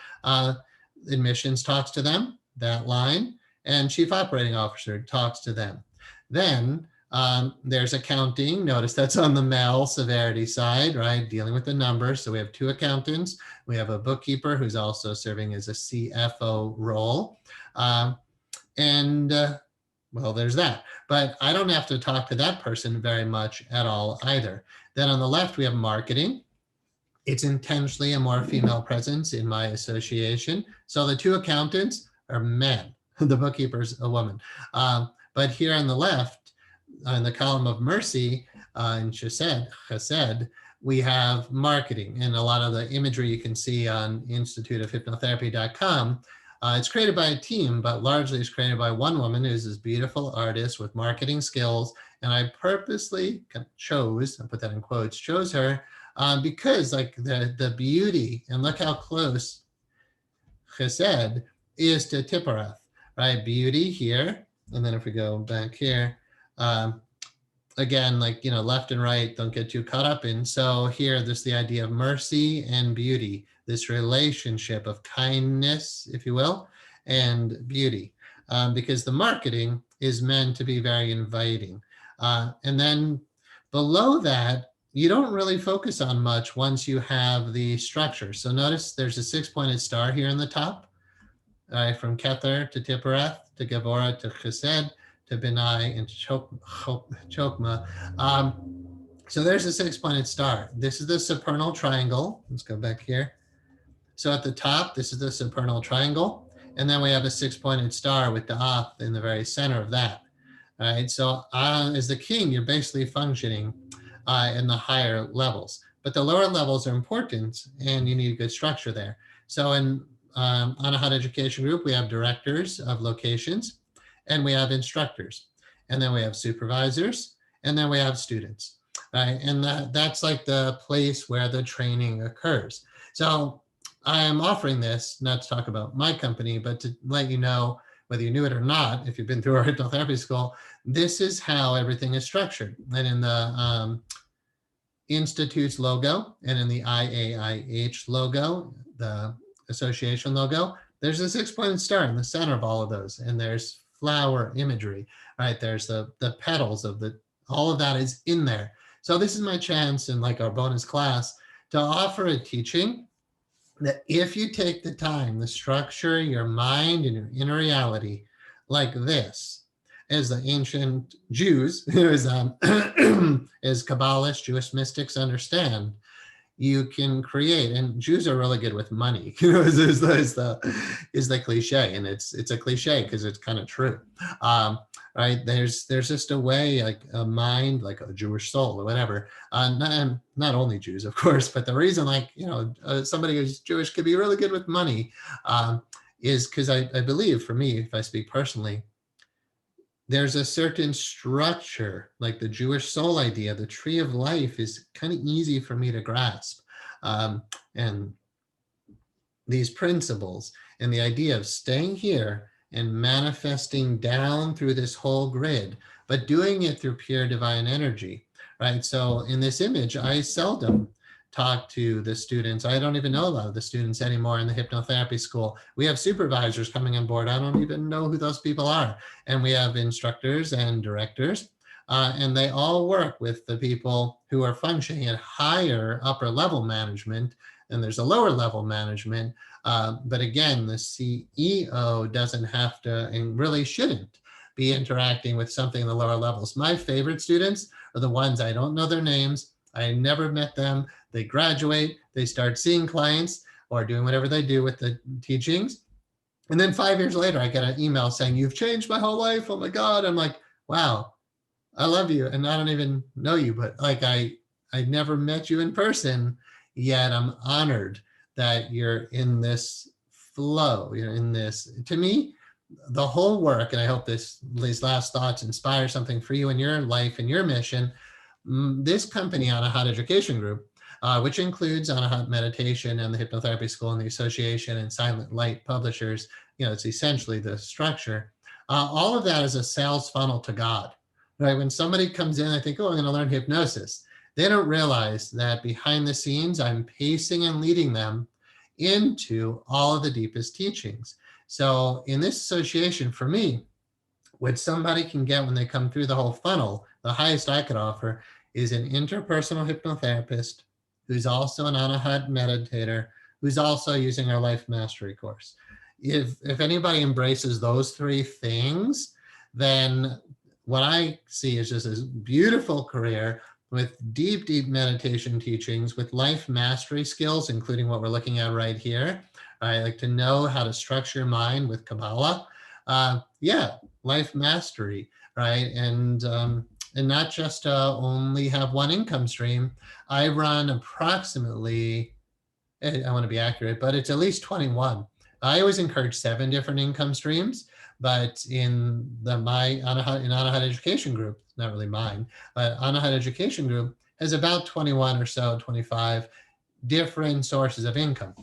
Admissions talks to them, that line, and chief operating officer talks to them. Then there's accounting. Notice that's on the male severity side, right? Dealing with the numbers. So we have 2 accountants. We have a bookkeeper who's also serving as a CFO role. Well, there's that. But I don't have to talk to that person very much at all either. Then on the left, we have marketing. It's intentionally a more female presence in my association. So the 2 accountants are men. The bookkeeper's a woman. But here on the left, in the column of mercy, in chesed, we have marketing, and a lot of the imagery you can see on instituteofhypnotherapy.com. It's created by a team, but largely it's created by one woman who's this beautiful artist with marketing skills. And I purposely chose, I put that in quotes, chose her because like the beauty, and look how close chesed is to Tiphereth, right? Beauty here, and then if we go back here, again, like, left and right, don't get too caught up in. So here, there's the idea of mercy and beauty, this relationship of kindness, if you will, and beauty, because the marketing is meant to be very inviting. And then below that, you don't really focus on much once you have the structure. So notice there's a 6-pointed star here in the top, from Kether to Tiphereth to Gevora to Chesed to Benai and Chokma. So there's a 6-pointed star. This is the Supernal Triangle. Let's go back here. So at the top, this is the Supernal Triangle. And then we have a 6-pointed star with the Ath in the very center of that. All right, so as the king, you're basically functioning in the higher levels. But the lower levels are important, and you need a good structure there. So in Anahat Education Group, we have directors of locations, and we have instructors, and then we have supervisors, and then we have students, right? And that's like the place where the training occurs. So I'm offering this not to talk about my company, but to let you know, whether you knew it or not, if you've been through our hypnotherapy school, this is how everything is structured. And in the Institute's logo and in the IAIH logo, the association logo, there's a 6-pointed star in the center of all of those. And there's flower imagery, right? There's the petals of all of that is in there. So this is my chance in like our bonus class to offer a teaching that if you take the time to structure your mind and your inner reality like this, as the ancient Jews, as Kabbalists, Jewish mystics understand, you can create, and Jews are really good with money, is the cliche, and it's a cliche because it's kind of true. Right? There's just a way, like a mind, like a Jewish soul or whatever. Not only Jews, of course, but the reason, like, somebody who's Jewish could be really good with money is because I believe, for me, if I speak personally, there's a certain structure, like the Jewish soul idea, the tree of life is kind of easy for me to grasp. And these principles and the idea of staying here and manifesting down through this whole grid, but doing it through pure divine energy, right? So in this image, I seldom talk to the students. I don't even know a lot of the students anymore in the hypnotherapy school. We have supervisors coming on board. I don't even know who those people are. And we have instructors and directors, and they all work with the people who are functioning at higher upper level management, and there's a lower level management. But again, the CEO doesn't have to, and really shouldn't, be interacting with something in the lower levels. My favorite students are the ones I don't know their names. I never met them. They graduate, they start seeing clients or doing whatever they do with the teachings. And then 5 years later, I get an email saying, "You've changed my whole life. Oh my God." I'm like, wow, I love you. And I don't even know you, but like I never met you in person, yet I'm honored that you're in this flow, you're in this. To me, the whole work, and I hope these last thoughts inspire something for you in your life and your mission. This company, Anahat Education Group, which includes Anahat Meditation and the Hypnotherapy School and the Association and Silent Light Publishers, it's essentially the structure. All of that is a sales funnel to God, right? When somebody comes in, I think, oh, I'm going to learn hypnosis. They don't realize that behind the scenes, I'm pacing and leading them into all of the deepest teachings. So in this association, for me, what somebody can get when they come through the whole funnel, the highest I could offer is an interpersonal hypnotherapist who's also an Anahat meditator, who's also using our life mastery course. If anybody embraces those three things, then what I see is just this beautiful career with deep, deep meditation teachings, with life mastery skills, including what we're looking at right here. I like to know how to structure your mind with Kabbalah. Life mastery, right? And not just only have one income stream. I run approximately, I want to be accurate, but it's at least 21. I always encourage 7 different income streams, but in my Anahat Education Group, not really mine, but Anahat Education Group has about 21 or so, 25 different sources of income.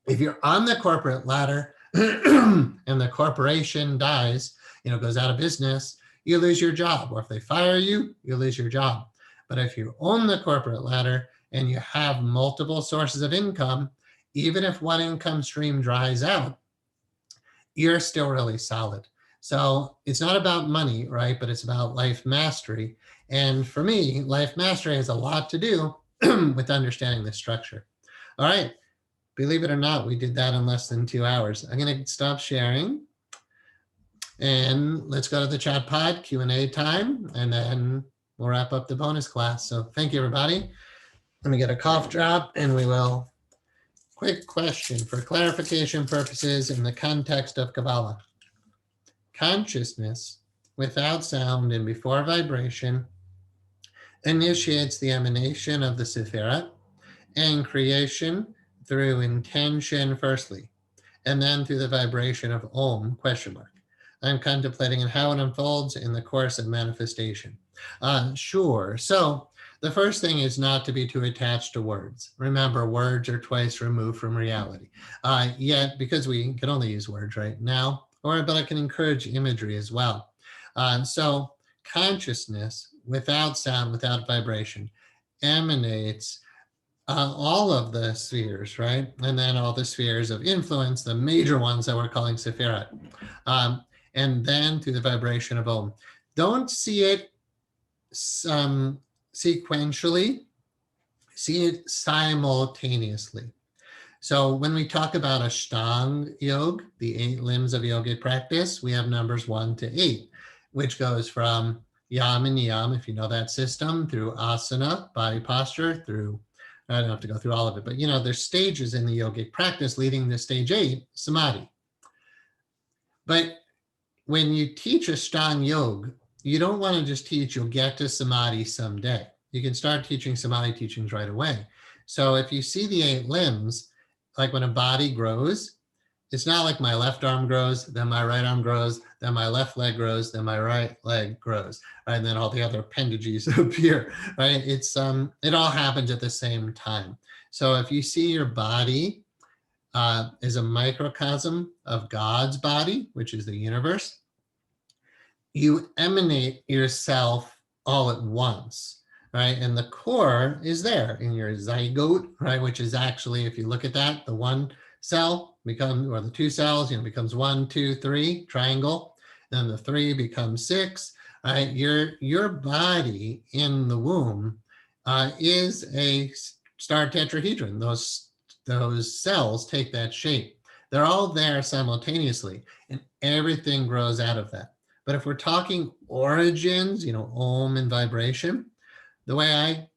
If you're on the corporate ladder and the corporation dies, goes out of business, you lose your job. Or if they fire you, you lose your job. But if you own the corporate ladder and you have multiple sources of income, even if one income stream dries out, you're still really solid. So it's not about money, right? But it's about life mastery. And for me, life mastery has a lot to do with understanding the structure. All right. Believe it or not, we did that in less than 2 hours. I'm going to stop sharing. And let's go to the chat pod, Q&A time, and then we'll wrap up the bonus class. So thank you, everybody. Let me get a cough drop, and we will. Quick question for clarification purposes in the context of Kabbalah. Consciousness without sound and before vibration initiates the emanation of the Sephirah and creation through intention firstly, and then through the vibration of Om, ? I'm contemplating on how it unfolds in the course of manifestation. Sure. So the first thing is not to be too attached to words. Remember, words are twice removed from reality. Yet, because we can only use words right now, but I can encourage imagery as well. So consciousness without sound, without vibration. emanates all of the spheres, right? And then all the spheres of influence, the major ones that we're calling Sephirah. And then through the vibration of Om. Don't see it sequentially, see it simultaneously. So when we talk about Ashtanga Yoga, the 8 limbs of yogic practice, we have numbers 1 to 8, which goes from Yam and Niyam, if you know that system, through asana, body posture, through, I don't have to go through all of it, but there's stages in the yogic practice leading to stage 8, Samadhi. But when you teach Ashtanga Yoga, you don't want to just teach, you'll get to Samadhi someday. You can start teaching Samadhi teachings right away. So if you see the 8 limbs, like when a body grows, it's not like my left arm grows, then my right arm grows, then my left leg grows, then my right leg grows, right? And then all the other appendages appear, right? It all happens at the same time. So if you see your body as a microcosm of God's body, which is the universe, you emanate yourself all at once, right? And the core is there in your zygote, right? Which is actually, if you look at that, the 1 cell becomes, or the 2 cells, becomes 1, 2, 3, triangle. Then the 3 becomes 6, right? Your body in the womb is a star tetrahedron. Those cells take that shape. They're all there simultaneously, and everything grows out of that. But if we're talking origins, Om and vibration, the way I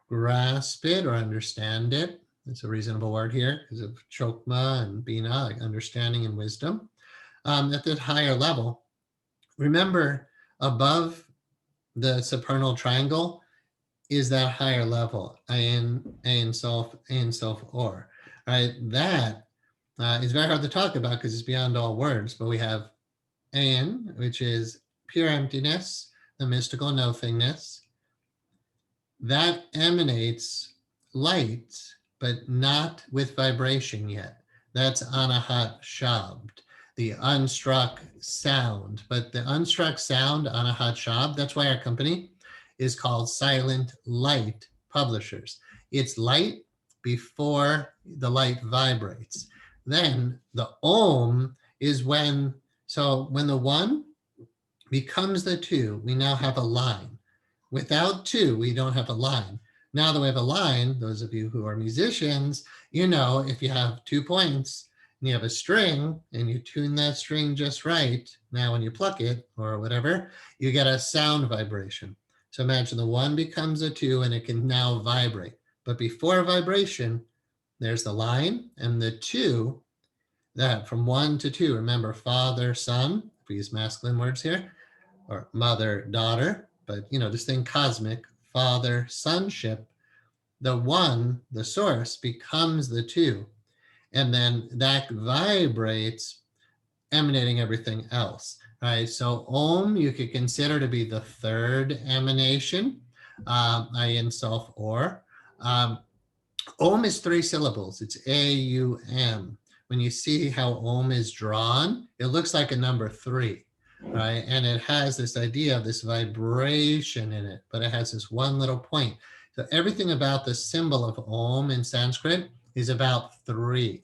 grasp it or understand it, it's a reasonable word here because of Chokma and Bina, like understanding and wisdom, at that higher level. Remember, above the Supernal Triangle is that higher level, Ein Sof, Or. Right? That is very hard to talk about because it's beyond all words, but we have Ein, which is pure emptiness, the mystical nothingness. That emanates light, but not with vibration yet. That's Anahat Shabd, the unstruck sound. But the unstruck sound, Anahat Shabd, that's why our company is called Silent Light Publishers. It's light before the light vibrates. Then the Om is when the 1 becomes the 2, we now have a line. Without 2, we don't have a line. Now that we have a line, those of you who are musicians, if you have 2 points and you have a string and you tune that string just right, now when you pluck it or whatever, you get a sound vibration. So imagine the 1 becomes a 2 and it can now vibrate. But before vibration, there's the line, and the 2, that from 1 to 2, remember father, son, if we use masculine words here, or mother, daughter, but just think cosmic, father, sonship, the 1, the source, becomes the 2. And then that vibrates, emanating everything else. Right? So Om, you could consider to be the 3rd emanation, Ein Sof Or. Om is 3 syllables. It's A-U-M. When you see how Om is drawn, it looks like a number 3. Right? And it has this idea of this vibration in it, but it has this one little point. So everything about the symbol of Om in Sanskrit is about 3.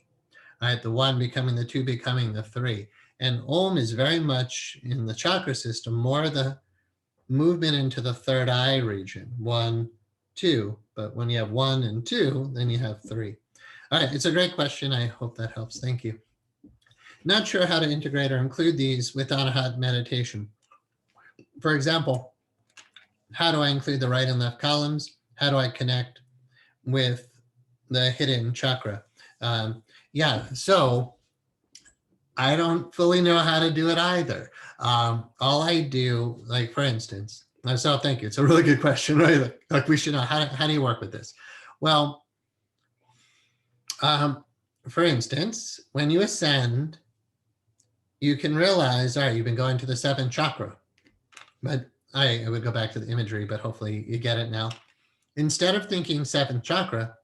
Right? The 1 becoming the 2 becoming the 3. And Om is very much in the chakra system, more the movement into the 3rd eye region, 1, 2. But when you have 1 and 2, then you have 3. All right, it's a great question. I hope that helps. Thank you. Not sure how to integrate or include these with Anahat meditation. For example, how do I include the right and left columns? How do I connect with the hidden chakra? So I don't fully know how to do it either. All I do, like for instance, so thank you. It's a really good question, right? Like we should know, how do you work with this? Well, for instance, when you ascend, you can realize, all right, you've been going to the 7th chakra, but I would go back to the imagery, but hopefully you get it now. Instead of thinking 7th chakra,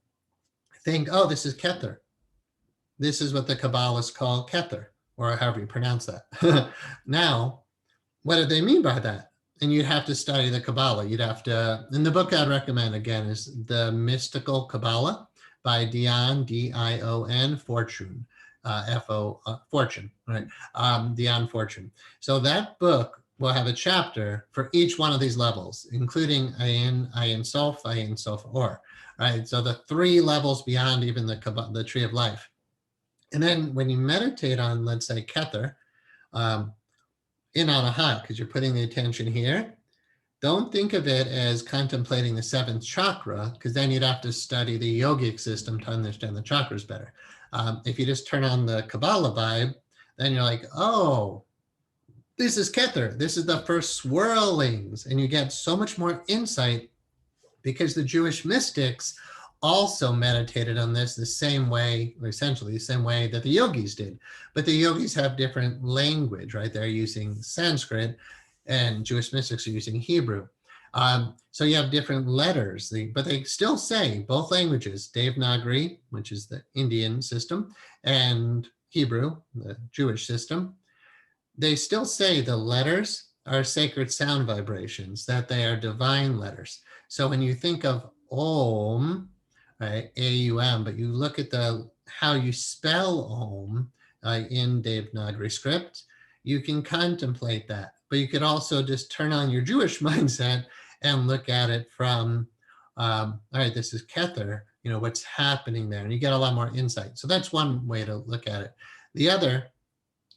think, oh, this is Kether. This is what the Kabbalists call Kether, or however you pronounce that. Now, what do they mean by that? and you'd have to study the Kabbalah. You'd have to, and the book I'd recommend again is The Mystical Kabbalah by Dion, D-I-O-N, Fortune, Fortune, right? Dion Fortune. So that book will have a chapter for each one of these levels, including Ayin Sof, Ayin Sof Or, right? So the 3 levels beyond even the tree of life. And then when you meditate on, let's say, Kether, in Anahat, because you're putting the attention here, don't think of it as contemplating the 7th chakra, because then you'd have to study the yogic system to understand the chakras better. If you just turn on the Kabbalah vibe, then you're like, oh, this is Kether. This is the first swirlings. And you get so much more insight because the Jewish mystics also meditated on this the same way, or essentially the same way that the yogis did. But the yogis have different language, right? They're using Sanskrit and Jewish mystics are using Hebrew. So you have different letters, but they still say both languages, Devanagari, which is the Indian system, and Hebrew, the Jewish system. They still say the letters are sacred sound vibrations, that they are divine letters. So when you think of Om, right, A-U-M, but you look at how you spell Om in Devanagari script, you can contemplate that. But you could also just turn on your Jewish mindset and look at it from, all right, this is Kether, what's happening there? And you get a lot more insight. So that's one way to look at it. The other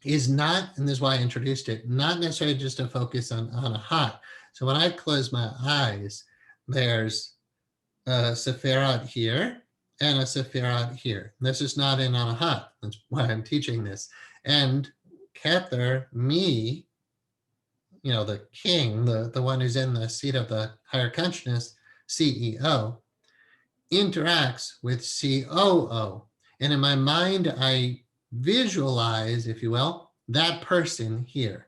is not, and this is why I introduced it, not necessarily just to focus on Anahat. So when I close my eyes, there's a Sephirah here and a Sephirah here. This is not in Anahat. That's why I'm teaching this. And Kether, me, the king, the one who's in the seat of the higher consciousness, CEO, interacts with COO. And in my mind, I visualize, if you will, that person here.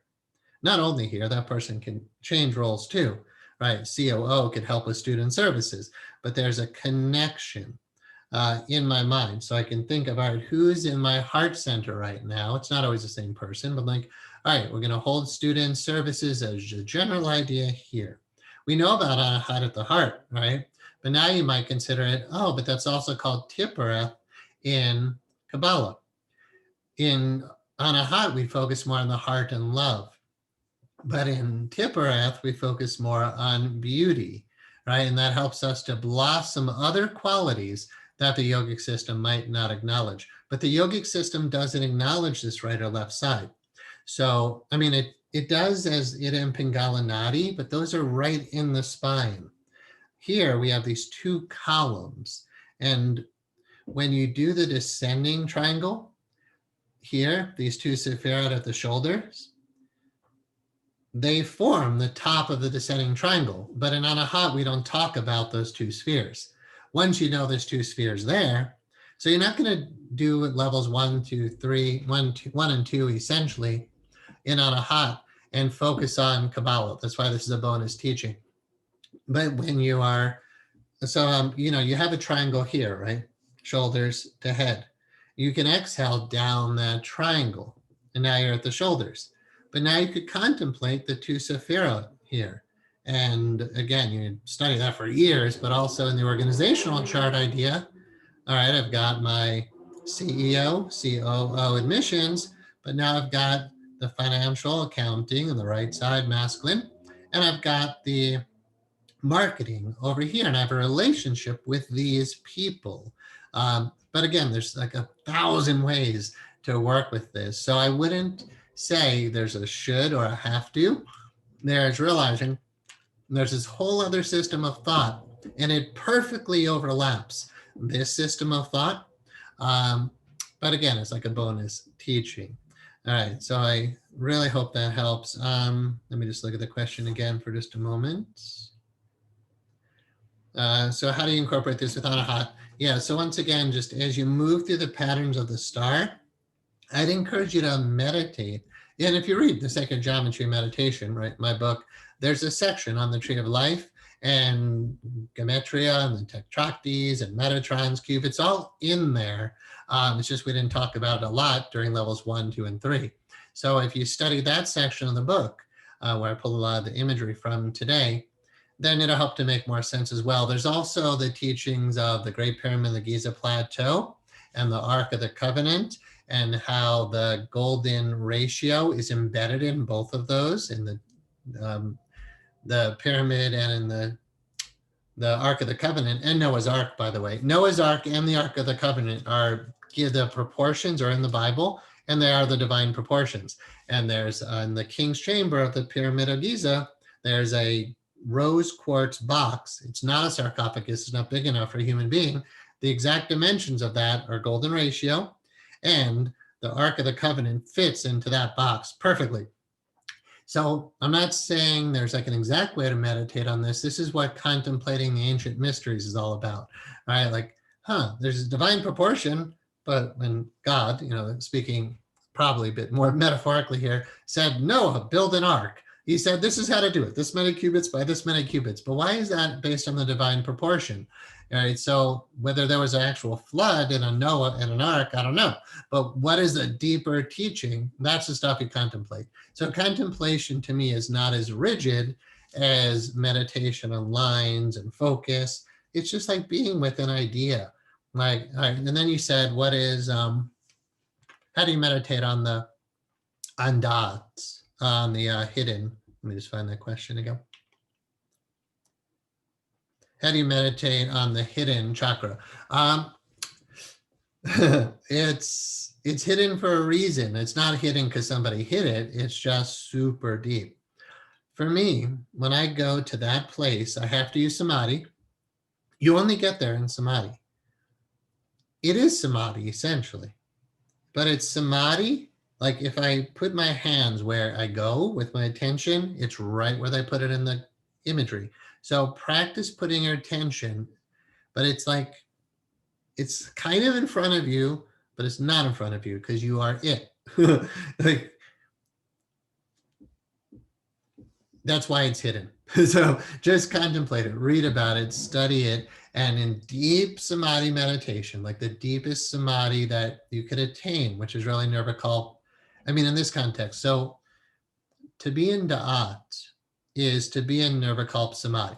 Not only here, that person can change roles too, right? COO could help with student services, but there's a connection in my mind. So I can think of, all right, who's in my heart center right now? It's not always the same person, but like, all right, we're going to hold student services as a general idea here. We know about Anahat at the heart, right? But now you might consider it, oh, but that's also called Tiphareth in Kabbalah. In Anahat, we focus more on the heart and love. But in Tiphareth, we focus more on beauty, right? And that helps us to blossom other qualities that the yogic system might not acknowledge. But the yogic system doesn't acknowledge this right or left side. So, I mean, it does as Ida and Pingala Nadi, but those are right in the spine. Here we have these 2 columns. And when you do the descending triangle, here, these 2 Sephirah at the shoulders, they form the top of the descending triangle. But in Anahat, we don't talk about those 2 spheres. Once you know there's 2 spheres there, so you're not going to do levels 1, 2, 3, 1 and 2 essentially in Anahat and focus on Kabbalah. That's why this is a bonus teaching. But when you are, so, you have a triangle here, right? Shoulders to head. You can exhale down that triangle, and now you're at the shoulders. But now you could contemplate the 2 Sephirah here. And again, you study that for years, but also in the organizational chart idea, all right, I've got my CEO, COO admissions, but now I've got the financial accounting on the right side, masculine, and I've got the marketing over here, and I have a relationship with these people. But again, there's like 1,000 ways to work with this. So I wouldn't say there's a should or a have to. There's realizing there's this whole other system of thought, and it perfectly overlaps this system of thought. But again, it's like a bonus teaching. All right, so I really hope that helps. Let me just look at the question again for just a moment. So how do you incorporate this with Anahat? Yeah, so once again, just as you move through the patterns of the star, I'd encourage you to meditate. And if you read the Sacred Geometry Meditation, right, my book, there's a section on the Tree of Life and Gemetria and the Tetracties and Metatron's cube. It's all in there. It's just we didn't talk about it a lot during levels 1, 2, and 3. So if you study that section of the book, where I pulled a lot of the imagery from today, then it'll help to make more sense as well. There's also the teachings of the Great Pyramid of the Giza Plateau and the Ark of the Covenant, and how the golden ratio is embedded in both of those, in the pyramid and in the Ark of the Covenant, and Noah's Ark, by the way. Noah's Ark and the Ark of the Covenant are, the proportions are in the Bible, and they are the divine proportions. And there's in the King's Chamber of the Pyramid of Giza, there's a rose quartz box. It's not a sarcophagus, it's not big enough for a human being. The exact dimensions of that are golden ratio, and the Ark of the Covenant fits into that box perfectly. So I'm not saying there's like an exact way to meditate on this. This is what contemplating the ancient mysteries is all about, right? Like, there's a divine proportion, but when God, speaking probably a bit more metaphorically here, said, Noah, build an ark. He said, this is how to do it, this many cubits by this many cubits. But why is that based on the divine proportion? All right, so whether there was an actual flood in a Noah and an ark, I don't know. But what is the deeper teaching? That's the stuff you contemplate. So contemplation to me is not as rigid as meditation on lines and focus. It's just like being with an idea. Like, all right, and then you said, what is, how do you meditate on dots, on the hidden? Let me just find that question again. How do you meditate on the hidden chakra? It's hidden for a reason. It's not hidden because somebody hid it. It's just super deep. For me, when I go to that place, I have to use Samadhi. You only get there in Samadhi. It is Samadhi, essentially. But it's Samadhi, like if I put my hands where I go with my attention, it's right where they put it in the imagery. So practice putting your attention, but it's like, it's kind of in front of you, but it's not in front of you because you are it. Like, that's why it's hidden. So just contemplate it, read about it, study it, and in deep Samadhi meditation, like the deepest Samadhi that you could attain, which is really Nirvikalpa. I mean, in this context, so to be in Da'at is to be in Nirvikalpa Samadhi.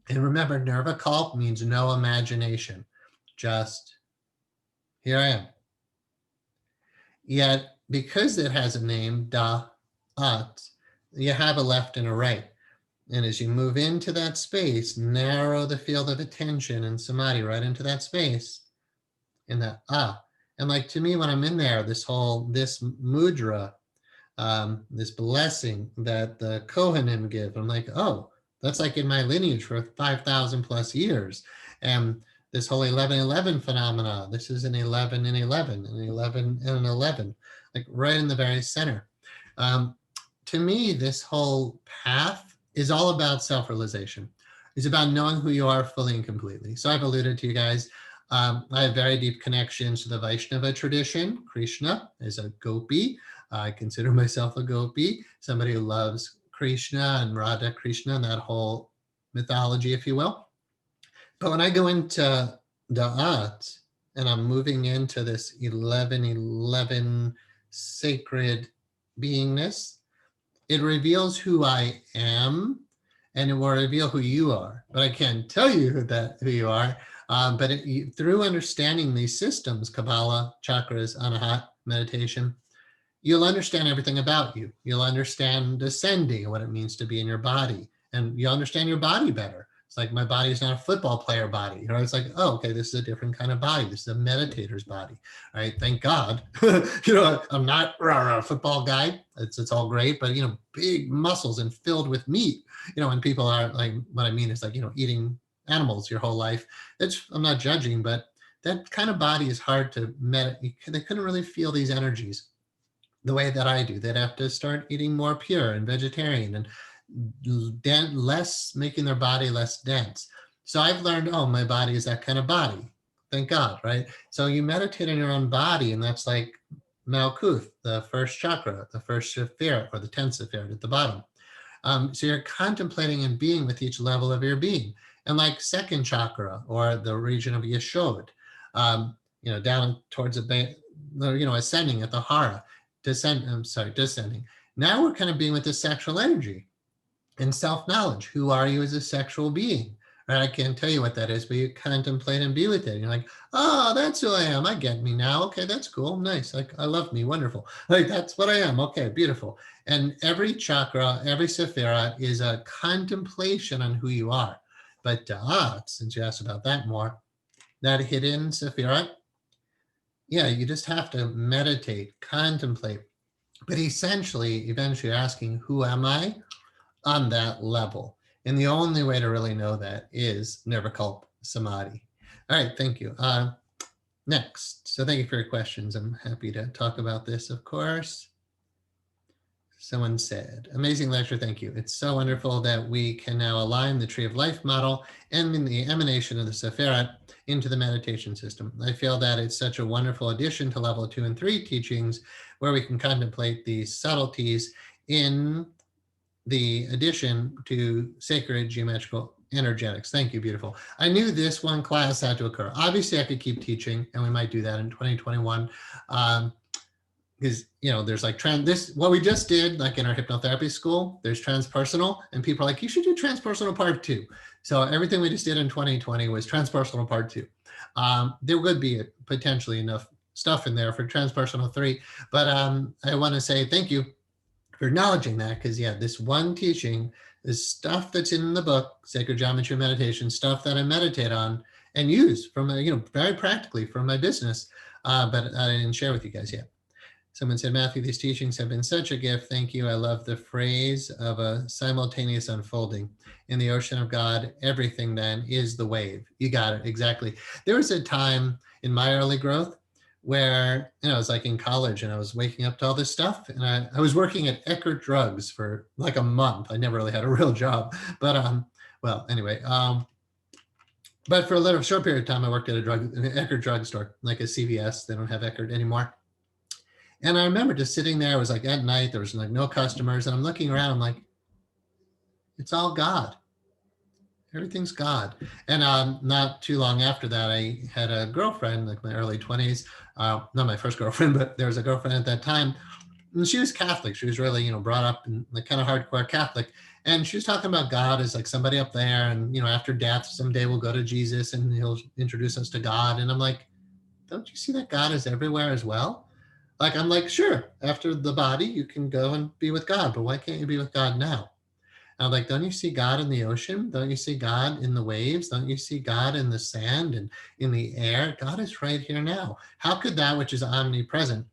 And remember, Nirvikalpa means no imagination, just here I am. Yet, because it has a name, Da'at, you have a left and a right. And as you move into that space, narrow the field of attention and Samadhi right into that space, in that And like to me, when I'm in there, this mudra, this blessing that the Kohanim give, I'm like, oh, that's like in my lineage for 5,000 plus years. And this whole 11-11 phenomena, this is an 11 and 11, and 11 and 11, like right in the very center. To me, this whole path is all about self-realization. It's about knowing who you are fully and completely. So I've alluded to you guys, I have very deep connections to the Vaishnava tradition. Krishna is a gopi. I consider myself a gopi, somebody who loves Krishna and Radha Krishna and that whole mythology, if you will. But when I go into Da'at and I'm moving into this 11-11 sacred beingness, it reveals who I am, and it will reveal who you are. But I can't tell you who you are. But through understanding these systems, Kabbalah, chakras, Anahat, meditation, you'll understand everything about you. You'll understand descending and what it means to be in your body. And you'll understand your body better. It's like my body is not a football player body. It's like, oh, okay, this is a different kind of body. This is a meditator's body. All right, thank God. I'm not a football guy. It's all great, but big muscles and filled with meat. And people are like, what I mean is like, eating animals your whole life. I'm not judging, but that kind of body is hard to meditate. They couldn't really feel these energies the way that I do. They'd have to start eating more pure and vegetarian and making their body less dense. So I've learned, oh, my body is that kind of body. Thank God, right? So you meditate on your own body, and that's like Malkuth, the first chakra, the first Sephirah, or the 10th Sephirah at the bottom. So you're contemplating and being with each level of your being. And like second chakra, or the region of Yeshod, down towards ascending at the Hara, descending. Now we're kind of being with the sexual energy and self-knowledge. Who are you as a sexual being? Right? I can't tell you what that is, but you contemplate and be with it. You're like, oh, that's who I am. I get me now. Okay, that's cool. Nice. Like, I love me. Wonderful. Like, that's what I am. Okay, beautiful. And every chakra, every Sephirah is a contemplation on who you are. But since you asked about that more, that hidden Sephirah, yeah, you just have to meditate, contemplate. But essentially, eventually you're asking, who am I on that level? And the only way to really know that is Nirvikalpa Samadhi. All right, thank you. Next. So thank you for your questions. I'm happy to talk about this, of course. Someone said, amazing lecture, thank you. It's so wonderful that we can now align the Tree of Life model and the emanation of the Sephirah into the meditation system. I feel that it's such a wonderful addition to level 2 and 3 teachings, where we can contemplate these subtleties in the addition to sacred geometrical energetics. Thank you, beautiful. I knew this one class had to occur. Obviously, I could keep teaching, and we might do that in 2021. Because, you know, there's like what we just did, like in our hypnotherapy school, there's transpersonal, and people are like, you should do transpersonal part 2. So everything we just did in 2020 was transpersonal part 2. There would be potentially enough stuff in there for transpersonal 3, but I want to say thank you for acknowledging that, because yeah, this one teaching is stuff that's in the book, Sacred Geometry Meditation, stuff that I meditate on and use from, very practically from my business, but I didn't share with you guys yet. Someone said, Matthew, these teachings have been such a gift. Thank you. I love the phrase of a simultaneous unfolding. In the ocean of God, everything then is the wave. You got it, exactly. There was a time in my early growth where, I was like in college and I was waking up to all this stuff, and I was working at Eckert Drugs for like a month. I never really had a real job, but but for a short period of time, I worked at an Eckert drugstore, like a CVS. They don't have Eckert anymore. And I remember just sitting there, it was like at night, there was like no customers, and I'm looking around, I'm like, it's all God. Everything's God. And not too long after that, I had a girlfriend, like my early 20s, not my first girlfriend, but there was a girlfriend at that time, and she was Catholic. She was really, brought up in like kind of hardcore Catholic. And she was talking about God as like somebody up there, and, after death, someday we'll go to Jesus and he'll introduce us to God. And I'm like, don't you see that God is everywhere as well? Like, I'm like, sure, after the body, you can go and be with God, but why can't you be with God now? And I'm like, don't you see God in the ocean? Don't you see God in the waves? Don't you see God in the sand and in the air? God is right here now. How could that which is omnipresent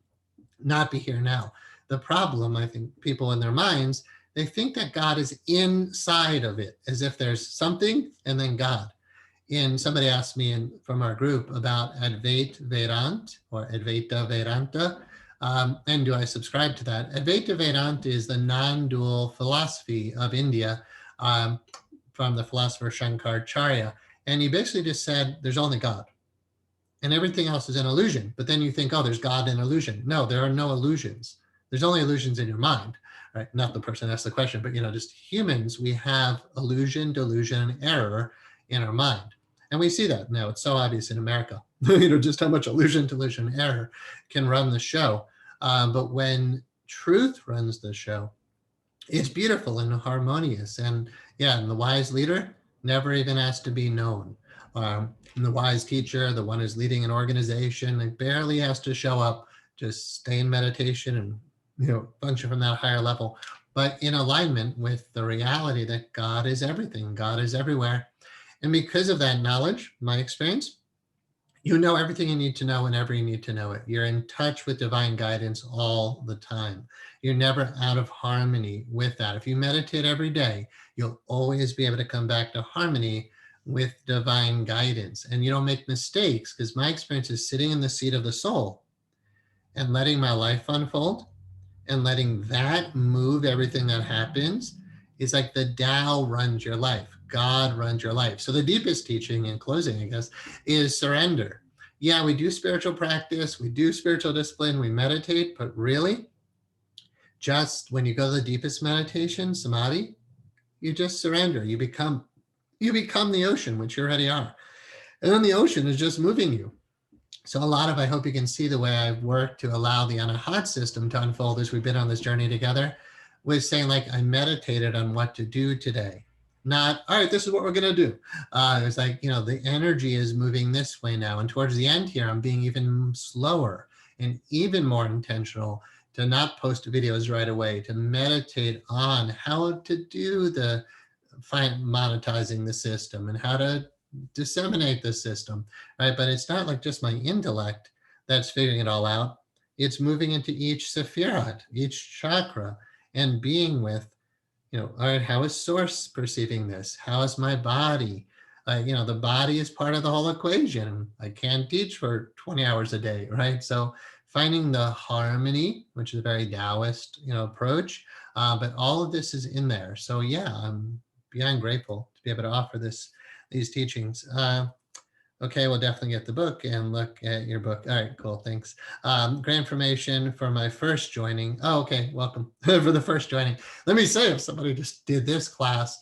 not be here now? The problem, I think, people in their minds, they think that God is inside of it, as if there's something and then God. And somebody asked me from our group about Advaita Vedanta or Advaita Vedanta. And do I subscribe to that? Advaita Vedanta is the non-dual philosophy of India from the philosopher Shankaracharya. And he basically just said, there's only God. And everything else is an illusion. But then you think, oh, there's God in illusion. No, there are no illusions. There's only illusions in your mind, right? Not the person asked the question, but, just humans, we have illusion, delusion, and error in our mind. And we see that now. It's so obvious in America, just how much illusion, delusion, error can run the show. But when truth runs the show, it's beautiful and harmonious. And and the wise leader never even has to be known. And the wise teacher, the one who's leading an organization, it barely has to show up, just stay in meditation and, function from that higher level, but in alignment with the reality that God is everything, God is everywhere. And because of that knowledge, my experience, you know everything you need to know whenever you need to know it. You're in touch with divine guidance all the time. You're never out of harmony with that. If you meditate every day, you'll always be able to come back to harmony with divine guidance. And you don't make mistakes, because my experience is sitting in the seat of the soul and letting my life unfold and letting that move everything that happens. Is like the Tao runs your life. God runs your life. So the deepest teaching, in closing, I guess, is surrender. Yeah, we do spiritual practice, we do spiritual discipline, we meditate, but really, just when you go to the deepest meditation, Samadhi, you just surrender. You become the ocean, which you already are. And then the ocean is just moving you. So I hope you can see the way I've worked to allow the Anahat system to unfold as we've been on this journey together. was saying like, I meditated on what to do today. Not, all right, this is what we're going to do. It was like, the energy is moving this way now. And towards the end here, I'm being even slower and even more intentional to not post videos right away, to meditate on how to do the monetizing the system and how to disseminate the system, right? But it's not like just my intellect that's figuring it all out. It's moving into each Sephirah, each chakra, and being with, all right, how is source perceiving this? How is my body? The body is part of the whole equation. I can't teach for 20 hours a day, right? So finding the harmony, which is a very Taoist, approach, but all of this is in there. So yeah, I'm beyond grateful to be able to offer these teachings. Okay, we'll definitely get the book and look at your book. All right, cool, thanks. Great information for my first joining. Oh, okay, welcome for the first joining. Let me say, if somebody just did this class,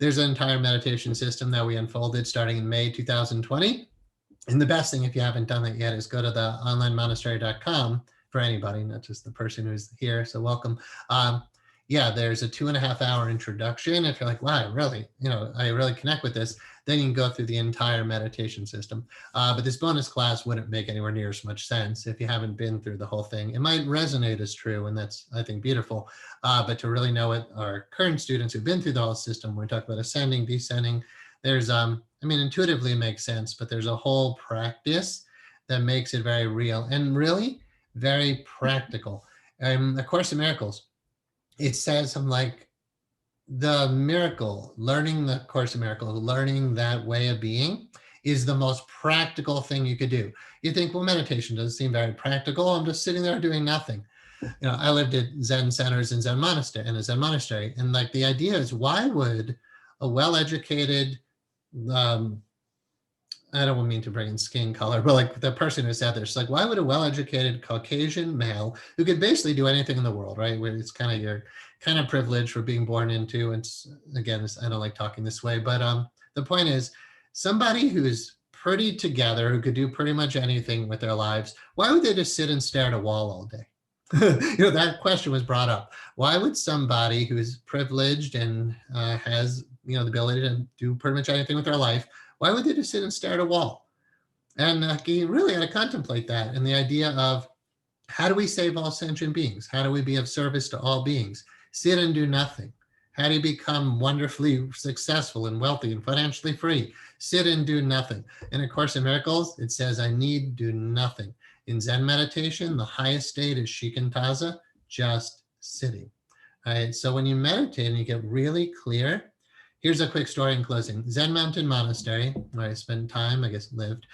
there's an entire meditation system that we unfolded starting in May 2020. And the best thing, if you haven't done that yet, is go to the onlinemonastery.com for anybody, not just the person who's here, so welcome. Yeah, there's a 2.5 hour introduction. If you're like, wow, I really connect with this, then you can go through the entire meditation system. But this bonus class wouldn't make anywhere near as much sense if you haven't been through the whole thing. It might resonate as true, and that's, I think, beautiful. But to really know it, our current students who've been through the whole system, when we talk about ascending, descending, there's, intuitively it makes sense, but there's a whole practice that makes it very real and really very practical. A Course in Miracles, it says something like, the miracle, learning the Course in Miracles, learning that way of being is the most practical thing you could do. You think, well, meditation doesn't seem very practical. I'm just sitting there doing nothing. I lived at Zen centers in a Zen monastery. And like the idea is, why would a well-educated, I don't mean to bring in skin color, but like the person who sat there, it's like, why would a well-educated Caucasian male who could basically do anything in the world, right? Where it's kind of your kind of privilege for being born into, and again, I don't like talking this way, but the point is, somebody who's pretty together, who could do pretty much anything with their lives, why would they just sit and stare at a wall all day? That question was brought up. Why would somebody who's privileged and has the ability to do pretty much anything with their life, why would they just sit and stare at a wall? And you really had to contemplate that, and the idea of, how do we save all sentient beings? How do we be of service to all beings? Sit and do nothing. How do you become wonderfully successful and wealthy and financially free? Sit and do nothing. In A Course in Miracles, it says, I need do nothing. In Zen meditation, the highest state is shikantaza, just sitting. All right, so when you meditate and you get really clear, here's a quick story in closing. Zen Mountain Monastery, where I spent time, lived.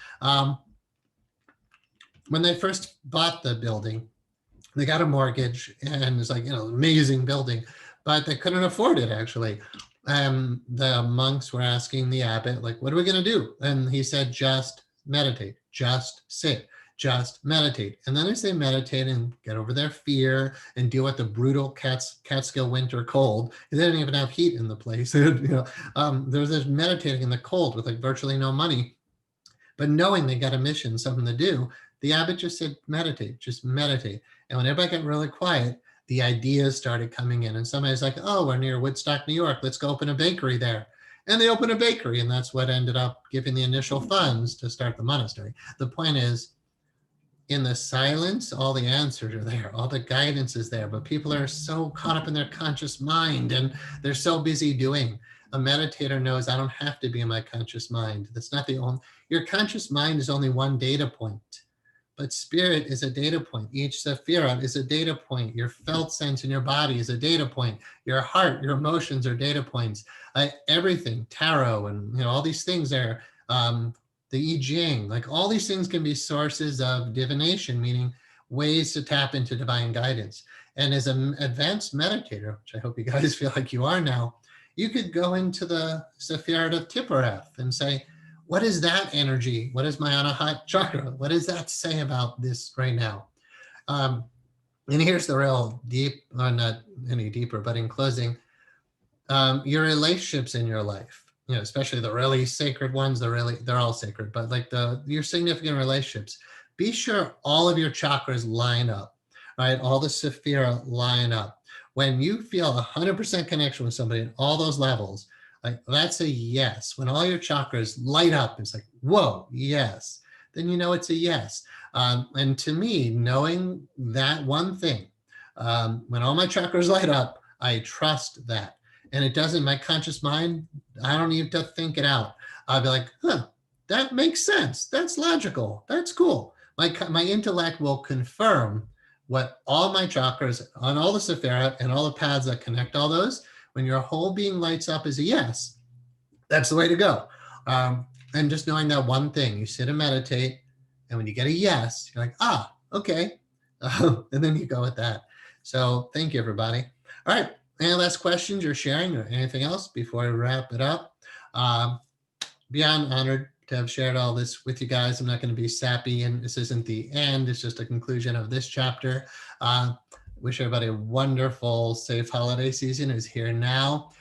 When they first bought the building, they got a mortgage, and it's like, amazing building, but they couldn't afford it, actually. The monks were asking the abbot, like, what are we going to do? And he said, just meditate, just sit, just meditate. And then as they meditate and get over their fear and deal with the brutal Catskill winter cold, they didn't even have heat in the place. There was this meditating in the cold with like virtually no money, but knowing they got a mission, something to do, the abbot just said, meditate, just meditate. And when everybody got really quiet, the ideas started coming in. And somebody's like, oh, we're near Woodstock, New York. Let's go open a bakery there. And they opened a bakery, and that's what ended up giving the initial funds to start the monastery. The point is, in the silence, all the answers are there, all the guidance is there, but people are so caught up in their conscious mind, and they're so busy doing. A meditator knows, I don't have to be in my conscious mind. That's not the only, your conscious mind is only one data point. But spirit is a data point. Each Sephirah is a data point. Your felt sense in your body is a data point. Your heart, your emotions are data points. Everything, tarot, and all these things are, the I Ching, like all these things can be sources of divination, meaning ways to tap into divine guidance. And as an advanced meditator, which I hope you guys feel like you are now, you could go into the Sephirah of Tiphareth and say, what is that energy? What is my Anahata chakra? What does that say about this right now? And here's the real deep, not any deeper, but in closing, your relationships in your life, especially the really sacred ones, they're all sacred, but like your significant relationships, be sure all of your chakras line up, right? All the Sephirah line up. When you feel 100% connection with somebody at all those levels, like that's a yes. When all your chakras light up, it's like, whoa, yes. Then you know it's a yes. And to me, knowing that one thing, when all my chakras light up, I trust that. And it doesn't, my conscious mind, I don't need to think it out. I'll be like, huh, that makes sense. That's logical. That's cool. My intellect will confirm what all my chakras on all the Sephirah and all the paths that connect all those, when your whole being lights up is a yes, that's the way to go. And just knowing that one thing, you sit and meditate, and when you get a yes, you're like, ah, okay. And then you go with that. So thank you, everybody. All right. Any last questions you're sharing or anything else before I wrap it up? Beyond honored to have shared all this with you guys. I'm not going to be sappy, and this isn't the end. It's just a conclusion of this chapter. Wish everybody a wonderful, safe holiday season is here now.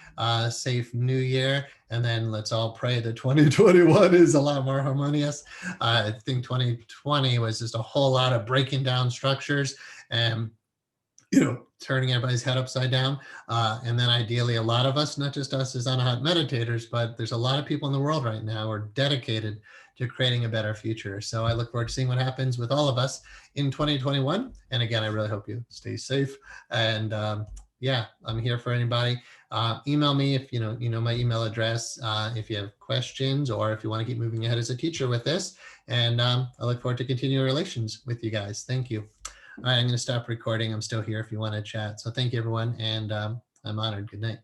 Safe New Year. And then let's all pray that 2021 is a lot more harmonious. I think 2020 was just a whole lot of breaking down structures and, turning everybody's head upside down. And then ideally, a lot of us, not just us as Anahat meditators, but there's a lot of people in the world right now who are dedicated to creating a better future. So I look forward to seeing what happens with all of us in 2021. And again, I really hope you stay safe. And yeah, I'm here for anybody. Email me if you know my email address, if you have questions or if you want to keep moving ahead as a teacher with this. And I look forward to continuing relations with you guys. Thank you. All right, I'm going to stop recording. I'm still here if you want to chat. So thank you, everyone. And I'm honored. Good night.